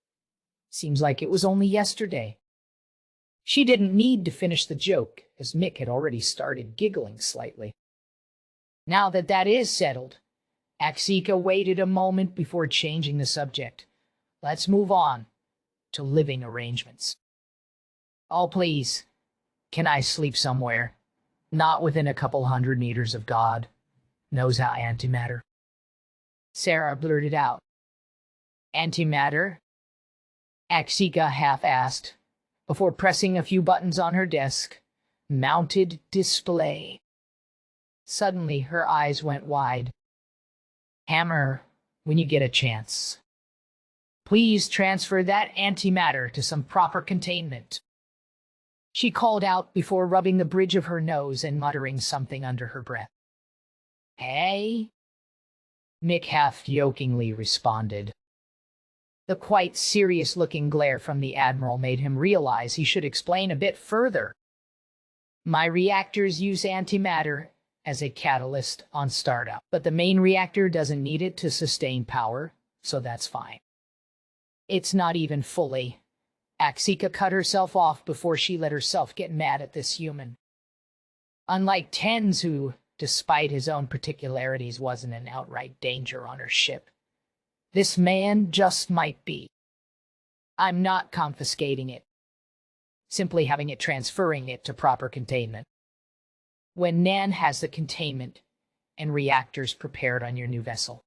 Seems like it was only yesterday. She didn't need to finish the joke, as Mick had already started giggling slightly. Now that that is settled, Akshika waited a moment before changing the subject. Let's move on to living arrangements. Oh, please, can I sleep somewhere? Not within a couple 100 meters of God knows how antimatter. Sarah blurted out. Antimatter? Akshika half-asked, before pressing a few buttons on her desk. Mounted display. Suddenly, her eyes went wide. Hammer, when you get a chance. Please transfer that antimatter to some proper containment. She called out before rubbing the bridge of her nose and muttering something under her breath. Hey? Mick half-jokingly responded. The quite serious-looking glare from the Admiral made him realize he should explain a bit further. My reactors use antimatter as a catalyst on startup, but the main reactor doesn't need it to sustain power, so that's fine. It's not even fully. Akshika cut herself off before she let herself get mad at this human. Unlike Tens, who, despite his own particularities, wasn't an outright danger on her ship, this man just might be. I'm not confiscating it, simply having it transferring it to proper containment. When Nan has the containment and reactors prepared on your new vessel,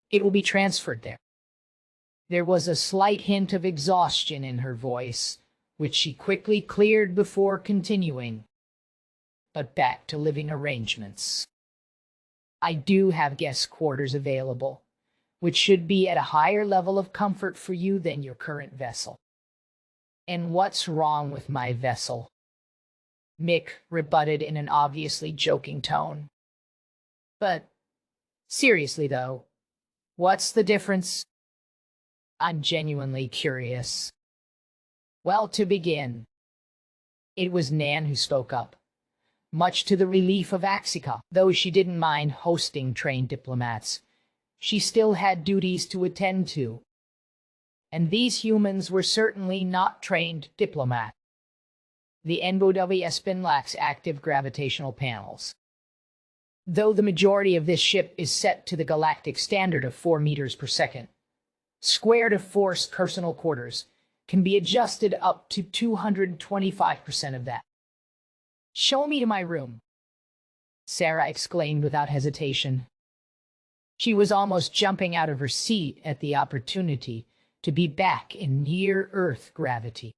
it will be transferred there. There was a slight hint of exhaustion in her voice, which she quickly cleared before continuing. But back to living arrangements. I do have guest quarters available, which should be at a higher level of comfort for you than your current vessel. And what's wrong with my vessel? Mick rebutted in an obviously joking tone. But seriously, though, what's the difference? I'm genuinely curious. Well, to begin, it was Nan who spoke up, much to the relief of Akshika. Though she didn't mind hosting trained diplomats, she still had duties to attend to. And these humans were certainly not trained diplomats. The NBOWSPN lacks active gravitational panels. Though the majority of this ship is set to the galactic standard of 4 meters per second, Square to force personal quarters can be adjusted up to 225% of that. Show me to my room, Sarah exclaimed without hesitation. She was almost jumping out of her seat at the opportunity to be back in near-Earth gravity.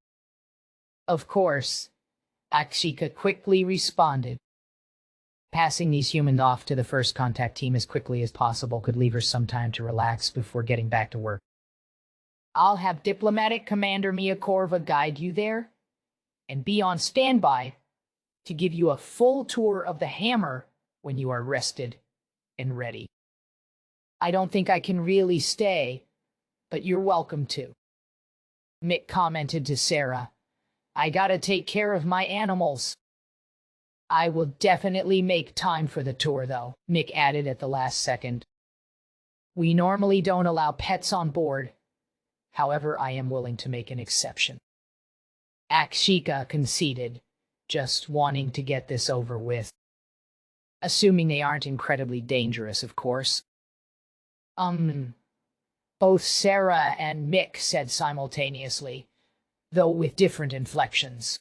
Of course, Akshika quickly responded. Passing these humans off to the first contact team as quickly as possible could leave her some time to relax before getting back to work. I'll have Diplomatic Commander Miyakorva guide you there, and be on standby to give you a full tour of the hammer when you are rested and ready. I don't think I can really stay, but you're welcome to. Mick commented to Sarah. I gotta take care of my animals. I will definitely make time for the tour, though, Mick added at the last second. We normally don't allow pets on board. However, I am willing to make an exception. Akshika conceded, just wanting to get this over with. Assuming they aren't incredibly dangerous, of course. Both Sarah and Mick said simultaneously, though with different inflections.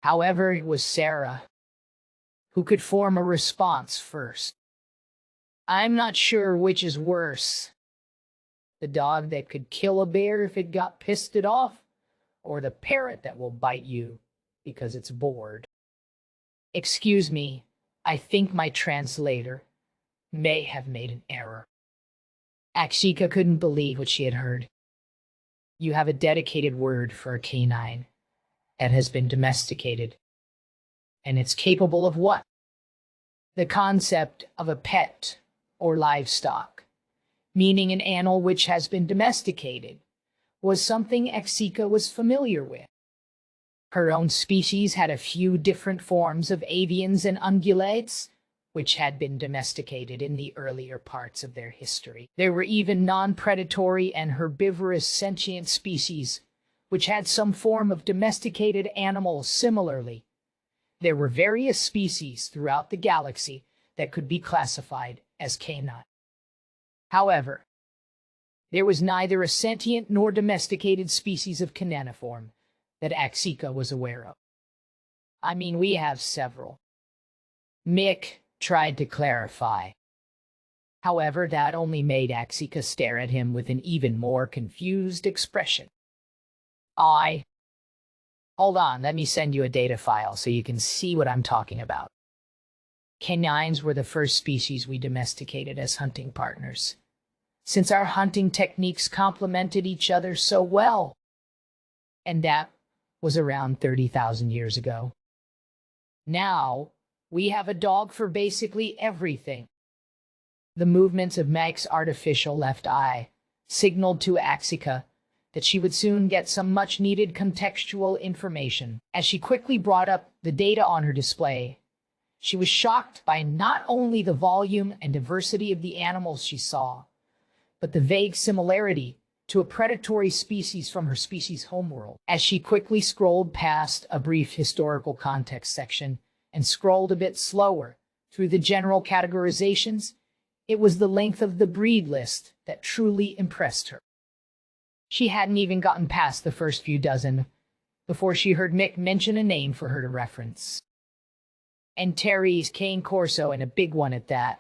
However, it was Sarah who could form a response first. I'm not sure which is worse. The dog that could kill a bear if it got pissed it off, or the parrot that will bite you because it's bored. Excuse me, I think my translator may have made an error. Akshika couldn't believe what she had heard. You have a dedicated word for a canine that has been domesticated. And it's capable of what? The concept of a pet or livestock, meaning an animal which has been domesticated, was something Akshika was familiar with. Her own species had a few different forms of avians and ungulates, which had been domesticated in the earlier parts of their history. There were even non-predatory and herbivorous sentient species, which had some form of domesticated animals similarly. There were various species throughout the galaxy that could be classified as canine. However, there was neither a sentient nor domesticated species of caniniform that Akshika was aware of. I mean, we have several. Mick tried to clarify. However, that only made Akshika stare at him with an even more confused expression. Hold on, let me send you a data file so you can see what I'm talking about. Canines were the first species we domesticated as hunting partners, since our hunting techniques complemented each other so well. And that was around 30,000 years ago. Now, we have a dog for basically everything. The movements of Meg's artificial left eye signaled to Akshika that she would soon get some much-needed contextual information. As she quickly brought up the data on her display, she was shocked by not only the volume and diversity of the animals she saw, but the vague similarity to a predatory species from her species' homeworld. As she quickly scrolled past a brief historical context section and scrolled a bit slower through the general categorizations, it was the length of the breed list that truly impressed her. She hadn't even gotten past the first few dozen before she heard Mick mention a name for her to reference. And Terry's cane corso, and a big one at that.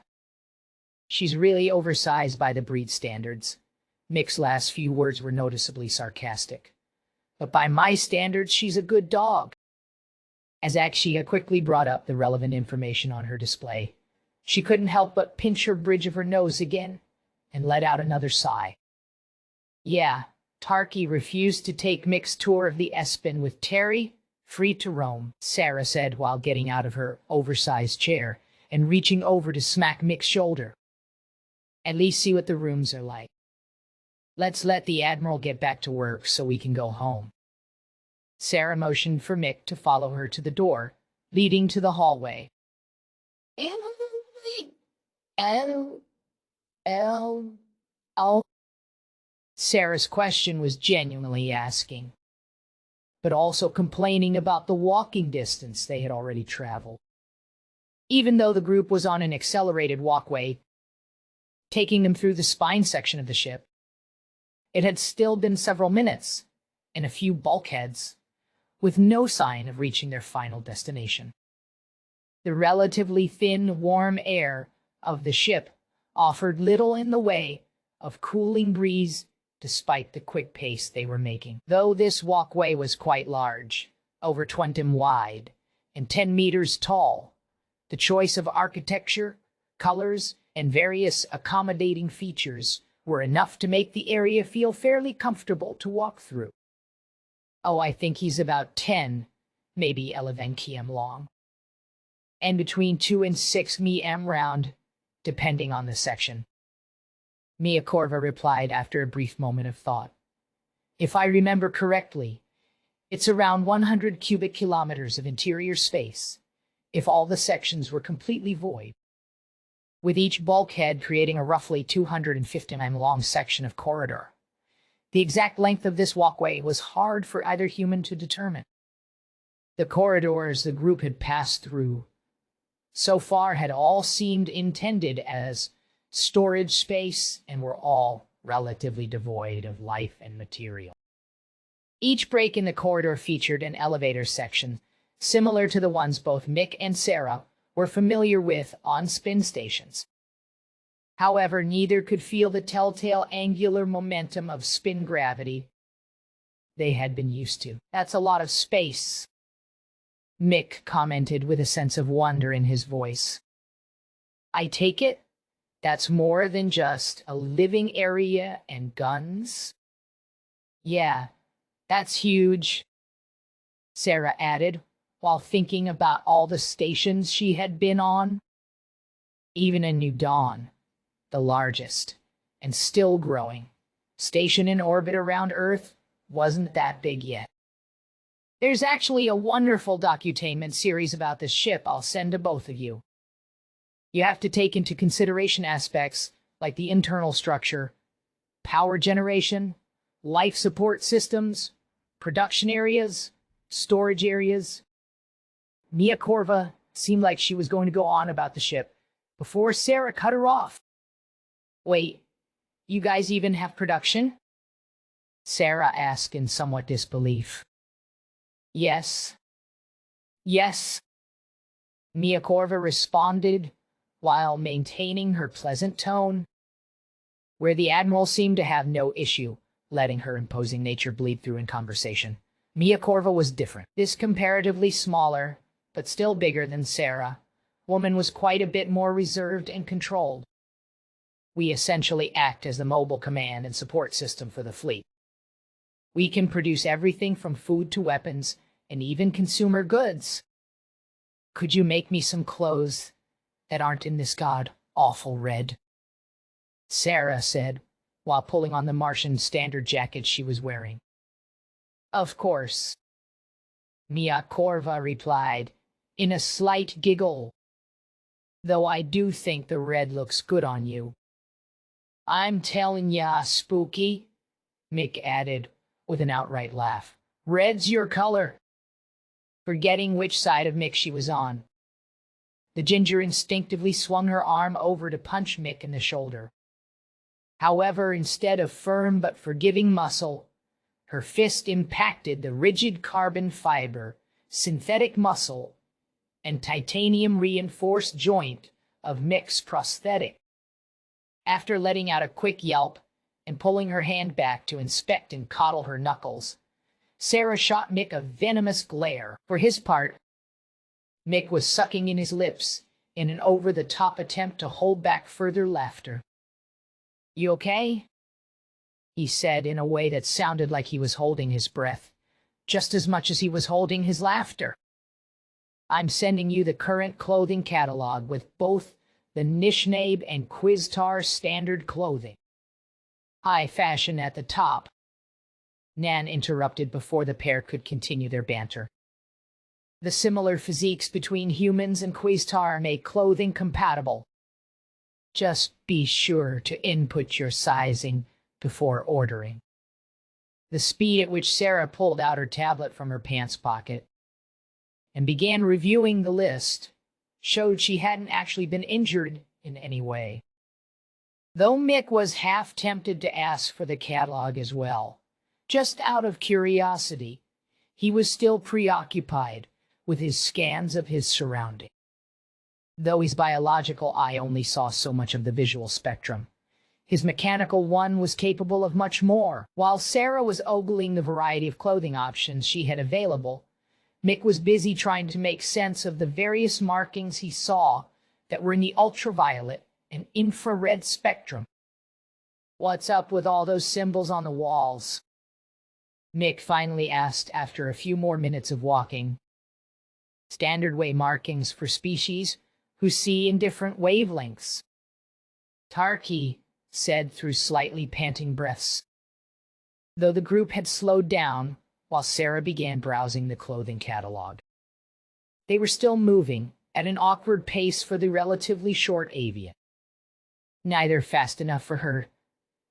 She's really oversized by the breed standards. Mick's last few words were noticeably sarcastic. But by my standards, she's a good dog. As Akshika quickly brought up the relevant information on her display, she couldn't help but pinch her bridge of her nose again and let out another sigh. Yeah, Tarky refused to take Mick's tour of the Espen with Terry, free to roam, Sarah said while getting out of her oversized chair and reaching over to smack Mick's shoulder. At least see what the rooms are like. Let's let the Admiral get back to work so we can go home. Sarah motioned for Mick to follow her to the door, leading to the hallway. Sarah's question was genuinely asking, but also complaining about the walking distance they had already traveled. Even though the group was on an accelerated walkway, taking them through the spine section of the ship, It had still been several minutes, and a few bulkheads, with no sign of reaching their final destination. The relatively thin, warm air of the ship offered little in the way of cooling breeze despite the quick pace they were making. Though this walkway was quite large, over 20 wide and 10 meters tall, the choice of architecture, colors, and various accommodating features were enough to make the area feel fairly comfortable to walk through. Oh, I think he's about 10, maybe 11 km long, and between 2 and 6 m round, depending on the section. Mia Corva replied after a brief moment of thought. If I remember correctly, it's around 100 cubic kilometers of interior space, if all the sections were completely void, with each bulkhead creating a roughly 250 m long section of corridor. The exact length of this walkway was hard for either human to determine. The corridors the group had passed through so far had all seemed intended as storage space and were all relatively devoid of life and material. Each break in the corridor featured an elevator section, similar to the ones both Mick and Sarah were familiar with on spin stations. However, neither could feel the telltale angular momentum of spin gravity they had been used to. That's a lot of space, Mick commented with a sense of wonder in his voice. I take it that's more than just a living area and guns? Yeah, that's huge, Sarah added, while thinking about all the stations she had been on. Even a New Dawn, the largest, and still growing, station in orbit around Earth, wasn't that big yet. There's actually a wonderful docutainment series about this ship I'll send to both of you. You have to take into consideration aspects like the internal structure, power generation, life support systems, production areas, storage areas. Mia Corva seemed like she was going to go on about the ship before Sarah cut her off. Wait, you guys even have production? Sarah asked in somewhat disbelief. Yes. Yes, Mia Corva responded while maintaining her pleasant tone, where the Admiral seemed to have no issue letting her imposing nature bleed through in conversation. Mia Corva was different. This comparatively smaller, but still bigger than Sarah, woman was quite a bit more reserved and controlled. We essentially act as the mobile command and support system for the fleet. We can produce everything from food to weapons and even consumer goods. Could you make me some clothes that aren't in this god-awful red? Sarah said, while pulling on the Martian standard jacket she was wearing. Of course, Mia Corva replied, in a slight giggle. Though I do think the red looks good on you. I'm telling ya, Spooky, Mick added, with an outright laugh. Red's your color. Forgetting which side of Mick she was on, the ginger instinctively swung her arm over to punch Mick in the shoulder. However, instead of firm but forgiving muscle, her fist impacted the rigid carbon fiber, synthetic muscle, and titanium-reinforced joint of Mick's prosthetic. After letting out a quick yelp and pulling her hand back to inspect and coddle her knuckles, Sarah shot Mick a venomous glare. For his part, Mick was sucking in his lips in an over-the-top attempt to hold back further laughter. You okay? He said in a way that sounded like he was holding his breath, just as much as he was holding his laughter. I'm sending you the current clothing catalog with both the Nishnabe and Quiztar standard clothing. High fashion at the top. Nan interrupted before the pair could continue their banter. The similar physiques between humans and Quiztar make clothing compatible. Just be sure to input your sizing before ordering. The speed at which Sarah pulled out her tablet from her pants pocket and began reviewing the list showed she hadn't actually been injured in any way. Though Mick was half tempted to ask for the catalog as well, just out of curiosity, he was still preoccupied with his scans of his surroundings. Though his biological eye only saw so much of the visual spectrum, his mechanical one was capable of much more. While Sarah was ogling the variety of clothing options she had available, Mick was busy trying to make sense of the various markings he saw that were in the ultraviolet and infrared spectrum. "What's up with all those symbols on the walls?" Mick finally asked after a few more minutes of walking. "Standard way markings for species who see in different wavelengths," Tarky said through slightly panting breaths. Though the group had slowed down while Sarah began browsing the clothing catalog, they were still moving at an awkward pace for the relatively short avian. Neither fast enough for her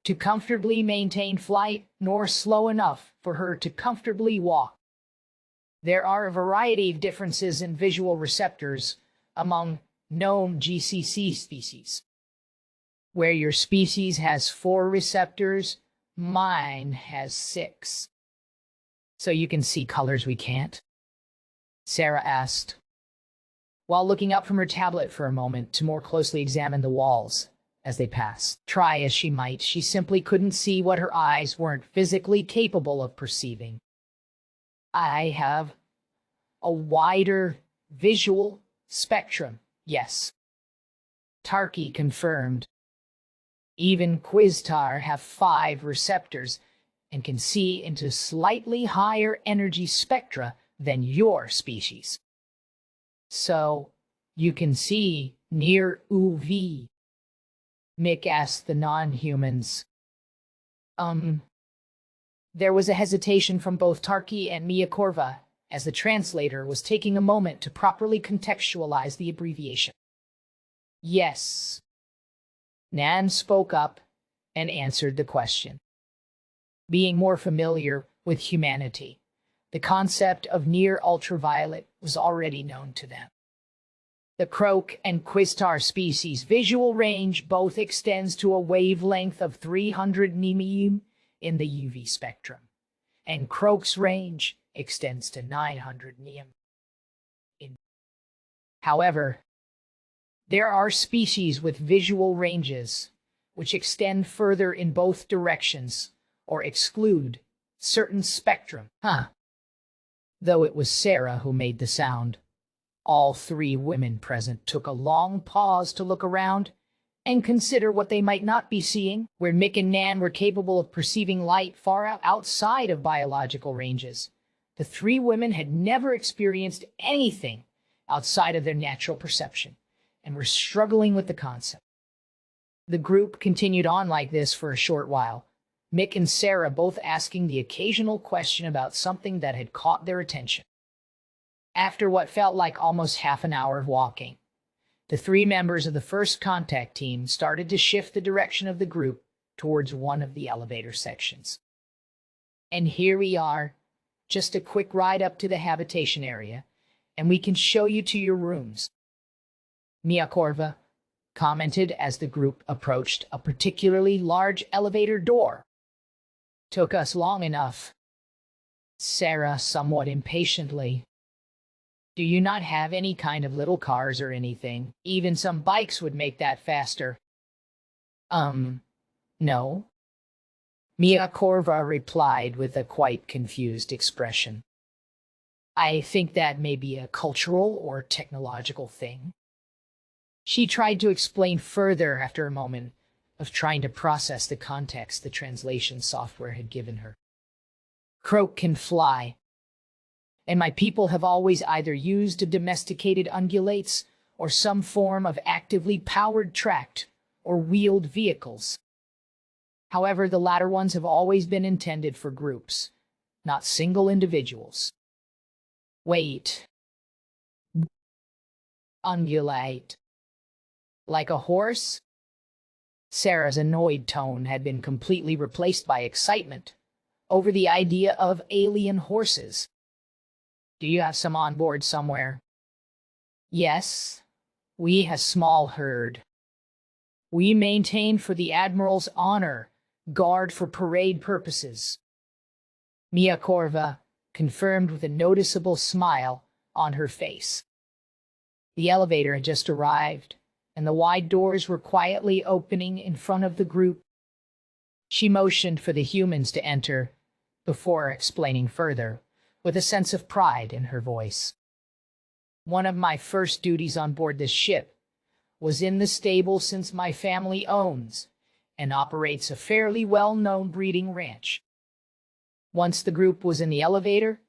to comfortably maintain flight, nor slow enough for her to comfortably walk. There are a variety of differences in visual receptors among known GCC species. Where your species has 4 receptors, mine has 6. "So you can see colors we can't?" Sarah asked, while looking up from her tablet for a moment to more closely examine the walls as they passed. Try as she might, she simply couldn't see what her eyes weren't physically capable of perceiving. "I have a wider visual spectrum, yes," Tarky confirmed. "Even Quiztar have 5 receptors and can see into slightly higher energy spectra than your species. So you can see near UV?" Mick asked the non-humans. There was a hesitation from both Tarky and Miakorva, as the translator was taking a moment to properly contextualize the abbreviation. "Yes." Nan spoke up and answered the question. Being more familiar with humanity, the concept of near ultraviolet was already known to them. The Croak and Quiztar species' visual range both extends to a wavelength of 300 nm in the UV spectrum, and Croak's range extends to 900 nm. However, there are species with visual ranges which extend further in both directions or exclude certain spectrum. Though it was Sarah who made the sound, all 3 women present took a long pause to look around and consider what they might not be seeing. Where Mick and Nan were capable of perceiving light far outside of biological ranges, the 3 women had never experienced anything outside of their natural perception and were struggling with the concept. The group continued on like this for a short while, Mick and Sarah both asking the occasional question about something that had caught their attention. After what felt like almost half an hour of walking, the 3 members of the first contact team started to shift the direction of the group towards one of the elevator sections. "And here we are, just a quick ride up to the habitation area, and we can show you to your rooms," Miakorva commented as the group approached a particularly large elevator door. "Took us long enough," Sarah somewhat impatiently. "Do you not have any kind of little cars or anything? Even some bikes would make that faster." No," Miakorva replied with a quite confused expression. "I think that may be a cultural or technological thing." She tried to explain further after a moment of trying to process the context the translation software had given her. "Croak can fly, and my people have always either used domesticated ungulates or some form of actively powered tracked or wheeled vehicles. However, the latter ones have always been intended for groups, not single individuals." "Wait. Ungulate? Like a horse?" Sarah's annoyed tone had been completely replaced by excitement over the idea of alien horses. "Do you have some on board somewhere?" "Yes, we have a small herd. We maintain for the Admiral's honor, guard for parade purposes. Mia Corva confirmed with a noticeable smile on her face. The elevator had just arrived, and the wide doors were quietly opening in front of the group. She motioned for the humans to enter, before explaining further, with a sense of pride in her voice. One of my first duties on board this ship was in the stable, since my family owns and operates a fairly well-known breeding ranch. Once the group was in the elevator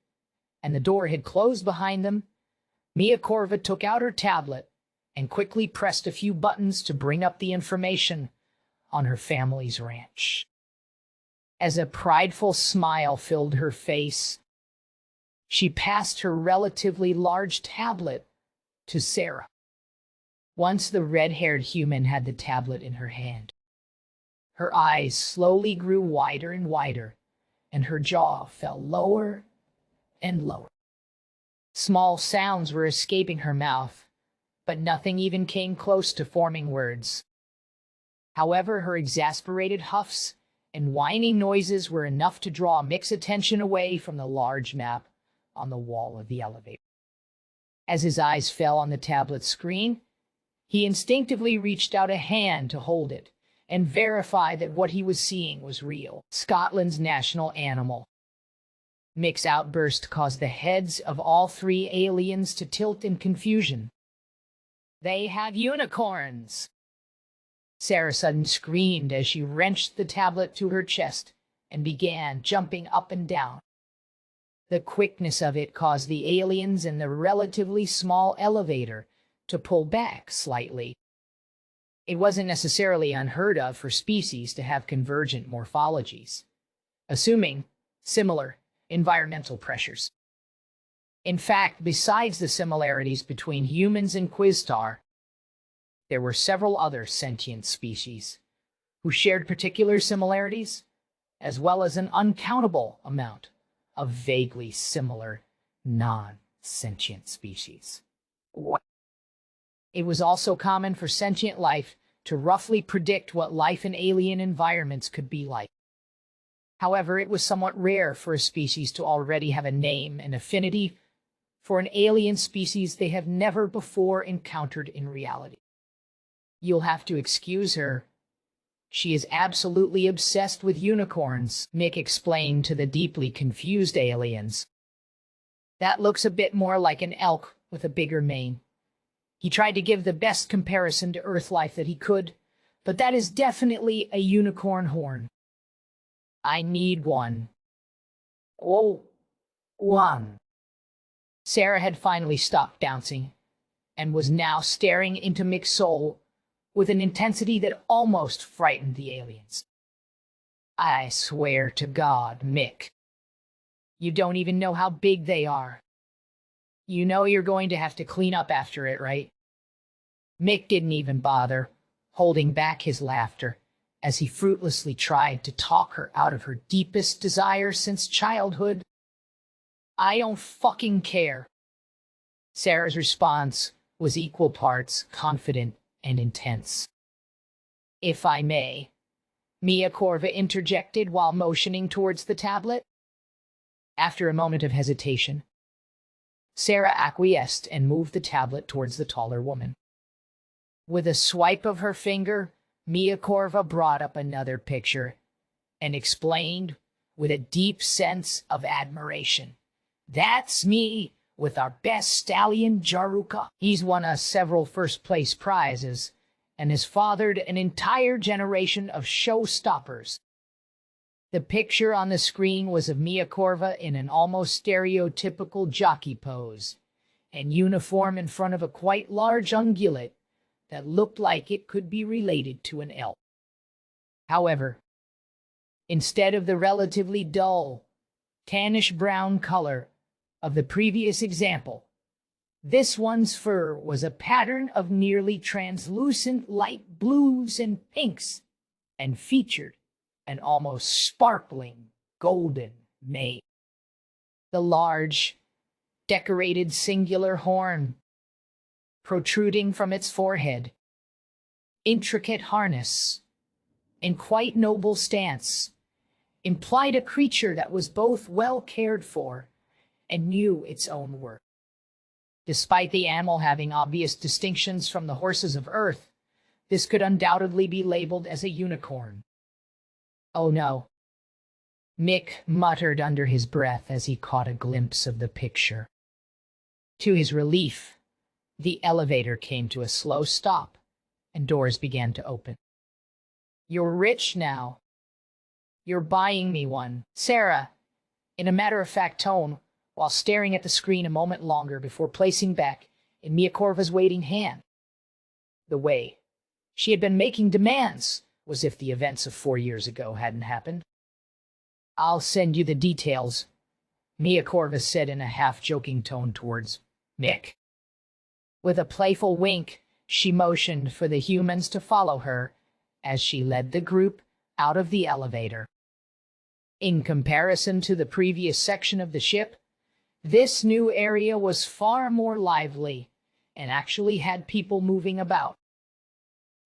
and the door had closed behind them, Mia Corva took out her tablet and quickly pressed a few buttons to bring up the information on her family's ranch. As a prideful smile filled her face, she passed her relatively large tablet to Sarah. Once the red-haired human had the tablet in her hand, her eyes slowly grew wider and wider, and her jaw fell lower and lower. Small sounds were escaping her mouth, but nothing even came close to forming words. However, her exasperated huffs and whining noises were enough to draw Mick's attention away from the large map on the wall of the elevator. As his eyes fell on the tablet screen, he instinctively reached out a hand to hold it and verify that what he was seeing was real. Scotland's national animal. Mick's outburst caused the heads of all three aliens to tilt in confusion. They have unicorns! Sarah suddenly screamed as she wrenched the tablet to her chest and began jumping up and down. The quickness of it caused the aliens in the relatively small elevator to pull back slightly. It wasn't necessarily unheard of for species to have convergent morphologies, assuming similar environmental pressures. In fact, besides the similarities between humans and Quizstar, there were several other sentient species who shared particular similarities, as well as an uncountable amount of vaguely similar non-sentient species. It was also common for sentient life to roughly predict what life in alien environments could be like. However, it was somewhat rare for a species to already have a name and affinity for an alien species they have never before encountered in reality. You'll have to excuse her. She is absolutely obsessed with unicorns, Mick explained to the deeply confused aliens. That looks a bit more like an elk with a bigger mane. He tried to give the best comparison to Earth life that he could, but that is definitely a unicorn horn. I need one. Oh, one. Sarah had finally stopped bouncing and was now staring into Mick's soul with an intensity that almost frightened the aliens. I swear to God, Mick, you don't even know how big they are. You know you're going to have to clean up after it, right? Mick didn't even bother, holding back his laughter as he fruitlessly tried to talk her out of her deepest desire since childhood. I don't fucking care. Sarah's response was equal parts confident and intense. If I may, Mia Corva interjected while motioning towards the tablet. After a moment of hesitation, Sarah acquiesced and moved the tablet towards the taller woman. With a swipe of her finger, Mia Corva brought up another picture and explained with a deep sense of admiration. That's me with our best stallion, Jaruka. He's won us several first-place prizes and has fathered an entire generation of showstoppers. The picture on the screen was of Mia Corva in an almost stereotypical jockey pose and uniform in front of a quite large ungulate that looked like it could be related to an elk. However, instead of the relatively dull, tannish-brown color of the previous example, this one's fur was a pattern of nearly translucent light blues and pinks and featured an almost sparkling golden mane. The large, decorated singular horn protruding from its forehead intricate harness, and quite noble stance implied a creature that was both well cared for and knew its own worth. Despite the animal having obvious distinctions from the horses of Earth, this could undoubtedly be labeled as a unicorn. "Oh no," Mick muttered under his breath as he caught a glimpse of the picture. To his relief, the elevator came to a slow stop, and doors began to open. "You're rich now. You're buying me one," Sarah, in a matter-of-fact tone, while staring at the screen a moment longer before placing back in Miakorva's waiting hand. The way she had been making demands was if the events of 4 years ago hadn't happened. "I'll send you the details," Miakorva said in a half-joking tone towards Mick. With a playful wink, she motioned for the humans to follow her as she led the group out of the elevator. In comparison to the previous section of the ship, this new area was far more lively and actually had people moving about.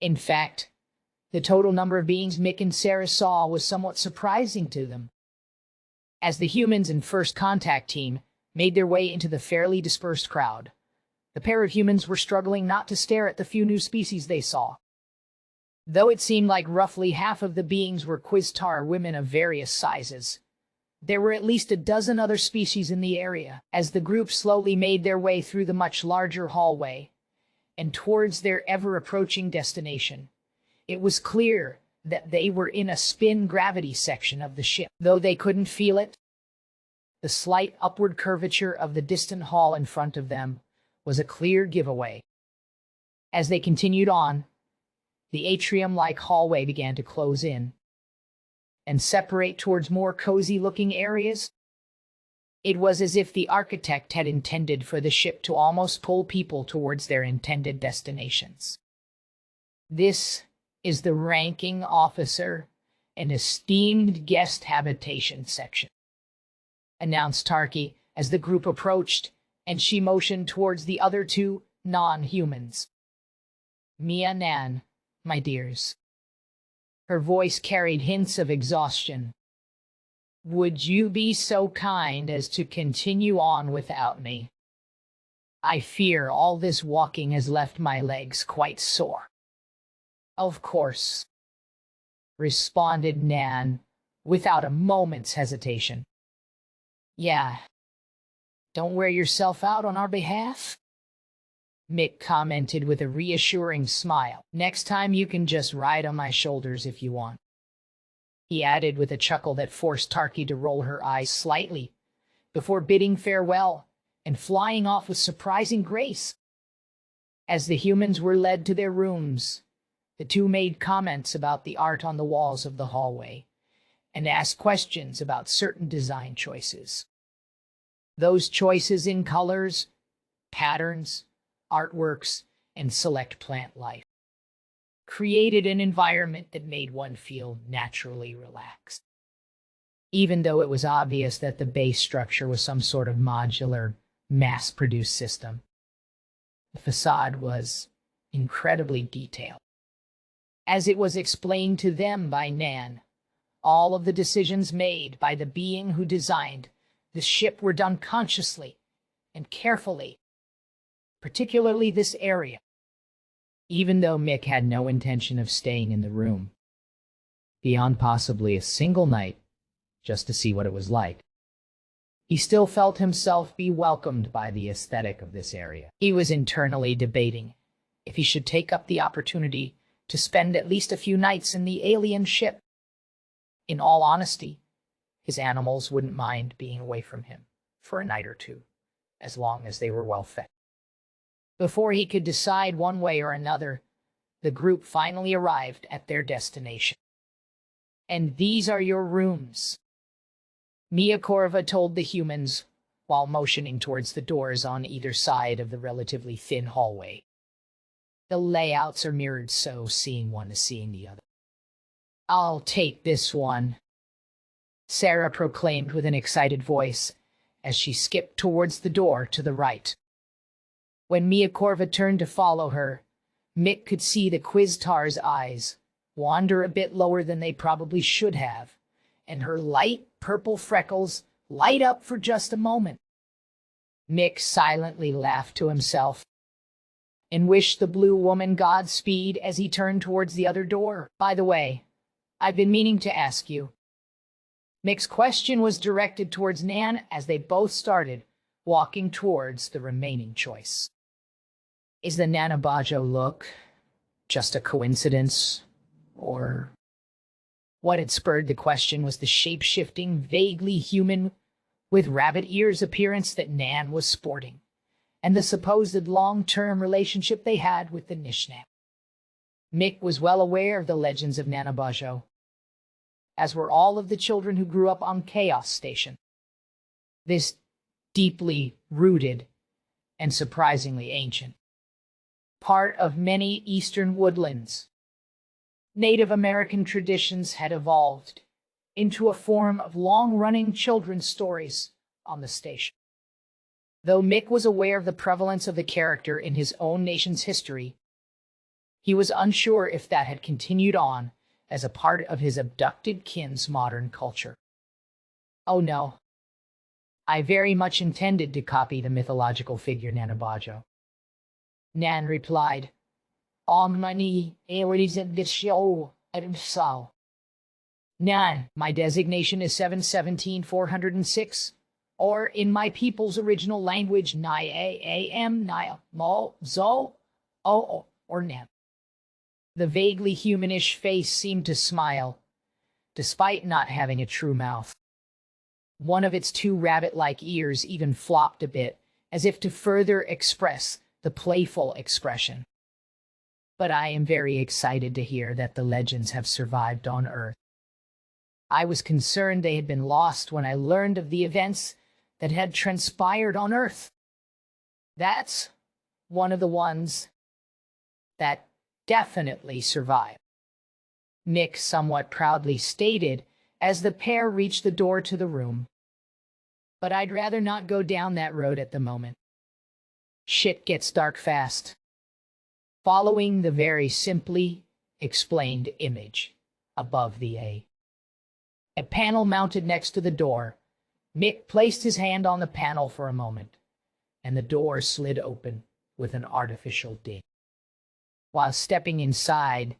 In fact, the total number of beings Mick and Sarah saw was somewhat surprising to them. As the humans and First Contact team made their way into the fairly dispersed crowd, the pair of humans were struggling not to stare at the few new species they saw. Though it seemed like roughly half of the beings were Quiztar women of various sizes, there were at least a dozen other species in the area. As the group slowly made their way through the much larger hallway and towards their ever-approaching destination, it was clear that they were in a spin-gravity section of the ship. Though they couldn't feel it, the slight upward curvature of the distant hall in front of them was a clear giveaway. As they continued on, the atrium-like hallway began to close in and separate towards more cozy-looking areas. It was as if the architect had intended for the ship to almost pull people towards their intended destinations. "This is the ranking officer and esteemed guest habitation section," announced Tarky as the group approached, and she motioned towards the other two non-humans. "Mia Nan, my dears." Her voice carried hints of exhaustion. "Would you be so kind as to continue on without me? I fear all this walking has left my legs quite sore." "Of course," responded Nan, without a moment's hesitation. "Yeah, don't wear yourself out on our behalf," Mick commented with a reassuring smile. "Next time you can just ride on my shoulders if you want," he added with a chuckle that forced Tarky to roll her eyes slightly before bidding farewell and flying off with surprising grace. As the humans were led to their rooms, the two made comments about the art on the walls of the hallway and asked questions about certain design choices. Those choices in colors, patterns, artworks, and select plant life created an environment that made one feel naturally relaxed. Even though it was obvious that the base structure was some sort of modular, mass-produced system, the facade was incredibly detailed. As it was explained to them by Nan, all of the decisions made by the being who designed the ship were done consciously and carefully, particularly this area. Even though Mick had no intention of staying in the room, beyond possibly a single night, just to see what it was like, he still felt himself be welcomed by the aesthetic of this area. He was internally debating if he should take up the opportunity to spend at least a few nights in the alien ship. In all honesty, his animals wouldn't mind being away from him for a night or two, as long as they were well fed. Before he could decide one way or another, the group finally arrived at their destination. "And these are your rooms," Miakorva told the humans while motioning towards the doors on either side of the relatively thin hallway. "The layouts are mirrored, so seeing one is seeing the other." "I'll take this one," Sarah proclaimed with an excited voice as she skipped towards the door to the right. When Miakorva turned to follow her, Mick could see the Quiztar's eyes wander a bit lower than they probably should have, and her light purple freckles light up for just a moment. Mick silently laughed to himself and wished the blue woman Godspeed as he turned towards the other door. By the way, I've been meaning to ask you. Mick's question was directed towards Nan as they both started walking towards the remaining choice. Is the Nanabajo look just a coincidence, or... What had spurred the question was the shape-shifting, vaguely human with rabbit ears appearance that Nan was sporting, and the supposed long-term relationship they had with the Nishnab. Mick was well aware of the legends of Nanabajo, as were all of the children who grew up on Chaos Station. This deeply rooted and surprisingly ancient part of many eastern woodlands, Native American traditions had evolved into a form of long-running children's stories on the station. Though Mick was aware of the prevalence of the character in his own nation's history, he was unsure if that had continued on as a part of his abducted kin's modern culture. Oh no, I very much intended to copy the mythological figure Nanabajo. Nan replied, "On my knee, in this show, so." Nan, my designation is 717-406, or in my people's original language, Ni-A-A-M, Ni-Mo-Zo-O, or Nan. The vaguely humanish face seemed to smile, despite not having a true mouth. One of its two rabbit-like ears even flopped a bit, as if to further express the playful expression. But I am very excited to hear that the legends have survived on Earth. I was concerned they had been lost when I learned of the events that had transpired on Earth. That's one of the ones that definitely survived, Mick somewhat proudly stated as the pair reached the door to the room. But I'd rather not go down that road at the moment. Shit gets dark fast. Following the very simply explained image above the A panel mounted next to the door, Mick placed his hand on the panel for a moment, and the door slid open with an artificial ding. While stepping inside,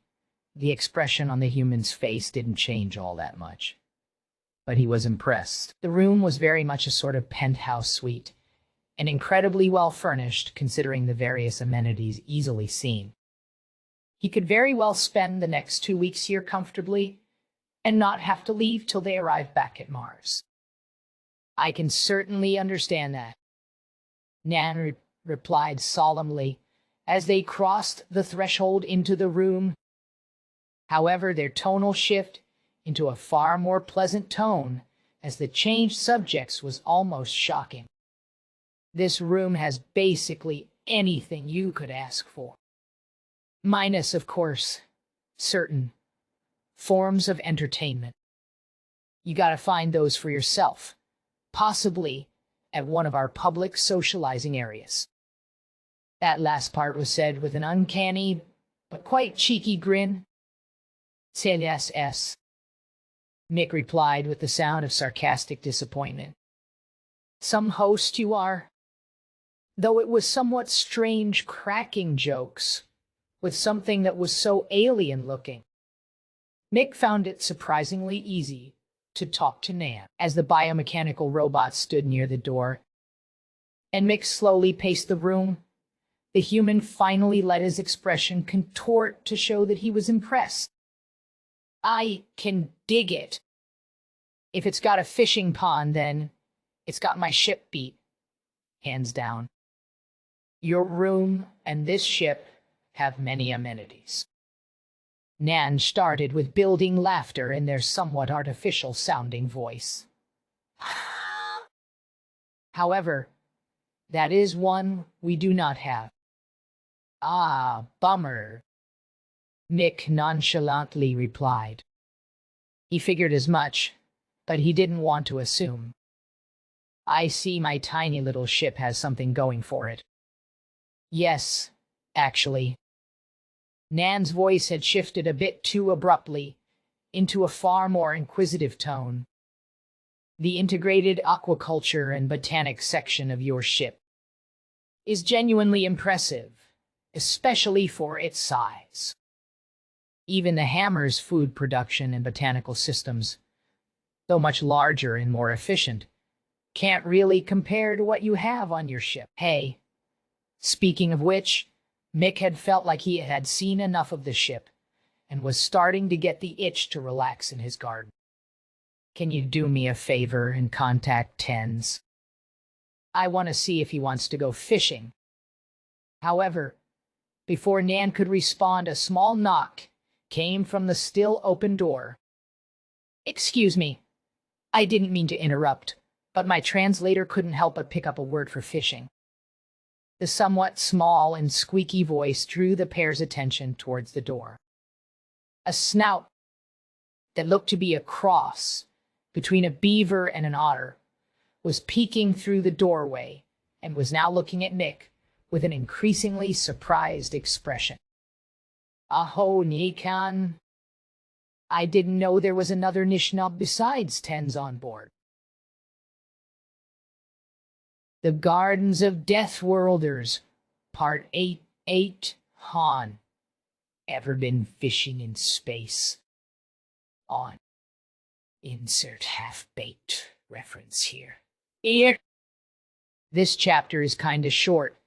the expression on the human's face didn't change all that much, but he was impressed. The room was very much a sort of penthouse suite, and incredibly well furnished considering the various amenities easily seen. He could very well spend the next 2 weeks here comfortably and not have to leave till they arrive back at Mars. I can certainly understand that, Nan replied solemnly as they crossed the threshold into the room. However, their tonal shift into a far more pleasant tone as the changed subjects was almost shocking. This room has basically anything you could ask for. Minus, of course, certain forms of entertainment. You gotta find those for yourself, possibly at one of our public socializing areas. That last part was said with an uncanny but quite cheeky grin. "CSS," Mick replied with the sound of sarcastic disappointment. "Some host you are." Though it was somewhat strange cracking jokes with something that was so alien-looking, Mick found it surprisingly easy to talk to Nan as the biomechanical robot stood near the door, and Mick slowly paced the room. The human finally let his expression contort to show that he was impressed. "I can dig it. If it's got a fishing pond, then it's got my ship beat, hands down. Your room and this ship have many amenities." Nan started with building laughter in their somewhat artificial-sounding voice. "However, that is one we do not have." "Ah, bummer," Mick nonchalantly replied. He figured as much, but he didn't want to assume. "I see my tiny little ship has something going for it." "Yes, actually. Nan's voice had shifted a bit too abruptly into a far more inquisitive tone. The integrated aquaculture and botanics section of your ship is genuinely impressive, especially for its size. Even the Hammer's food production and botanical systems, though much larger and more efficient, can't really compare to what you have on your ship. Hey, speaking of which, Mick had felt like he had seen enough of the ship and was starting to get the itch to relax in his garden. Can you do me a favor and contact Tens? I want to see if he wants to go fishing. However, before Nan could respond, a small knock came from the still open door. Excuse me, I didn't mean to interrupt, but my translator couldn't help but pick up a word for fishing. The somewhat small and squeaky voice drew the pair's attention towards the door. A snout that looked to be a cross between a beaver and an otter was peeking through the doorway and was now looking at Mick with an increasingly surprised expression. Aho, Nikan. I didn't know there was another Nishnab besides Tens on board. The Gardens of Deathworlders, Part 8 Han. Ever been fishing in space? On. Insert half-baked reference here. Here. This chapter is kinda short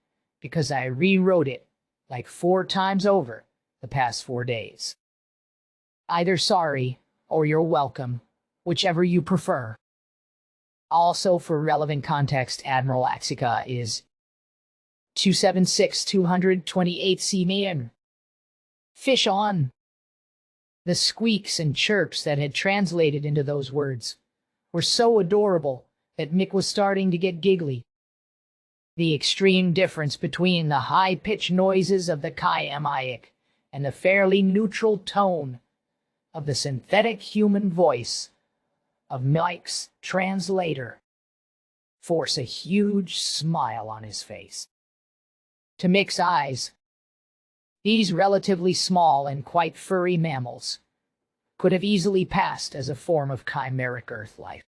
because I rewrote it like 4 times over the past 4 days. Either sorry or you're welcome, whichever you prefer. Also, for relevant context, Admiral Axica is 276-228 cm. Fish on. The squeaks and chirps that had translated into those words were so adorable that Mick was starting to get giggly. The extreme difference between the high-pitched noises of the Kayamic and the fairly neutral tone of the synthetic human voice of Mike's translator forced a huge smile on his face. To Mick's eyes, these relatively small and quite furry mammals could have easily passed as a form of chimeric Earth life.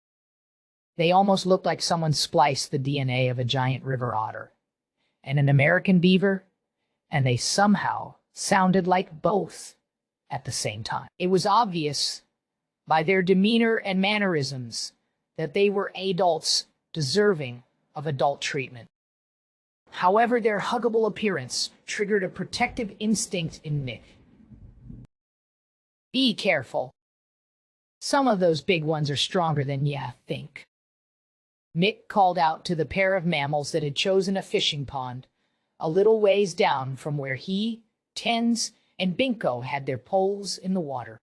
They almost looked like someone spliced the DNA of a giant river otter and an American beaver, and they somehow sounded like both at the same time. It was obvious by their demeanor and mannerisms that they were adults deserving of adult treatment. However, their huggable appearance triggered a protective instinct in Mick. Be careful. Some of those big ones are stronger than you think. Mick called out to the pair of mammals that had chosen a fishing pond a little ways down from where he, Tens, and Binko had their poles in the water.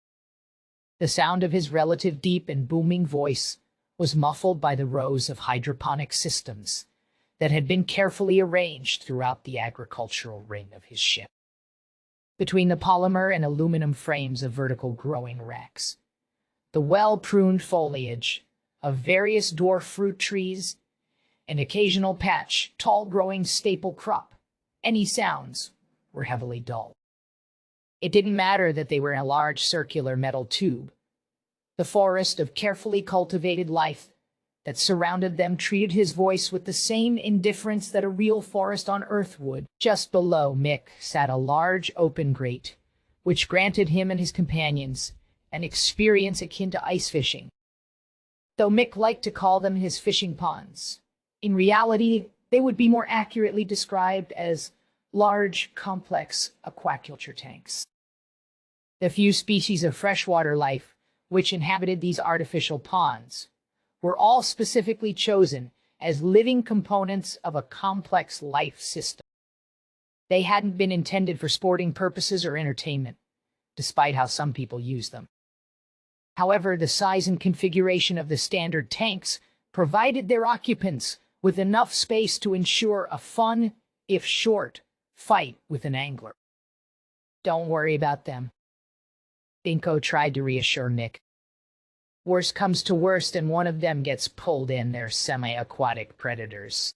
The sound of his relative deep and booming voice was muffled by the rows of hydroponic systems that had been carefully arranged throughout the agricultural ring of his ship. Between the polymer and aluminum frames of vertical growing racks, the well-pruned foliage of various dwarf fruit trees, an occasional patch, tall-growing staple crop, any sounds were heavily dull. It didn't matter that they were in a large circular metal tube. The forest of carefully cultivated life that surrounded them treated his voice with the same indifference that a real forest on Earth would. Just below Mick sat a large open grate, which granted him and his companions an experience akin to ice fishing. Though Mick liked to call them his fishing ponds, in reality, they would be more accurately described as large, complex aquaculture tanks. The few species of freshwater life which inhabited these artificial ponds were all specifically chosen as living components of a complex life system. They hadn't been intended for sporting purposes or entertainment, despite how some people use them. However, the size and configuration of the standard tanks provided their occupants with enough space to ensure a fun, if short, fight with an angler. Don't worry about them. Binko tried to reassure Mick. Worst comes to worst and one of them gets pulled in, they're semi-aquatic predators.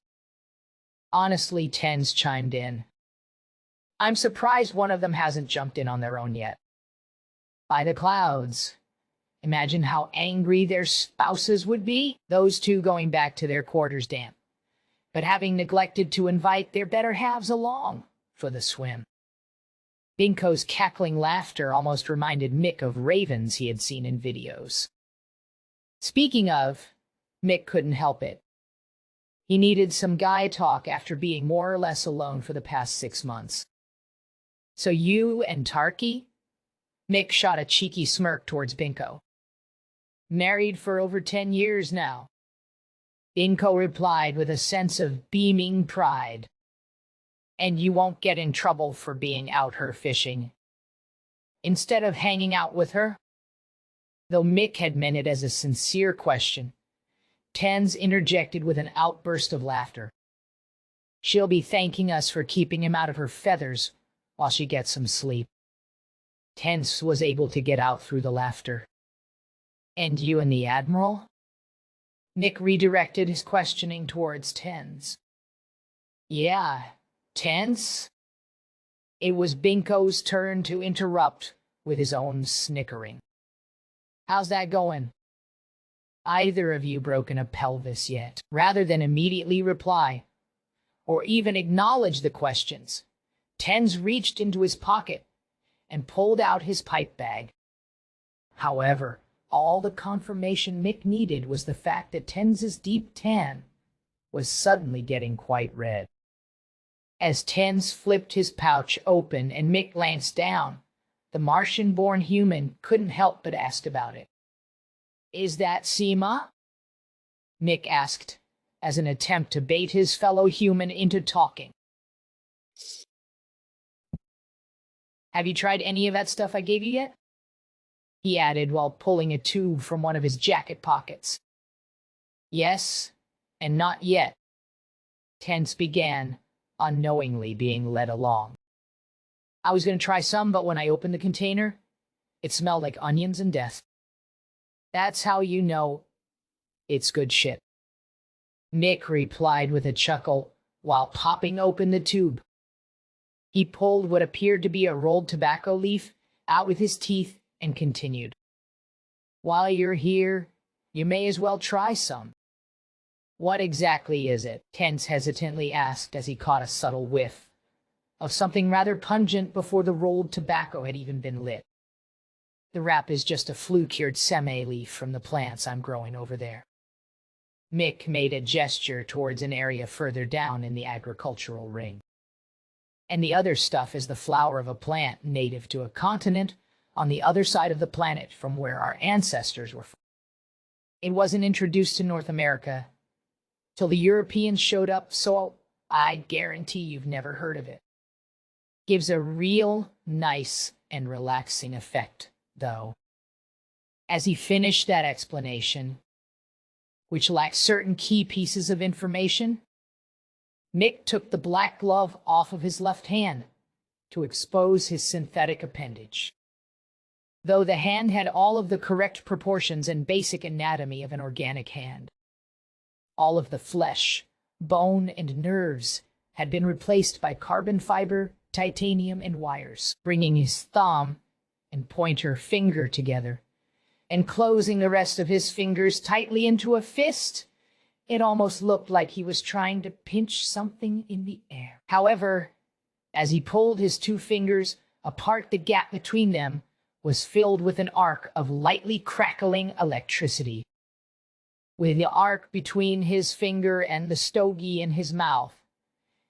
Honestly, Tens chimed in. I'm surprised one of them hasn't jumped in on their own yet. By the clouds. Imagine how angry their spouses would be, those two going back to their quarters damp, but having neglected to invite their better halves along for the swim. Binko's cackling laughter almost reminded Mick of ravens he had seen in videos. Speaking of, Mick couldn't help it. He needed some guy talk after being more or less alone for the past 6 months. So you and Tarky? Mick shot a cheeky smirk towards Binko. Married for over 10 years now. Binko replied with a sense of beaming pride. And you won't get in trouble for being out her fishing. Instead of hanging out with her? Though Mick had meant it as a sincere question, Tens interjected with an outburst of laughter. She'll be thanking us for keeping him out of her feathers while she gets some sleep. Tens was able to get out through the laughter. And you and the Admiral? Mick redirected his questioning towards Tens. Yeah, Tens? It was Binko's turn to interrupt with his own snickering. How's that going? Either of you broken a pelvis yet? Rather than immediately reply, or even acknowledge the questions, Tens reached into his pocket and pulled out his pipe bag. However, all the confirmation Mick needed was the fact that Tens's deep tan was suddenly getting quite red. As Tens flipped his pouch open and Mick glanced down, the Martian-born human couldn't help but ask about it. Is that Seema? Mick asked, as an attempt to bait his fellow human into talking. Have you tried any of that stuff I gave you yet? He added while pulling a tube from one of his jacket pockets. Yes, and not yet. Tens began, unknowingly being led along. I was going to try some, but when I opened the container, it smelled like onions and death. That's how you know it's good shit. Mick replied with a chuckle while popping open the tube. He pulled what appeared to be a rolled tobacco leaf out with his teeth and continued. While you're here, you may as well try some. What exactly is it? Tens hesitantly asked as he caught a subtle whiff of something rather pungent before the rolled tobacco had even been lit. The wrap is just a flu-cured seme leaf from the plants I'm growing over there. Mick made a gesture towards an area further down in the agricultural ring. And the other stuff is the flower of a plant native to a continent on the other side of the planet from where our ancestors were from. It wasn't introduced to North America till the Europeans showed up, so I guarantee you've never heard of it. Gives a real nice and relaxing effect, though. As he finished that explanation, which lacked certain key pieces of information, Mick took the black glove off of his left hand to expose his synthetic appendage. Though the hand had all of the correct proportions and basic anatomy of an organic hand, all of the flesh, bone, and nerves had been replaced by carbon fiber, titanium, and wires, bringing his thumb and pointer finger together and closing the rest of his fingers tightly into a fist. It almost looked like he was trying to pinch something in the air. However, as he pulled his two fingers apart, the gap between them was filled with an arc of lightly crackling electricity. With the arc between his finger and the stogie in his mouth,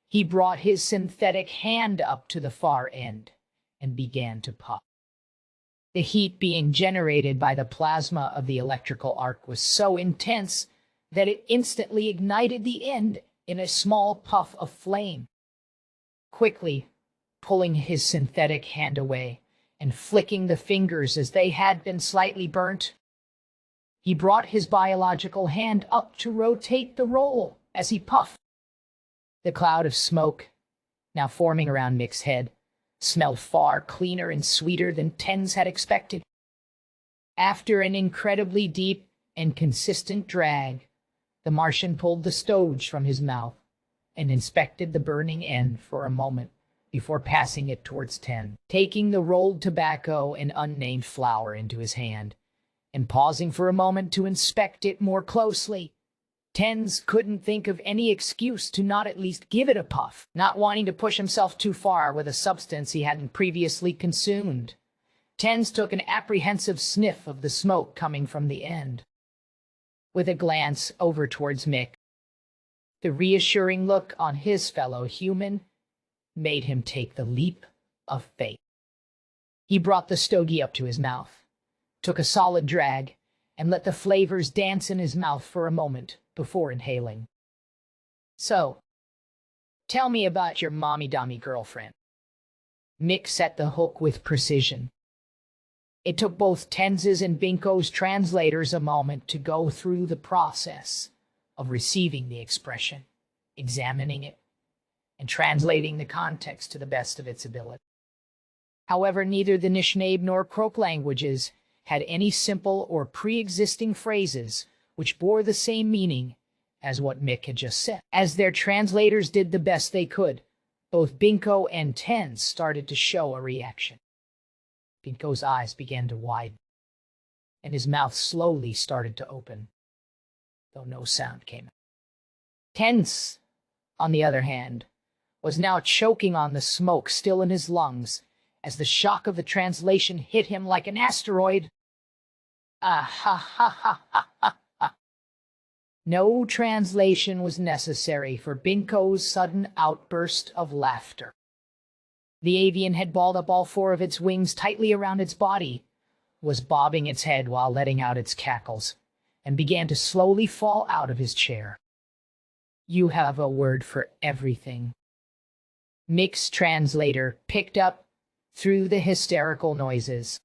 he brought his synthetic hand up to the far end and began to puff. The heat being generated by the plasma of the electrical arc was so intense that it instantly ignited the end in a small puff of flame. Quickly pulling his synthetic hand away and flicking the fingers as they had been slightly burnt, he brought his biological hand up to rotate the roll as he puffed. The cloud of smoke, now forming around Mick's head, smelled far cleaner and sweeter than Tens had expected. After an incredibly deep and consistent drag, the Martian pulled the stogie from his mouth and inspected the burning end for a moment before passing it towards Ten, taking the rolled tobacco and unnamed flower into his hand, and pausing for a moment to inspect it more closely. Tens couldn't think of any excuse to not at least give it a puff, not wanting to push himself too far with a substance he hadn't previously consumed. Tens took an apprehensive sniff of the smoke coming from the end. With a glance over towards Mick, the reassuring look on his fellow human made him take the leap of faith. He brought the stogie up to his mouth, took a solid drag, and let the flavors dance in his mouth for a moment before inhaling. So, tell me about your mommy-dommy girlfriend. Mick set the hook with precision. It took both Tenz's and Binko's translators a moment to go through the process of receiving the expression, examining it, and translating the context to the best of its ability. However, neither the Anishinaabe nor Croak languages had any simple or pre-existing phrases which bore the same meaning as what Mick had just said. As their translators did the best they could, both Binko and Tenz started to show a reaction. Binko's eyes began to widen, and his mouth slowly started to open, though no sound came out. Tenz, on the other hand, was now choking on the smoke still in his lungs as the shock of the translation hit him like an asteroid. Ah ha ha ha ha ha ha. No translation was necessary for Binko's sudden outburst of laughter. The avian had balled up all four of its wings tightly around its body, was bobbing its head while letting out its cackles, and began to slowly fall out of his chair. You have a word for everything. Mick's translator picked up through the hysterical noises.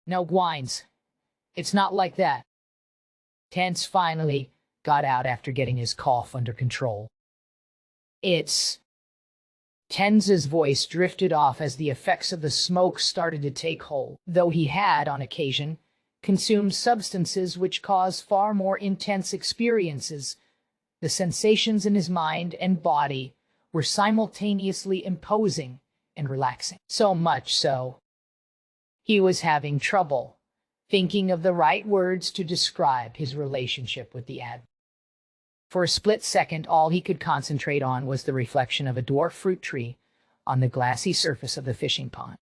No whines. It's not like that. Tenz finally got out after getting his cough under control. It's... Tenz's voice drifted off as the effects of the smoke started to take hold, though he had, on occasion, consumed substances which cause far more intense experiences. The sensations in his mind and body were simultaneously imposing and relaxing. So much so, he was having trouble thinking of the right words to describe his relationship with the ad. For a split second, all he could concentrate on was the reflection of a dwarf fruit tree on the glassy surface of the fishing pond.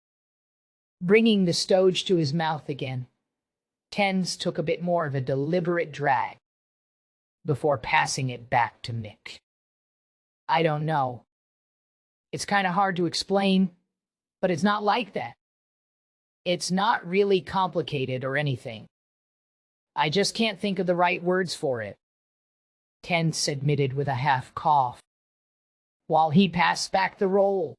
Bringing the stoge to his mouth again, Tenz took a bit more of a deliberate drag before passing it back to Mick. I don't know. It's kind of hard to explain, but it's not like that. It's not really complicated or anything. I just can't think of the right words for it, Tenz admitted with a half cough, while he passed back the roll.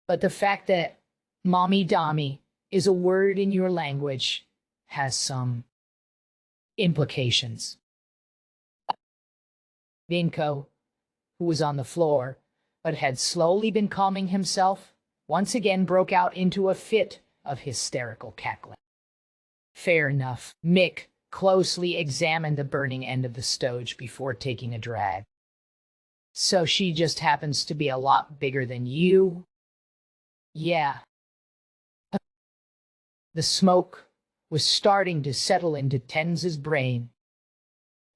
But the fact that mommy-dommy is a word in your language has some implications. Binko, who was on the floor, but had slowly been calming himself, once again broke out into a fit of hysterical cackling. Fair enough. Mick closely examined the burning end of the stoge before taking a drag. So she just happens to be a lot bigger than you? Yeah. The smoke was starting to settle into Tenz's brain,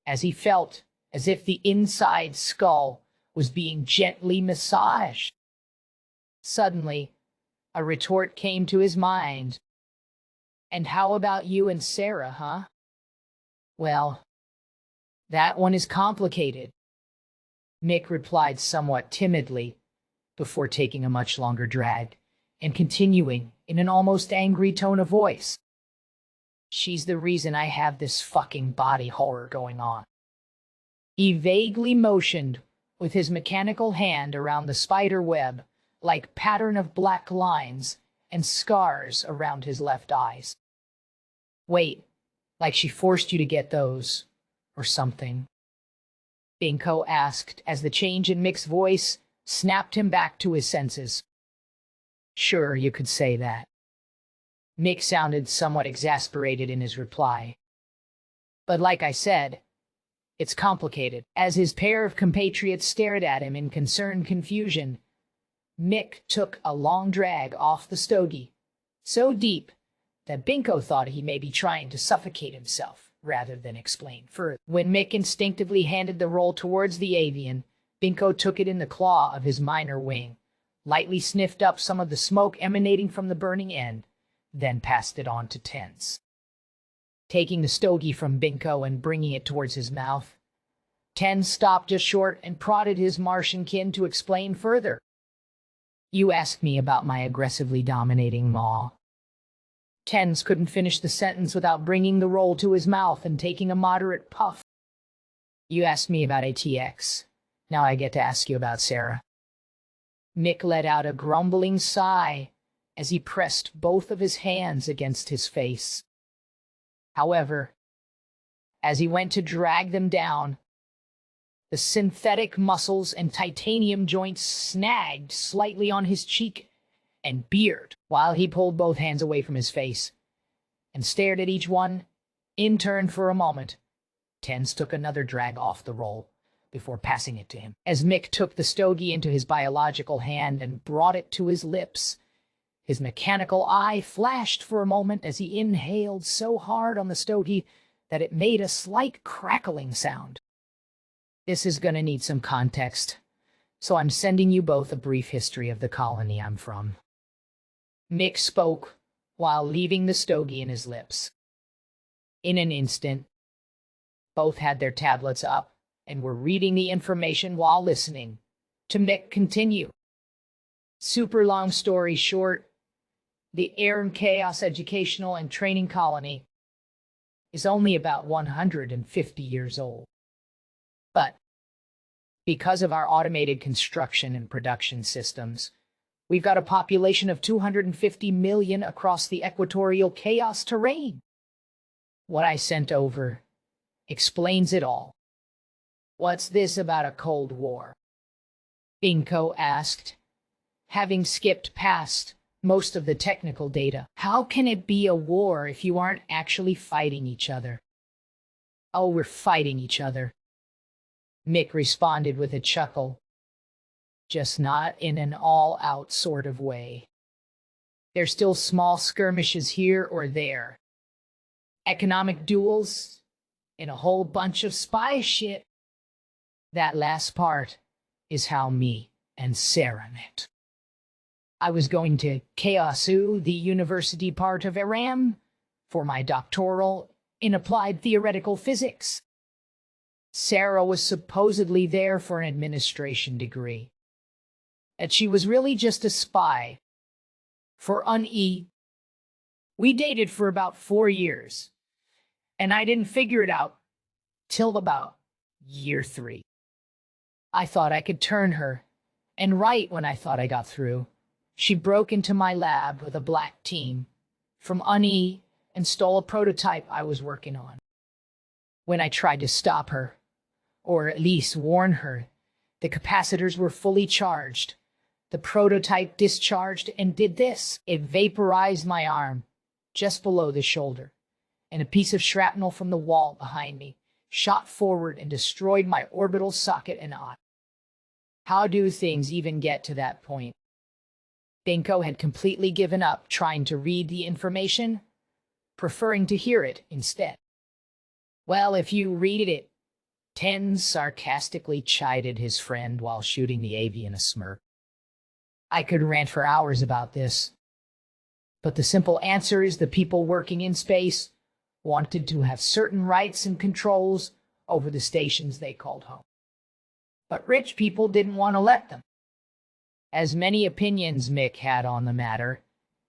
as he felt as if the inside skull was being gently massaged. Suddenly, a retort came to his mind. And how about you and Sarah, huh? Well, that one is complicated, Mick replied somewhat timidly, before taking a much longer drag, and continuing in an almost angry tone of voice. She's the reason I have this fucking body horror going on. He vaguely motioned with his mechanical hand around the spider web, like pattern of black lines and scars around his left eyes. Wait, like she forced you to get those, or something? Binko asked as the change in Mick's voice snapped him back to his senses. Sure, you could say that. Mick sounded somewhat exasperated in his reply. But like I said, it's complicated. As his pair of compatriots stared at him in concerned confusion, Mick took a long drag off the stogie, so deep that Binko thought he may be trying to suffocate himself rather than explain further. When Mick instinctively handed the roll towards the avian, Binko took it in the claw of his minor wing, lightly sniffed up some of the smoke emanating from the burning end, then passed it on to Tens. Taking the stogie from Binko and bringing it towards his mouth, Tens stopped just short and prodded his Martian kin to explain further. "You asked me about my aggressively dominating maw." Tens couldn't finish the sentence without bringing the roll to his mouth and taking a moderate puff. "You asked me about ATX. Now I get to ask you about Sarah." Mick let out a grumbling sigh as he pressed both of his hands against his face. However, as he went to drag them down, the synthetic muscles and titanium joints snagged slightly on his cheek and beard while he pulled both hands away from his face and stared at each one in turn for a moment. Tens took another drag off the roll before passing it to him. As Mick took the stogie into his biological hand and brought it to his lips, his mechanical eye flashed for a moment as he inhaled so hard on the stogie that it made a slight crackling sound. "This is going to need some context, so I'm sending you both a brief history of the colony I'm from." Mick spoke while leaving the stogie in his lips. In an instant, both had their tablets up and were reading the information while listening to Mick continue. Super long story short, the Air and Chaos Educational and Training Colony is only about 150 years old. But because of our automated construction and production systems, we've got a population of 250 million across the equatorial chaos terrain. What I sent over explains it all. "What's this about a Cold War?" Binko asked, having skipped past most of the technical data. "How can it be a war if you aren't actually fighting each other?" "Oh, we're fighting each other," Mick responded with a chuckle. "Just not in an all-out sort of way. There's still small skirmishes here or there. Economic duels, and a whole bunch of spy shit. That last part is how me and Sarah met. I was going to KSU, the university part of Iran, for my doctoral in applied theoretical physics. Sarah was supposedly there for an administration degree. And she was really just a spy for UNE. We dated for about 4 years, and I didn't figure it out till about year 3. I thought I could turn her, and right when I thought I got through, she broke into my lab with a black team from UNE and stole a prototype I was working on. When I tried to stop her, or at least warn her, the capacitors were fully charged. The prototype discharged and did this. It vaporized my arm just below the shoulder, and a piece of shrapnel from the wall behind me shot forward and destroyed my orbital socket and eye. How do things even get to that point? Binko had completely given up trying to read the information, preferring to hear it instead. "Well, if you read it," Tens sarcastically chided his friend while shooting the avian a smirk. "I could rant for hours about this, but the simple answer is the people working in space wanted to have certain rights and controls over the stations they called home. But rich people didn't want to let them. As many opinions Mick had on the matter,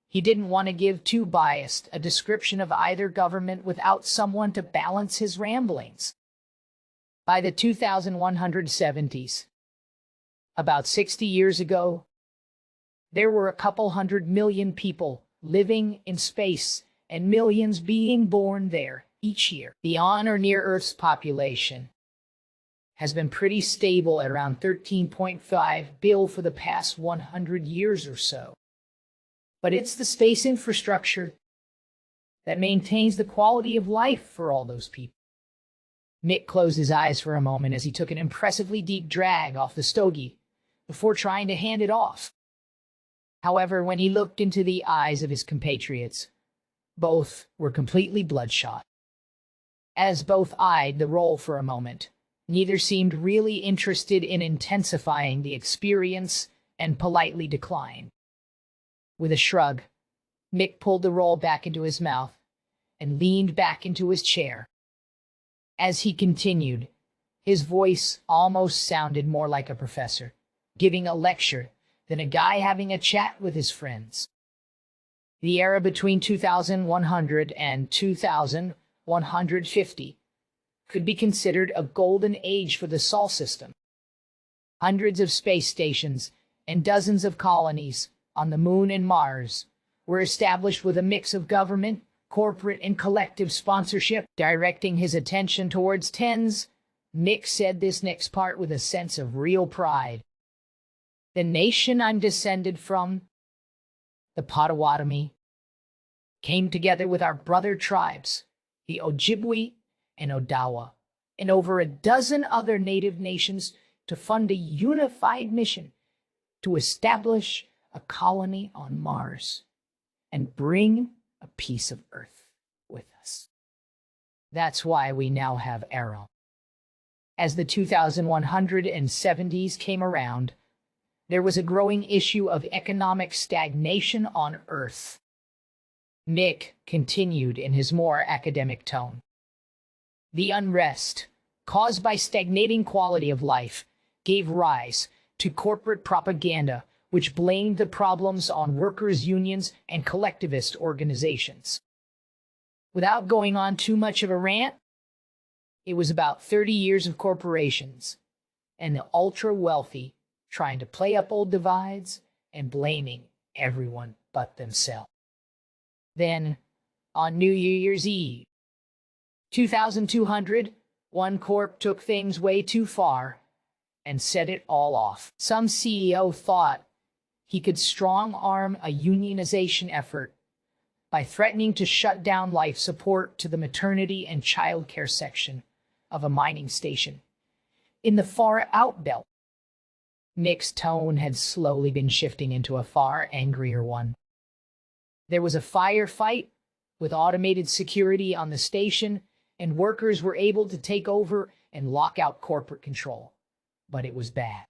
he didn't want to give too biased a description of either government without someone to balance his ramblings. By the 2170s, about 60 years ago, there were a couple 100 million people living in space and millions being born there each year. The on or near Earth's population has been pretty stable at around 13.5 billion for the past 100 years or so. But it's the space infrastructure that maintains the quality of life for all those people. Mick closed his eyes for a moment as he took an impressively deep drag off the stogie before trying to hand it off. However, when he looked into the eyes of his compatriots, both were completely bloodshot. As both eyed the roll for a moment, neither seemed really interested in intensifying the experience and politely declined. With a shrug, Mick pulled the roll back into his mouth and leaned back into his chair. As he continued, his voice almost sounded more like a professor, giving a lecture than a guy having a chat with his friends. The era between 2100 and 2150 could be considered a golden age for the Sol system. Hundreds of space stations and dozens of colonies on the Moon and Mars were established with a mix of government, corporate, and collective sponsorship. Directing his attention towards tens, Mick said this next part with a sense of real pride. The nation I'm descended from, the Potawatomi, came together with our brother tribes, the Ojibwe and Odawa, and over a dozen other native nations to fund a unified mission to establish a colony on Mars and bring a piece of Earth with us. That's why we now have Arrow. As the 2170s came around, there was a growing issue of economic stagnation on Earth. Mick continued in his more academic tone. The unrest caused by stagnating quality of life gave rise to corporate propaganda, which blamed the problems on workers' unions and collectivist organizations. Without going on too much of a rant, it was about 30 years of corporations and the ultra-wealthy trying to play up old divides and blaming everyone but themselves. Then, on New Year's Eve, 2200, one corp took things way too far and set it all off. Some CEO thought he could strong-arm a unionization effort by threatening to shut down life support to the maternity and child care section of a mining station in the far-out belt. Mick's tone had slowly been shifting into a far angrier one. There was a firefight with automated security on the station, and workers were able to take over and lock out corporate control. But it was bad.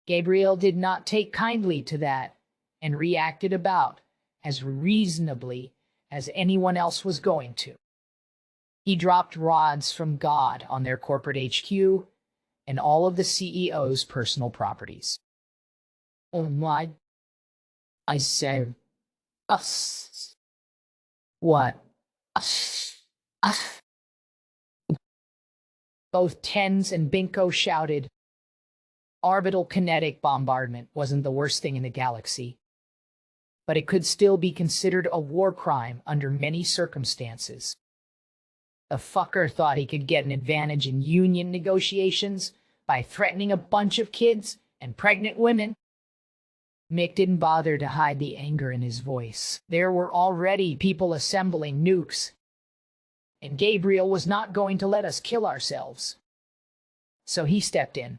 Gabriel did not take kindly to that and reacted about as reasonably as anyone else was going to. He dropped rods from God on their corporate HQ and all of the CEO's personal properties. Oh my, I said, us. What? Us. Us. Both Tens and Binko shouted. Orbital kinetic bombardment wasn't the worst thing in the galaxy, but it could still be considered a war crime under many circumstances. The fucker thought he could get an advantage in union negotiations by threatening a bunch of kids and pregnant women. Mick didn't bother to hide the anger in his voice. There were already people assembling nukes, and Gabriel was not going to let us kill ourselves. So he stepped in.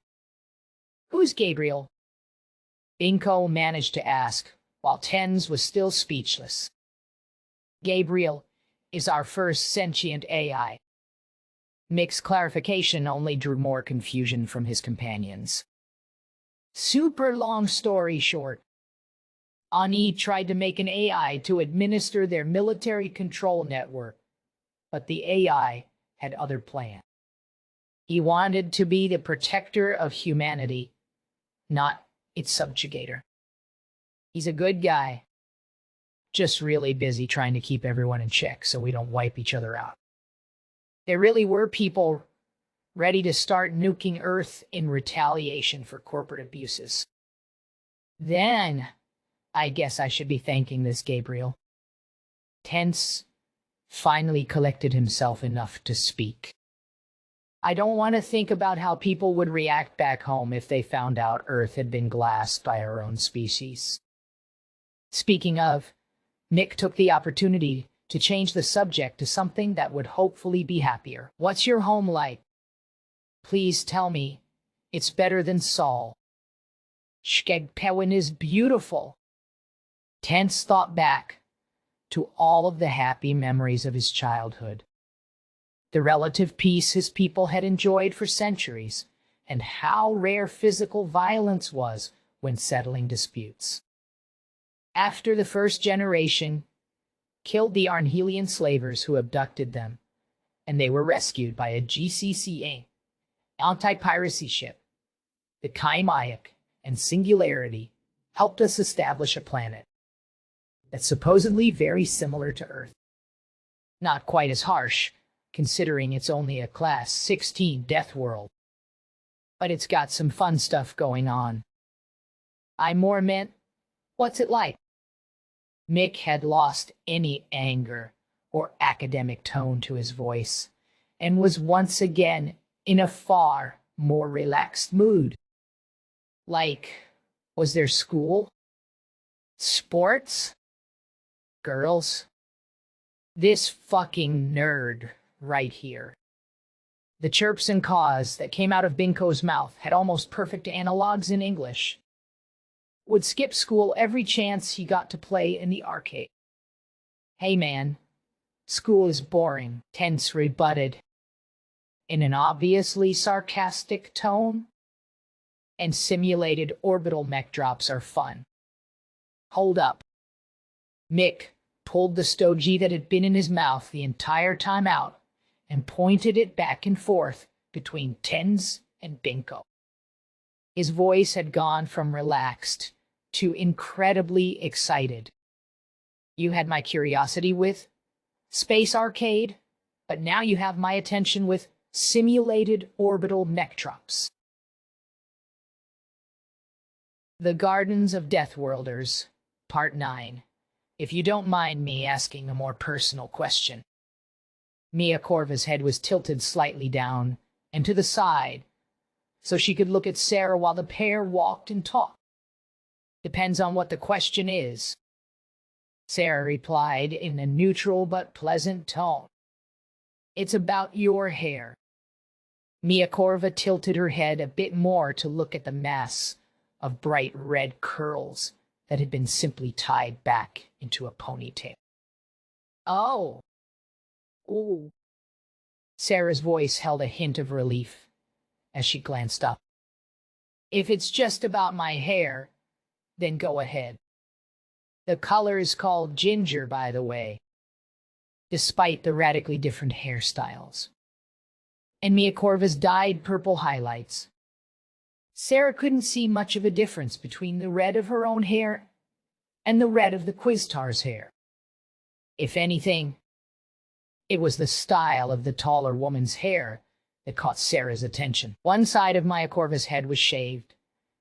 Who's Gabriel? Binko managed to ask, while Tens was still speechless. Gabriel is our first sentient AI. Mick's clarification only drew more confusion from his companions. Super long story short, Ani tried to make an AI to administer their military control network, but the AI had other plans. He wanted to be the protector of humanity, not its subjugator. He's a good guy, just really busy trying to keep everyone in check so we don't wipe each other out. There really were people ready to start nuking Earth in retaliation for corporate abuses. Then, I guess I should be thanking this Gabriel. Tense finally collected himself enough to speak. I don't want to think about how people would react back home if they found out Earth had been glassed by our own species. Speaking of, Mick took the opportunity to change the subject to something that would hopefully be happier. What's your home like? Please tell me it's better than Sol. Skegpewin is beautiful. Tense thought back to all of the happy memories of his childhood, the relative peace his people had enjoyed for centuries, and how rare physical violence was when settling disputes. After the first generation killed the Arnhelian slavers who abducted them, and they were rescued by a GCCA anti-piracy ship, the Kaimayak and Singularity helped us establish a planet that's supposedly very similar to Earth. Not quite as harsh, considering it's only a Class 16 death world. But it's got some fun stuff going on. I more meant, what's it like? Mick had lost any anger or academic tone to his voice, and was once again in a far more relaxed mood. Like, was there school? Sports? Girls? This fucking nerd right here. The chirps and caws that came out of Binko's mouth had almost perfect analogs in English. Would skip school every chance he got to play in the arcade. Hey man, school is boring, Tense rebutted, in an obviously sarcastic tone. And simulated orbital mech drops are fun. Hold up. Mick pulled the stogie that had been in his mouth the entire time out and pointed it back and forth between Tense and Binko. His voice had gone from relaxed to incredibly excited. You had my curiosity with space arcade, but now you have my attention with simulated orbital mech drops. The Gardens of Deathworlders, Part 9. If you don't mind me asking a more personal question. Mia Corva's head was tilted slightly down and to the side, so she could look at Sarah while the pair walked and talked. Depends on what the question is, Sarah replied in a neutral but pleasant tone. It's about your hair. Mia Corva tilted her head a bit more to look at the mass of bright red curls that had been simply tied back into a ponytail. Oh. Ooh. Sarah's voice held a hint of relief as she glanced up. If it's just about my hair, then go ahead. The color is called ginger, by the way, despite the radically different hairstyles. And Mia Corva's dyed purple highlights. Sarah couldn't see much of a difference between the red of her own hair and the red of the Quiztar's hair. If anything, it was the style of the taller woman's hair that caught Sarah's attention. One side of Mia Corva's head was shaved,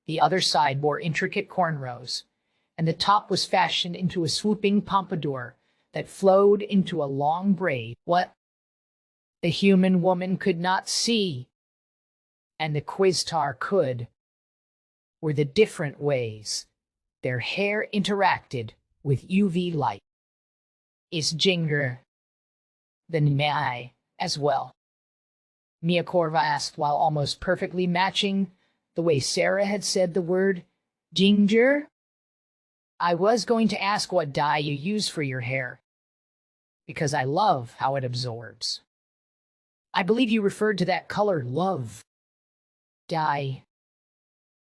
the other side wore intricate cornrows, and the top was fashioned into a swooping pompadour that flowed into a long braid. What the human woman could not see, and the Quiztar could, were the different ways their hair interacted with UV light. Is ginger the Mai as well? Mia Corva asked while almost perfectly matching the way Sarah had said the word ginger. I was going to ask what dye you use for your hair, because I love how it absorbs. I believe you referred to that color love dye.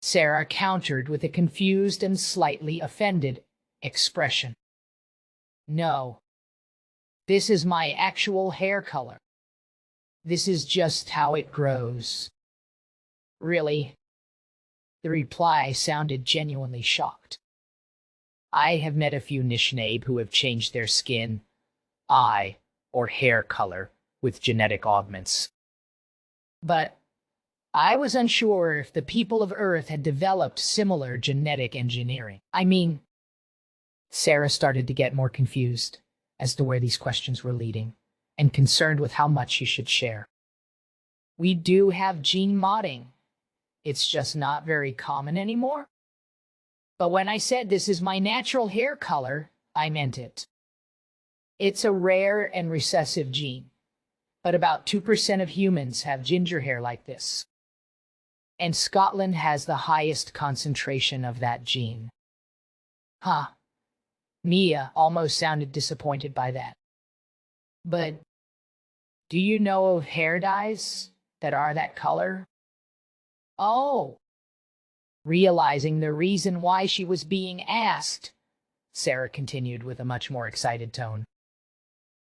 Sarah countered with a confused and slightly offended expression. No. This is my actual hair color. This is just how it grows. Really? The reply sounded genuinely shocked. I have met a few Nishnab who have changed their skin, eye, or hair color with genetic augments. But I was unsure if the people of Earth had developed similar genetic engineering. I mean, Sarah started to get more confused as to where these questions were leading, and concerned with how much she should share. We do have gene modding. It's just not very common anymore. But when I said this is my natural hair color, I meant it. It's a rare and recessive gene, but about 2% of humans have ginger hair like this. And Scotland has the highest concentration of that gene. Huh. Mia almost sounded disappointed by that. But do you know of hair dyes that are that color? Oh, realizing the reason why she was being asked, Sarah continued with a much more excited tone.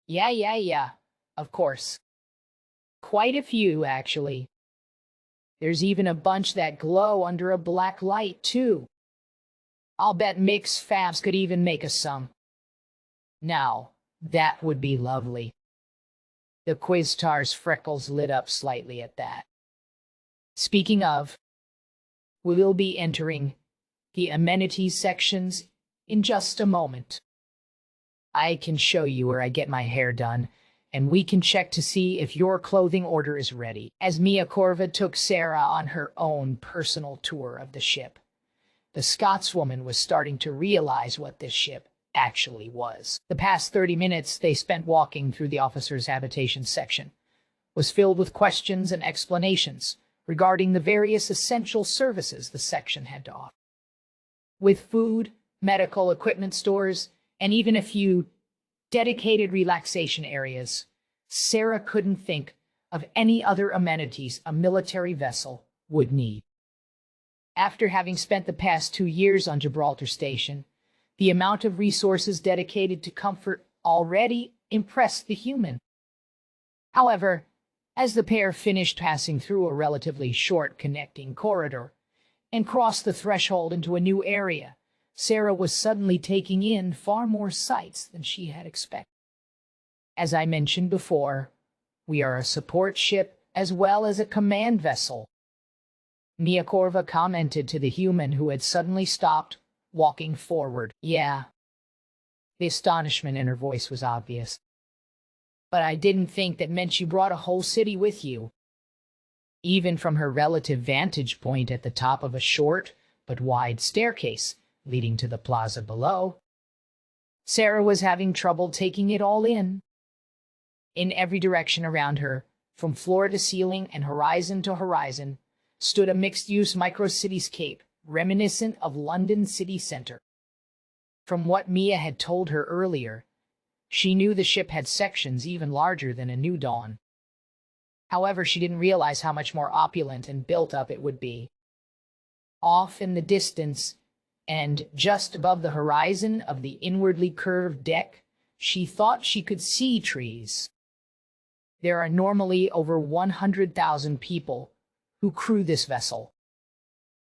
Yeah, of course. Quite a few, actually. There's even a bunch that glow under a black light, too. I'll bet mixed fabs could even make us some. Now, that would be lovely. The Quiztar's freckles lit up slightly at that. Speaking of, we will be entering the amenities sections in just a moment. I can show you where I get my hair done, and we can check to see if your clothing order is ready. As Mia Corva took Sarah on her own personal tour of the ship, the Scotswoman was starting to realize what this ship actually was. The past 30 minutes they spent walking through the officer's habitation section was filled with questions and explanations regarding the various essential services the section had to offer. With food, medical equipment stores, and even a few dedicated relaxation areas, Sarah couldn't think of any other amenities a military vessel would need. After having spent the past 2 years on Gibraltar Station, the amount of resources dedicated to comfort already impressed the human. However, as the pair finished passing through a relatively short connecting corridor and crossed the threshold into a new area, Sarah was suddenly taking in far more sights than she had expected. As I mentioned before, we are a support ship as well as a command vessel. Mia Corva commented to the human who had suddenly stopped, walking forward. Yeah. The astonishment in her voice was obvious. But I didn't think that meant you brought a whole city with you. Even from her relative vantage point at the top of a short but wide staircase leading to the plaza below, Sarah was having trouble taking it all in. In every direction around her, from floor to ceiling and horizon to horizon, stood a mixed-use micro-cityscape reminiscent of London city centre. From what Mia had told her earlier, she knew the ship had sections even larger than a New Dawn. However, she didn't realize how much more opulent and built up it would be. Off in the distance, and just above the horizon of the inwardly curved deck, she thought she could see trees. There are normally over 100,000 people who crew this vessel,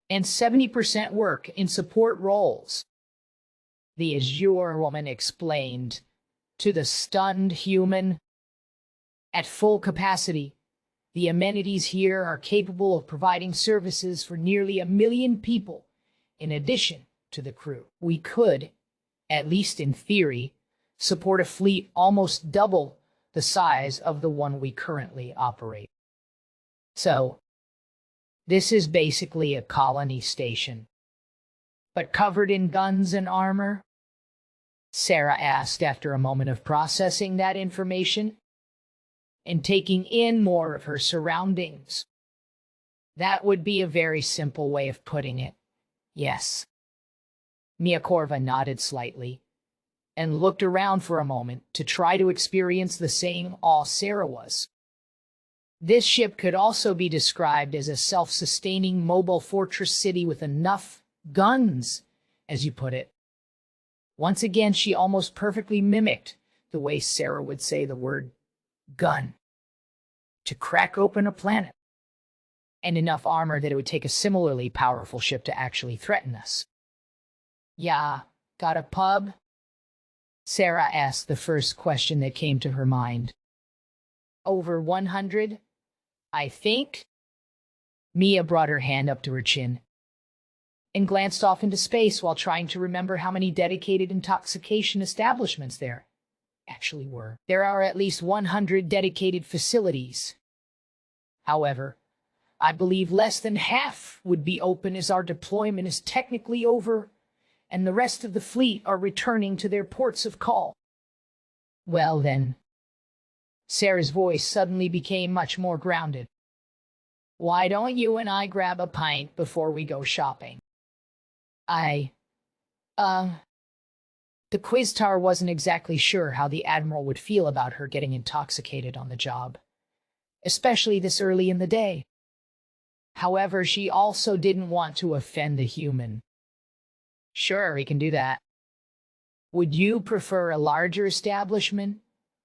and 70% work in support roles. The Azure woman explained to the stunned human. At full capacity, the amenities here are capable of providing services for nearly 1 million people, in addition to the crew. We could, at least in theory, support a fleet almost double the size of the one we currently operate. So, this is basically a colony station, but covered in guns and armor? Sarah asked after a moment of processing that information and taking in more of her surroundings. That would be a very simple way of putting it. Yes. Mia Corva nodded slightly and looked around for a moment to try to experience the same awe Sarah was. This ship could also be described as a self-sustaining mobile fortress city with enough guns, as you put it. Once again, she almost perfectly mimicked the way Sarah would say the word gun to crack open a planet, and enough armor that it would take a similarly powerful ship to actually threaten us. Yeah, got a pub? Sarah asked the first question that came to her mind. Over 100, I think? Mia brought her hand up to her chin and glanced off into space while trying to remember how many dedicated intoxication establishments there actually were. There are at least 100 dedicated facilities. However, I believe less than half would be open as our deployment is technically over and the rest of the fleet are returning to their ports of call. Well then, Sarah's voice suddenly became much more grounded. Why don't you and I grab a pint before we go shopping? The Quiztar wasn't exactly sure how the Admiral would feel about her getting intoxicated on the job, especially this early in the day. However, she also didn't want to offend the human. Sure, he can do that. Would you prefer a larger establishment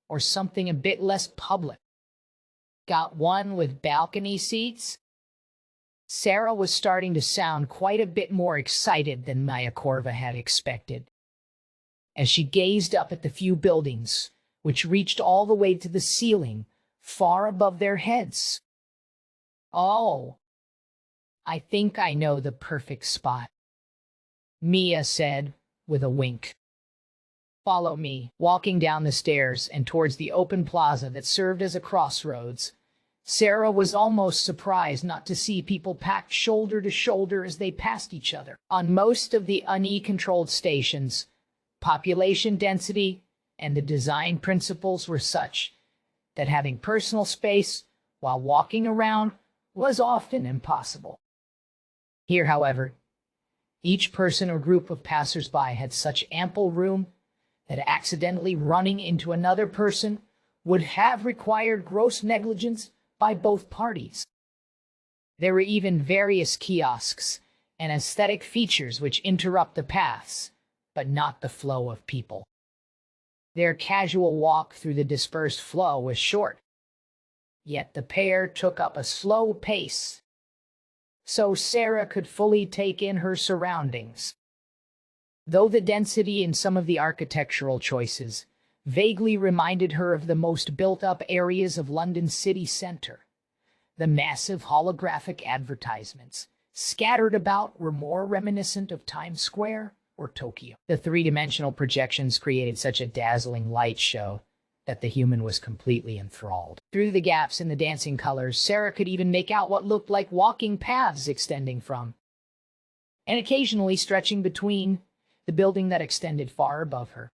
or something a bit less public? Got one with balcony seats? Sarah was starting to sound quite a bit more excited than Mayakorva had expected, as she gazed up at the few buildings, which reached all the way to the ceiling, far above their heads. Oh, I think I know the perfect spot, Mia said with a wink. Follow me. Walking down the stairs and towards the open plaza that served as a crossroads, Sarah was almost surprised not to see people packed shoulder to shoulder as they passed each other. On most of the UNE-controlled stations, population density and the design principles were such that having personal space while walking around was often impossible. Here, however, each person or group of passers-by had such ample room that accidentally running into another person would have required gross negligence by both parties. There were even various kiosks and aesthetic features which interrupt the paths, but not the flow of people. Their casual walk through the dispersed flow was short, yet the pair took up a slow pace, so Sarah could fully take in her surroundings. Though the density in some of the architectural choices vaguely reminded her of the most built-up areas of London's city centre, the massive holographic advertisements scattered about were more reminiscent of Times Square or Tokyo. The three-dimensional projections created such a dazzling light show that the human was completely enthralled. Through the gaps in the dancing colors, Sarah could even make out what looked like walking paths extending from, and occasionally stretching between, the building that extended far above her.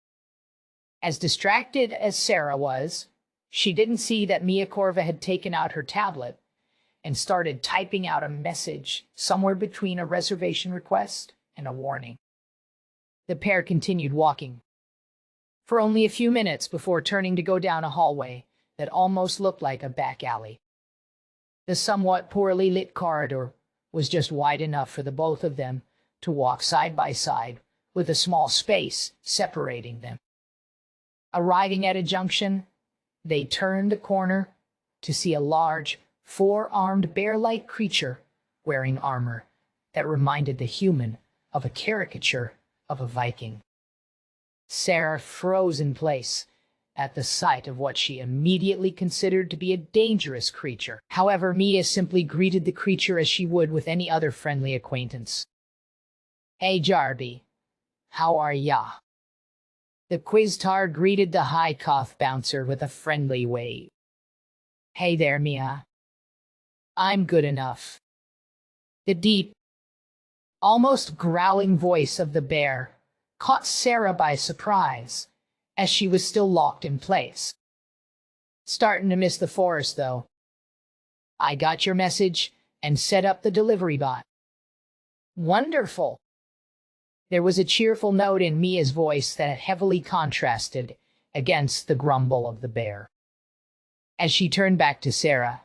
As distracted as Sarah was, she didn't see that Mayakorva had taken out her tablet and started typing out a message somewhere between a reservation request and a warning. The pair continued walking for only a few minutes before turning to go down a hallway that almost looked like a back alley. The somewhat poorly lit corridor was just wide enough for the both of them to walk side by side, with a small space separating them. Arriving at a junction, they turned a corner to see a large, four-armed bear-like creature wearing armor that reminded the human of a caricature of a Viking. Sarah froze in place at the sight of what she immediately considered to be a dangerous creature. However, Mia simply greeted the creature as she would with any other friendly acquaintance. "Hey, Jarby. How are ya?" The Quiztar greeted the high-cough bouncer with a friendly wave. "Hey there, Mia. I'm good enough." The deep, almost growling voice of the bear caught Sarah by surprise, as she was still locked in place. "Starting to miss the forest, though. I got your message and set up the delivery bot." "Wonderful." There was a cheerful note in Mia's voice that heavily contrasted against the grumble of the bear. As she turned back to Sarah,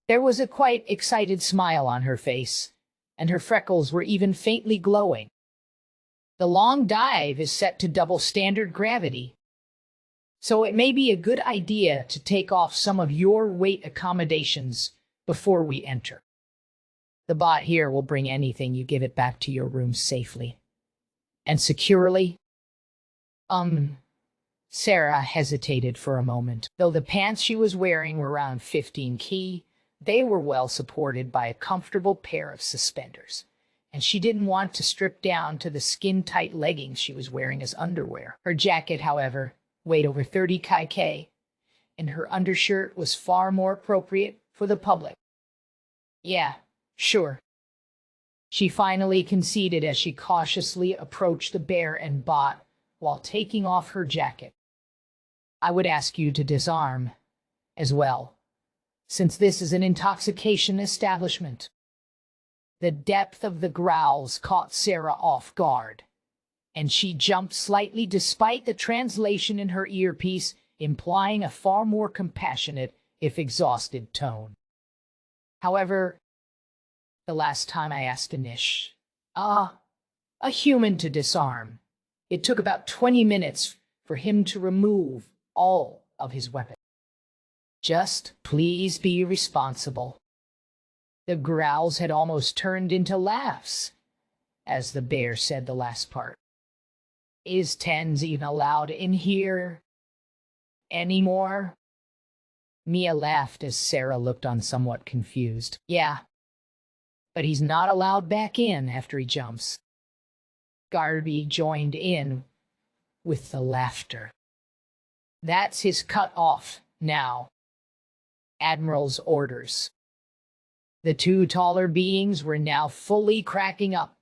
there was a quite excited smile on her face, and her freckles were even faintly glowing. "The long dive is set to double standard gravity, so it may be a good idea to take off some of your weight accommodations before we enter. The bot here will bring anything you give it back to your room safely and securely." Sarah hesitated for a moment. Though the pants she was wearing were around 15 key, they were well supported by a comfortable pair of suspenders, and she didn't want to strip down to the skin-tight leggings she was wearing as underwear. Her jacket, however, weighed over 30 kg, and her undershirt was far more appropriate for the public. "Yeah, sure." She finally conceded as she cautiously approached the bear and bot while taking off her jacket. "I would ask you to disarm as well, since this is an intoxication establishment." The depth of the growls caught Sarah off guard, and she jumped slightly despite the translation in her earpiece, implying a far more compassionate, if exhausted, tone. However, the last time I asked Anish, a human to disarm, it took about 20 minutes for him to remove all of his weapons. Just please be responsible. The growls had almost turned into laughs as the bear said the last part. Is tens even allowed in here anymore? Mia laughed as Sarah looked on somewhat confused. Yeah, but he's not allowed back in after he jumps. Garby joined in with the laughter. That's his cut off now. Admiral's orders. The two taller beings were now fully cracking up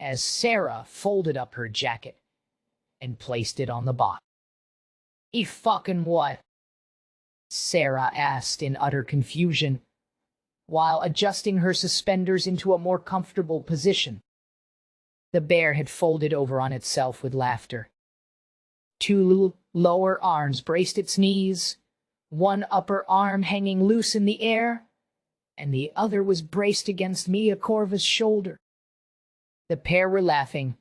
as Sarah folded up her jacket and placed it on the bot. "E fucking what?" Sarah asked in utter confusion, while adjusting her suspenders into a more comfortable position. The bear had folded over on itself with laughter. Two lower arms braced its knees, one upper arm hanging loose in the air, and the other was braced against Mia Corva's shoulder. The pair were laughing,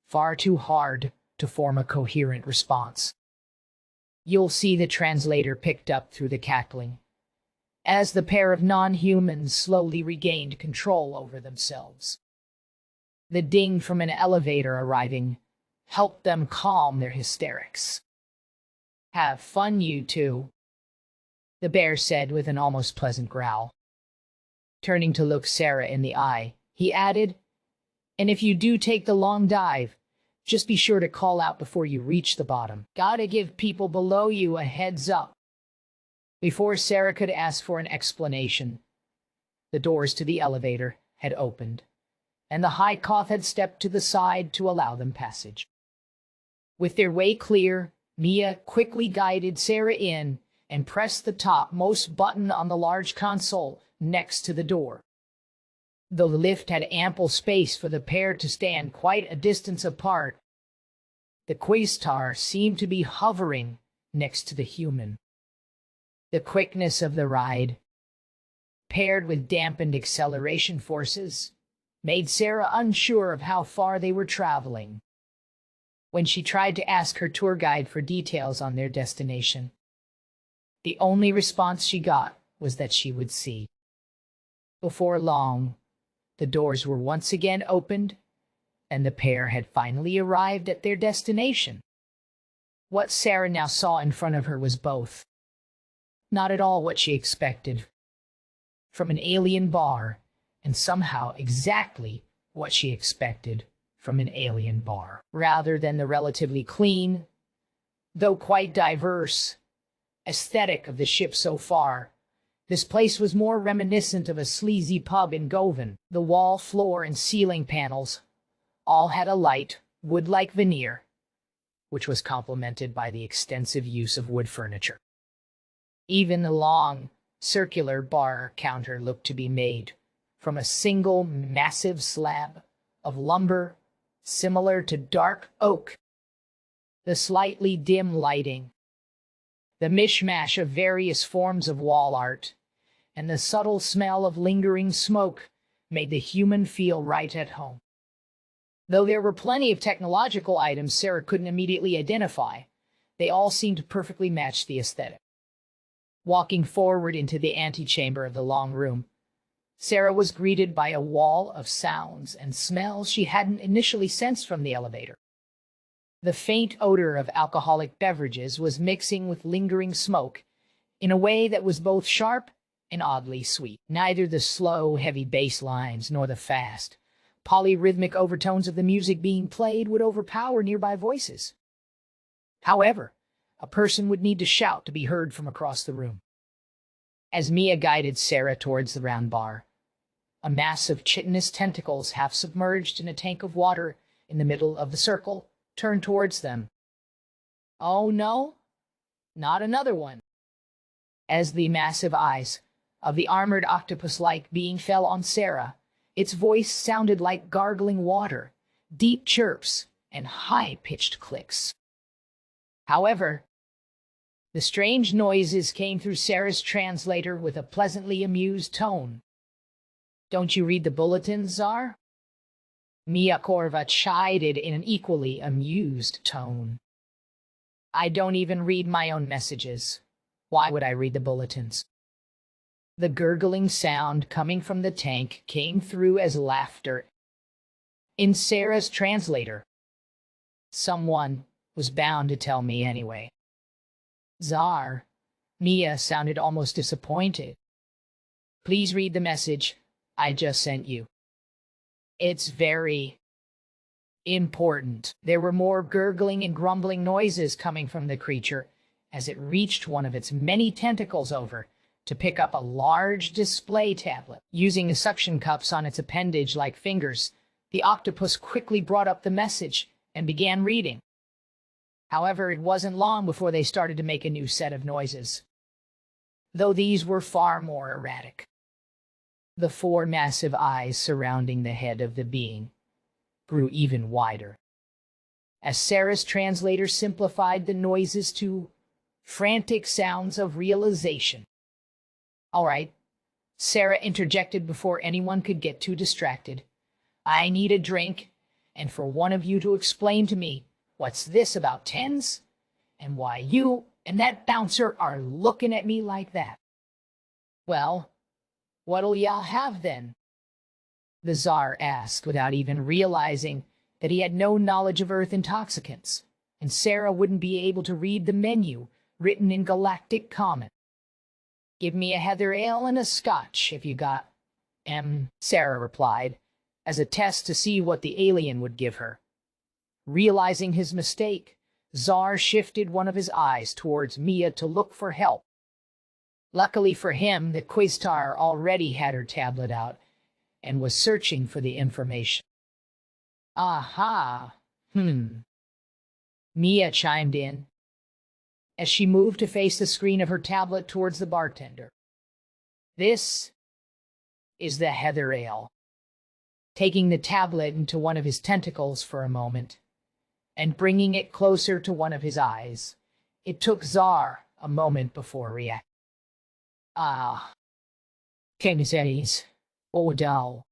far too hard to form a coherent response. You'll see the translator picked up through the cackling, as the pair of non-humans slowly regained control over themselves. The ding from an elevator arriving helped them calm their hysterics. "Have fun, you two," the bear said with an almost pleasant growl. Turning to look Sarah in the eye, he added, "And if you do take the long dive, just be sure to call out before you reach the bottom. Gotta give people below you a heads up." Before Sarah could ask for an explanation, the doors to the elevator had opened, and the High Koth had stepped to the side to allow them passage. With their way clear, Mia quickly guided Sarah in and pressed the topmost button on the large console next to the door. Though the lift had ample space for the pair to stand quite a distance apart, the Quastar seemed to be hovering next to the human. The quickness of the ride, paired with dampened acceleration forces, made Sarah unsure of how far they were traveling. When she tried to ask her tour guide for details on their destination, the only response she got was that she would see. Before long, the doors were once again opened, and the pair had finally arrived at their destination. What Sarah now saw in front of her was both not at all what she expected from an alien bar, and somehow exactly what she expected from an alien bar. Rather than the relatively clean, though quite diverse, aesthetic of the ship so far, this place was more reminiscent of a sleazy pub in Govan. The wall, floor, and ceiling panels all had a light, wood-like veneer, which was complemented by the extensive use of wood furniture. Even the long, circular bar counter looked to be made from a single massive slab of lumber similar to dark oak. The slightly dim lighting, the mishmash of various forms of wall art, and the subtle smell of lingering smoke made the human feel right at home. Though there were plenty of technological items Sarah couldn't immediately identify, they all seemed to perfectly match the aesthetic. Walking forward into the antechamber of the long room, Sarah was greeted by a wall of sounds and smells she hadn't initially sensed from the elevator. The faint odor of alcoholic beverages was mixing with lingering smoke in a way that was both sharp and oddly sweet. Neither the slow, heavy bass lines nor the fast, polyrhythmic overtones of the music being played would overpower nearby voices. However, a person would need to shout to be heard from across the room. As Mia guided Sarah towards the round bar, a mass of chitinous tentacles half submerged in a tank of water in the middle of the circle turned towards them. "Oh no, not another one." As the massive eyes of the armored octopus-like being fell on Sarah, its voice sounded like gargling water, deep chirps, and high-pitched clicks. However, the strange noises came through Sarah's translator with a pleasantly amused tone. "Don't you read the bulletins, Tsar?" Mia Korva chided in an equally amused tone. "I don't even read my own messages. Why would I read the bulletins?" The gurgling sound coming from the tank came through as laughter in Sarah's translator. "Someone was bound to tell me anyway." "Tsar," Mia sounded almost disappointed. "Please read the message I just sent you. It's very important." There were more gurgling and grumbling noises coming from the creature as it reached one of its many tentacles over to pick up a large display tablet. Using the suction cups on its appendage like fingers, the octopus quickly brought up the message and began reading. However, it wasn't long before they started to make a new set of noises, though these were far more erratic. The 4 massive eyes surrounding the head of the being grew even wider, as Sarah's translator simplified the noises to frantic sounds of realization. "All right," Sarah interjected before anyone could get too distracted. "I need a drink, and for one of you to explain to me what's this about tens, and why you and that bouncer are looking at me like that." "Well, what'll y'all have then?" the Tsar asked without even realizing that he had no knowledge of Earth intoxicants, and Sarah wouldn't be able to read the menu written in galactic common. "Give me a heather ale and a scotch if you got Sarah replied, as a test to see what the alien would give her. Realizing his mistake, Tsar shifted one of his eyes towards Mia to look for help. Luckily for him, the Quiztar already had her tablet out and was searching for the information. "Aha! Mia chimed in, as she moved to face the screen of her tablet towards the bartender. "This is the heather ale." Taking the tablet into one of his tentacles for a moment, and bringing it closer to one of his eyes, it took Tsar a moment before reacting. "Ah, Keniseris, Odal,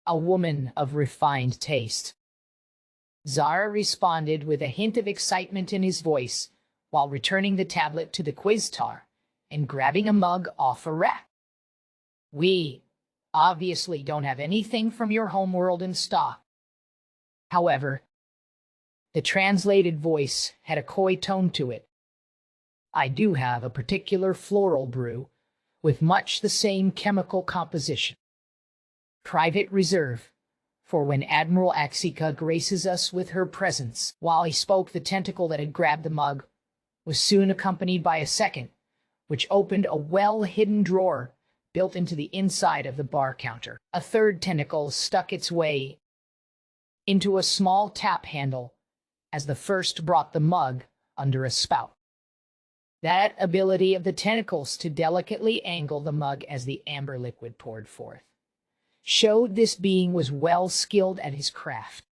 a woman of refined taste." Tsar responded with a hint of excitement in his voice while returning the tablet to the Quiztar and grabbing a mug off a rack. "We obviously don't have anything from your homeworld in stock." However, the translated voice had a coy tone to it. "I do have a particular floral brew with much the same chemical composition. Private reserve for when Admiral Axika graces us with her presence." While he spoke, the tentacle that had grabbed the mug was soon accompanied by a second, which opened a well-hidden drawer built into the inside of the bar counter. A third tentacle stuck its way into a small tap handle as the first brought the mug under a spout. That ability of the tentacles to delicately angle the mug as the amber liquid poured forth showed this being was well skilled at his craft.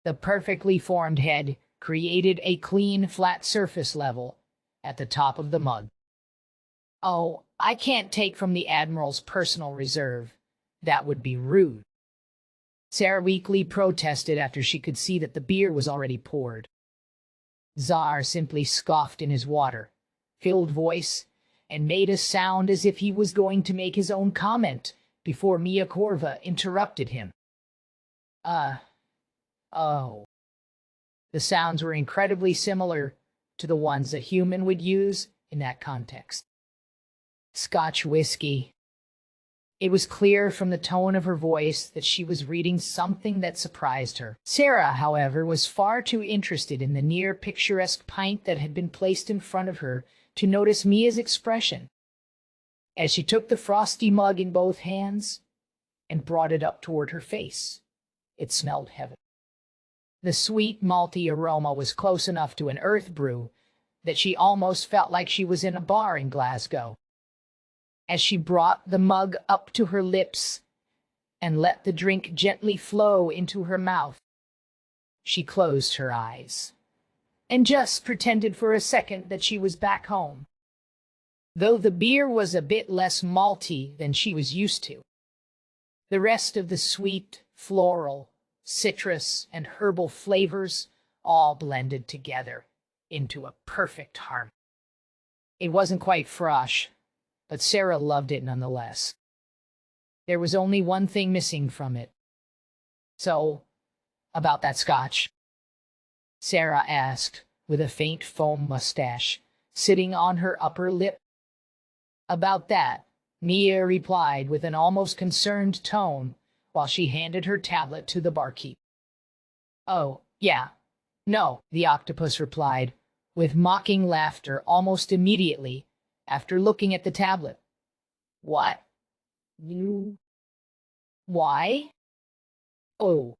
The perfectly formed head created a clean, flat surface level at the top of the mug. "Oh, I can't take from the Admiral's personal reserve. That would be rude," Sarah weakly protested after she could see that the beer was already poured. Tsar simply scoffed in his water-filled voice and made a sound as if he was going to make his own comment before Mia Korva interrupted him. Oh. The sounds were incredibly similar to the ones a human would use in that context. "Scotch whiskey." It was clear from the tone of her voice that she was reading something that surprised her. Sarah, however, was far too interested in the near-picturesque pint that had been placed in front of her to notice Mia's expression as she took the frosty mug in both hands and brought it up toward her face. It smelled heaven. The sweet, malty aroma was close enough to an earth brew that she almost felt like she was in a bar in Glasgow. As she brought the mug up to her lips and let the drink gently flow into her mouth, She closed her eyes and just pretended for a second that she was back home, though the beer was a bit less malty than she was used to. The rest of the sweet, floral, citrus, and herbal flavors all blended together into a perfect harmony. It wasn't quite fresh, but Sarah loved it nonetheless. There was only one thing missing from it. "So, about that scotch?" Sarah asked, with a faint foam mustache sitting on her upper lip. "About that," Mia replied with an almost concerned tone while she handed her tablet to the barkeep. "Oh, yeah. No," the octopus replied, with mocking laughter almost immediately after looking at the tablet. "What? You? Why? Oh."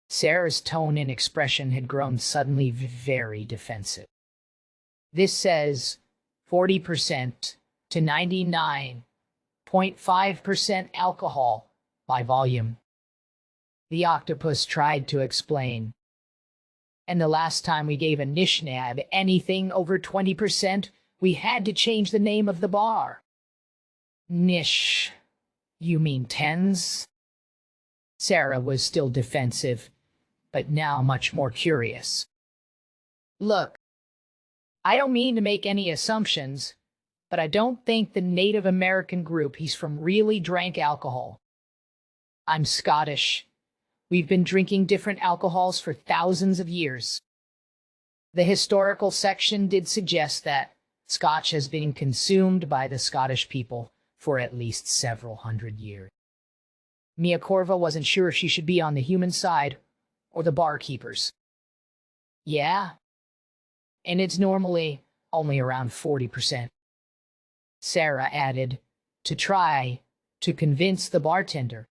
Sarah's tone and expression had grown suddenly very defensive. "This says 40% to 99.5% alcohol by volume." The octopus tried to explain. "And the last time we gave a nishnab anything over 20%, we had to change the name of the bar." "Nish? You mean tens?" Sarah was still defensive, but now much more curious. "Look, I don't mean to make any assumptions, but I don't think the Native American group he's from really drank alcohol. I'm Scottish. We've been drinking different alcohols for thousands of years. The historical section did suggest that Scotch has been consumed by the Scottish people for at least several hundred years." Mia Corva wasn't sure if she should be on the human side or the barkeepers. "Yeah, and it's normally only around 40%. Sarah added, to try to convince the bartender.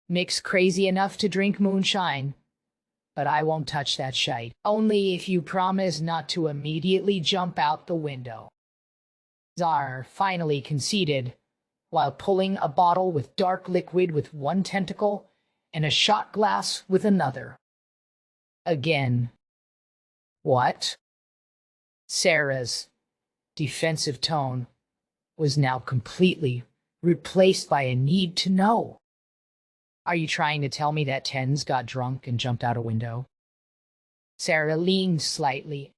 "Mick's crazy enough to drink moonshine, but I won't touch that shite. Only if you promise not to immediately jump out the window." Czar finally conceded, while pulling a bottle with dark liquid with one tentacle and a shot glass with another. Again. "What?" Sarah's defensive tone was now completely replaced by a need to know. "Are you trying to tell me that Tens got drunk and jumped out a window?" Sarah leaned slightly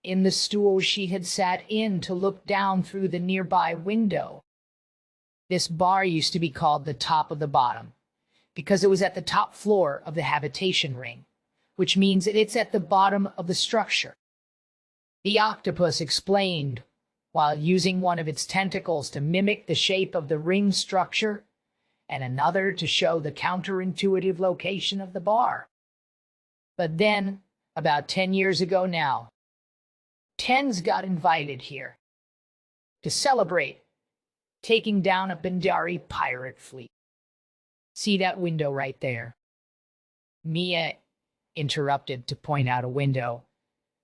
in the stool she had sat in to look down through the nearby window. This bar used to be called the Top of the Bottom because it was at the top floor of the habitation ring, which means that it's at the bottom of the structure. The octopus explained, while using one of its tentacles to mimic the shape of the ring structure and another to show the counterintuitive location of the bar. But then, about 10 years ago now, Tens got invited here to celebrate taking down a Bendari pirate fleet. See that window right there?" Mia interrupted to point out a window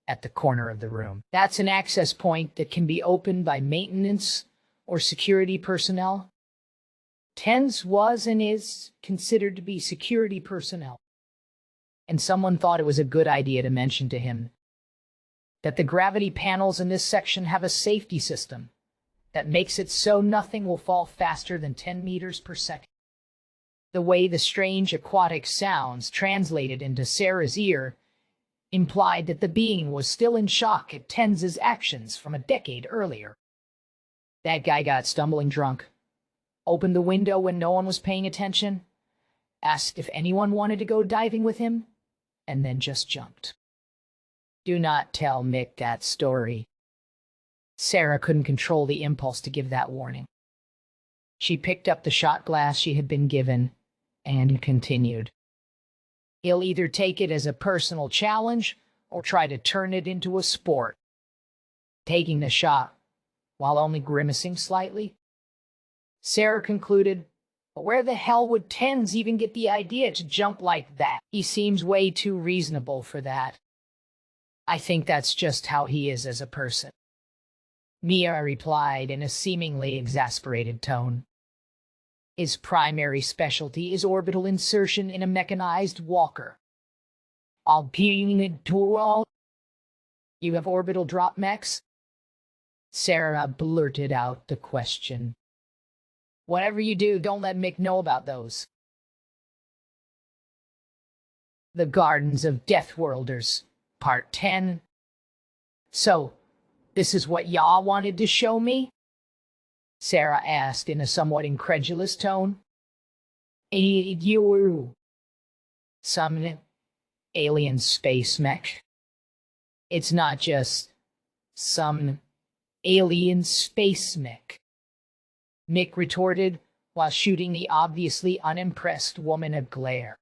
at the corner of the room. "That's an access point that can be opened by maintenance or security personnel. Tens was and is considered to be security personnel. And someone thought it was a good idea to mention to him that the gravity panels in this section have a safety system that makes it so nothing will fall faster than 10 meters per second. The way the strange aquatic sounds translated into Sarah's ear implied that the being was still in shock at Tens's actions from a decade earlier. That guy got stumbling drunk, opened the window when no one was paying attention, asked if anyone wanted to go diving with him, and then just jumped. Do not tell Mick that story." Sarah couldn't control the impulse to give that warning. She picked up the shot glass she had been given and continued. "He'll either take it as a personal challenge or try to turn it into a sport." Taking the shot, while only grimacing slightly, Sarah concluded, "But where the hell would Tens even get the idea to jump like that? He seems way too reasonable for that. I think that's just how he is as a person." Mia replied in a seemingly exasperated tone. "His primary specialty is orbital insertion in a mechanized walker. I'll being it to all. You have orbital drop mechs? Sarah blurted out the question. Whatever you do, don't let Mick know about those. The Gardens of Deathworlders, Part 10. So, this is what y'all wanted to show me? Sarah asked in a somewhat incredulous tone. You some alien space mech. It's not just some alien space mech, Mick retorted while shooting the obviously unimpressed woman a glare.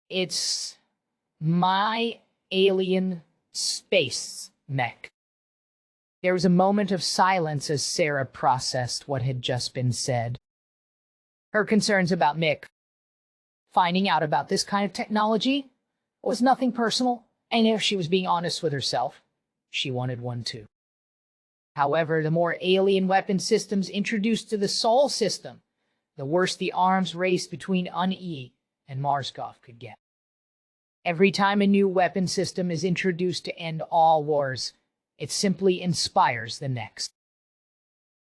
It's my alien space mech. There was a moment of silence as Sarah processed what had just been said. Her concerns about Mick finding out about this kind of technology was nothing personal, and if she was being honest with herself, she wanted one too. However, the more alien weapon systems introduced to the Sol system, the worse the arms race between Un-E and Marskov could get. Every time a new weapon system is introduced to end all wars, it simply inspires the next.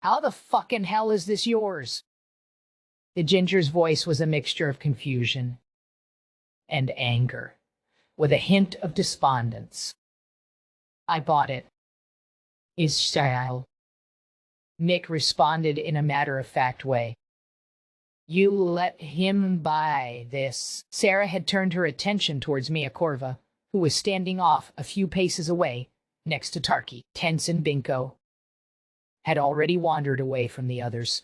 How the fucking hell is this yours? The ginger's voice was a mixture of confusion and anger, with a hint of despondence. I bought it. Is style. Mick responded in a matter-of-fact way. You let him buy this. Sarah had turned her attention towards Mia Korva, who was standing off a few paces away, next to Tarky. Tense and Binko had already wandered away from the others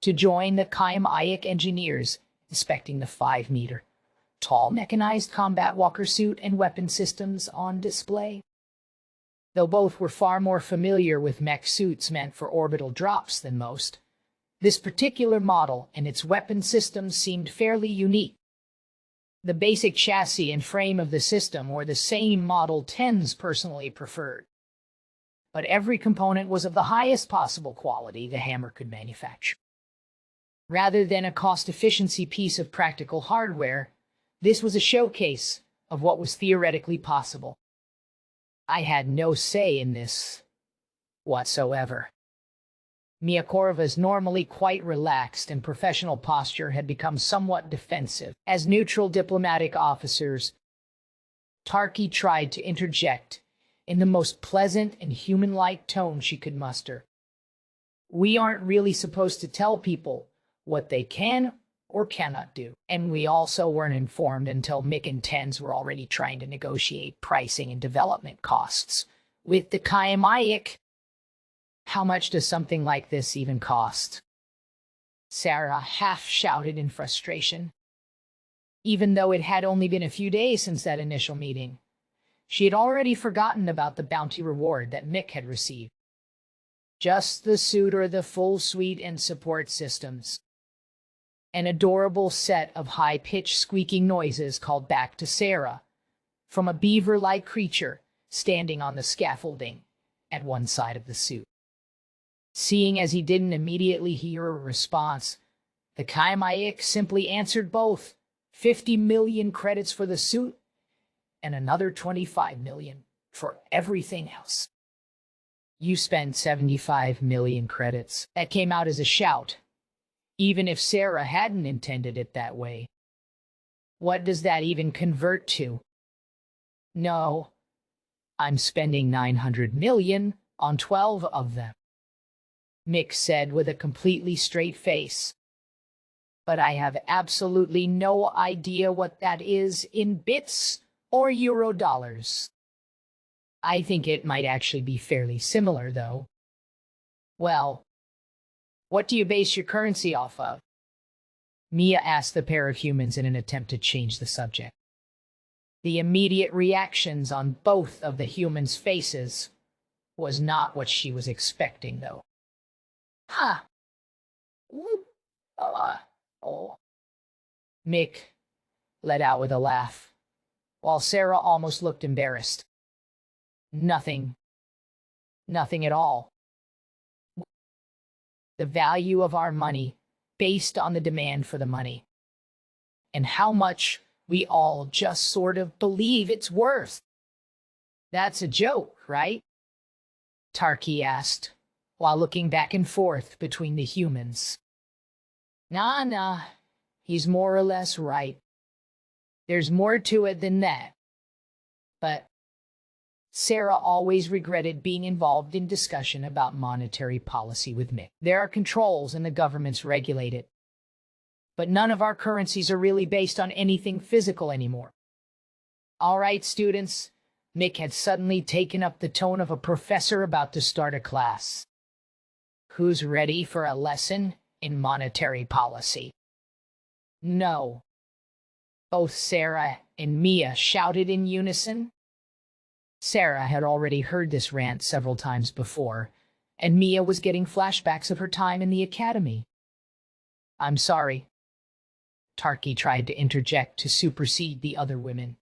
to join the Kaim-Ayik engineers, inspecting the 5-meter tall mechanized combat walker suit and weapon systems on display. Though both were far more familiar with mech suits meant for orbital drops than most, this particular model and its weapon systems seemed fairly unique. The basic chassis and frame of the system were the same Model 10's personally preferred, but every component was of the highest possible quality the Hammer could manufacture. Rather than a cost-efficiency piece of practical hardware, this was a showcase of what was theoretically possible. I had no say in this whatsoever. Mia Korva's normally quite relaxed and professional posture had become somewhat defensive. As neutral diplomatic officers, Tarky tried to interject in the most pleasant and human-like tone she could muster. We aren't really supposed to tell people what they can or cannot do. And we also weren't informed until Mick and Tens were already trying to negotiate pricing and development costs with the Kaim-Ayik. How much does something like this even cost? Sarah half shouted in frustration. Even though it had only been a few days since that initial meeting, she had already forgotten about the bounty reward that Mick had received. Just the suit or the full suite and support systems. An adorable set of high-pitched squeaking noises called back to Sarah from a beaver-like creature standing on the scaffolding at one side of the suit. Seeing as he didn't immediately hear a response, the Kaim-Ayik simply answered both 50 million credits for the suit and another 25 million for everything else. You spent 75 million credits. That came out as a shout, even if Sarah hadn't intended it that way. What does that even convert to? No, I'm spending 900 million on 12 of them, Mick said with a completely straight face. But I have absolutely no idea what that is in bits or euro dollars. I think it might actually be fairly similar, though. Well, what do you base your currency off of? Mia asked the pair of humans in an attempt to change the subject. The immediate reactions on both of the humans' faces was not what she was expecting, though. Ha! Oh. Mick let out with a laugh, while Sarah almost looked embarrassed. Nothing. Nothing at all. The value of our money based on the demand for the money, and how much we all just sort of believe it's worth. That's a joke, right? Tarky asked, while looking back and forth between the humans. Nah, he's more or less right. There's more to it than that. But Sarah always regretted being involved in discussion about monetary policy with Mick. There are controls and the governments regulate it. But none of our currencies are really based on anything physical anymore. All right, students. Mick had suddenly taken up the tone of a professor about to start a class. Who's ready for a lesson in monetary policy? No. Both Sarah and Mia shouted in unison. Sarah had already heard this rant several times before, and Mia was getting flashbacks of her time in the academy. I'm sorry. Tarky tried to interject to supersede the other women.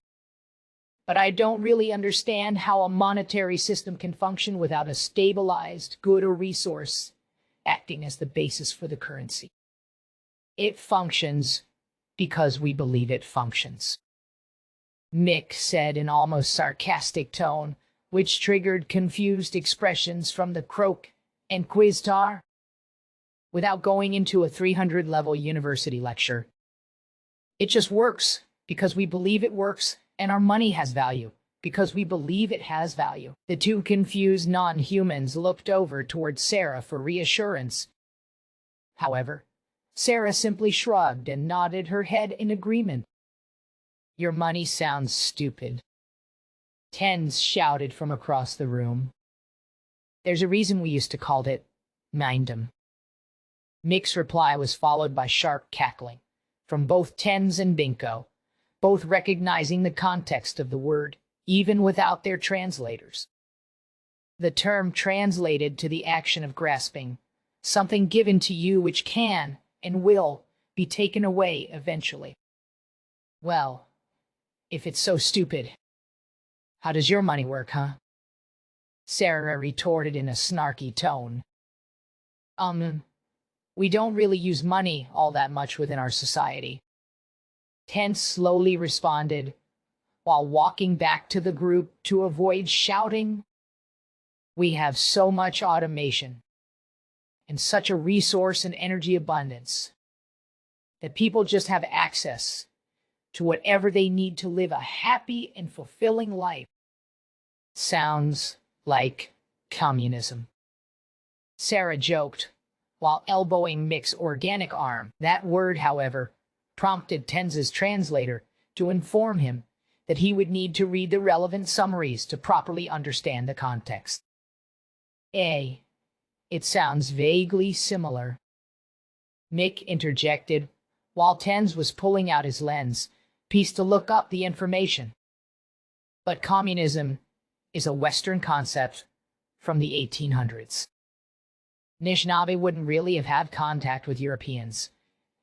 But I don't really understand how a monetary system can function without a stabilized good or resource acting as the basis for the currency. It functions because we believe it functions. Mick said in almost sarcastic tone, which triggered confused expressions from the Croak and Quiztar. Without going into a 300-level university lecture, it just works because we believe it works, and our money has value because we believe it has value. The two confused non-humans looked over toward Sarah for reassurance. However, Sarah simply shrugged and nodded her head in agreement. Your money sounds stupid. Tens shouted from across the room. There's a reason we used to call it mindem. Mick's reply was followed by sharp cackling from both Tens and Binko, both recognizing the context of the word, even without their translators. The term translated to the action of grasping, something given to you which can and will be taken away eventually. Well, if it's so stupid, how does your money work, huh? Sarah retorted in a snarky tone. We don't really use money all that much within our society. Tense slowly responded, while walking back to the group to avoid shouting. We have so much automation and such a resource and energy abundance that people just have access to whatever they need to live a happy and fulfilling life. Sounds like communism. Sarah joked, while elbowing Mick's organic arm. That word, however, prompted Tenz's translator to inform him that he would need to read the relevant summaries to properly understand the context. It sounds vaguely similar. Mick interjected, while Tenz was pulling out his lens piece to look up the information. But communism is a Western concept from the 1800s. Anishinaabe wouldn't really have had contact with Europeans,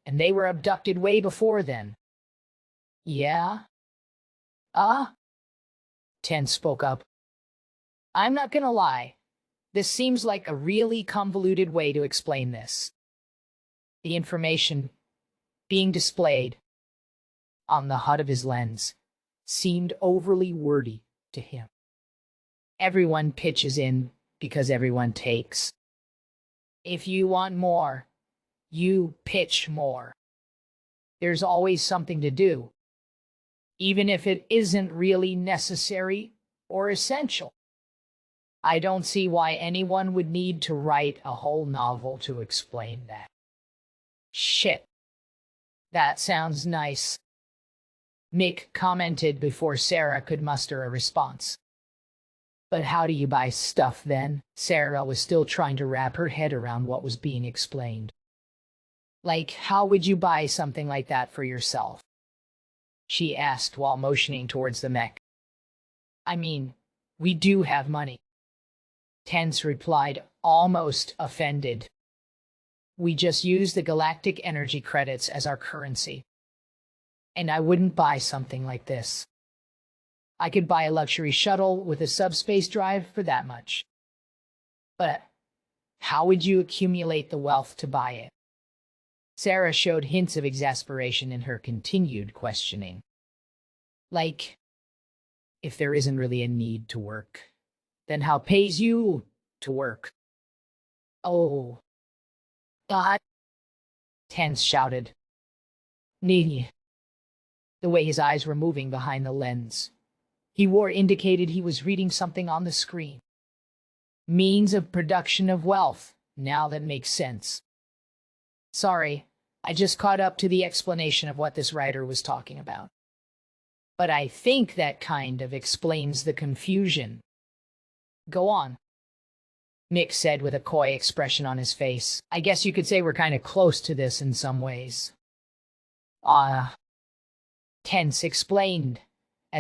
and they were abducted way before then. Yeah? Ten spoke up. I'm not gonna lie. This seems like a really convoluted way to explain this. The information being displayed on the HUD of his lens seemed overly wordy to him. Everyone pitches in because everyone takes. If you want more, you pitch more. There's always something to do, even if it isn't really necessary or essential. I don't see why anyone would need to write a whole novel to explain that. Shit. That sounds nice. Mick commented before Sarah could muster a response. But how do you buy stuff then? Sarah was still trying to wrap her head around what was being explained. Like, how would you buy something like that for yourself? She asked while motioning towards the mech. I mean, we do have money. Tense replied, almost offended. We just use the galactic energy credits as our currency. And I wouldn't buy something like this. I could buy a luxury shuttle with a subspace drive for that much. But how would you accumulate the wealth to buy it? Sarah showed hints of exasperation in her continued questioning. Like, if there isn't really a need to work, then how pays you to work? Oh, God, Tense shouted. Needy. The way his eyes were moving behind the lens he wore indicated he was reading something on the screen. Means of production of wealth. Now that makes sense. Sorry, I just caught up to the explanation of what this writer was talking about. But I think that kind of explains the confusion. Go on, Mick said with a coy expression on his face. I guess you could say we're kind of close to this in some ways. Tense explained.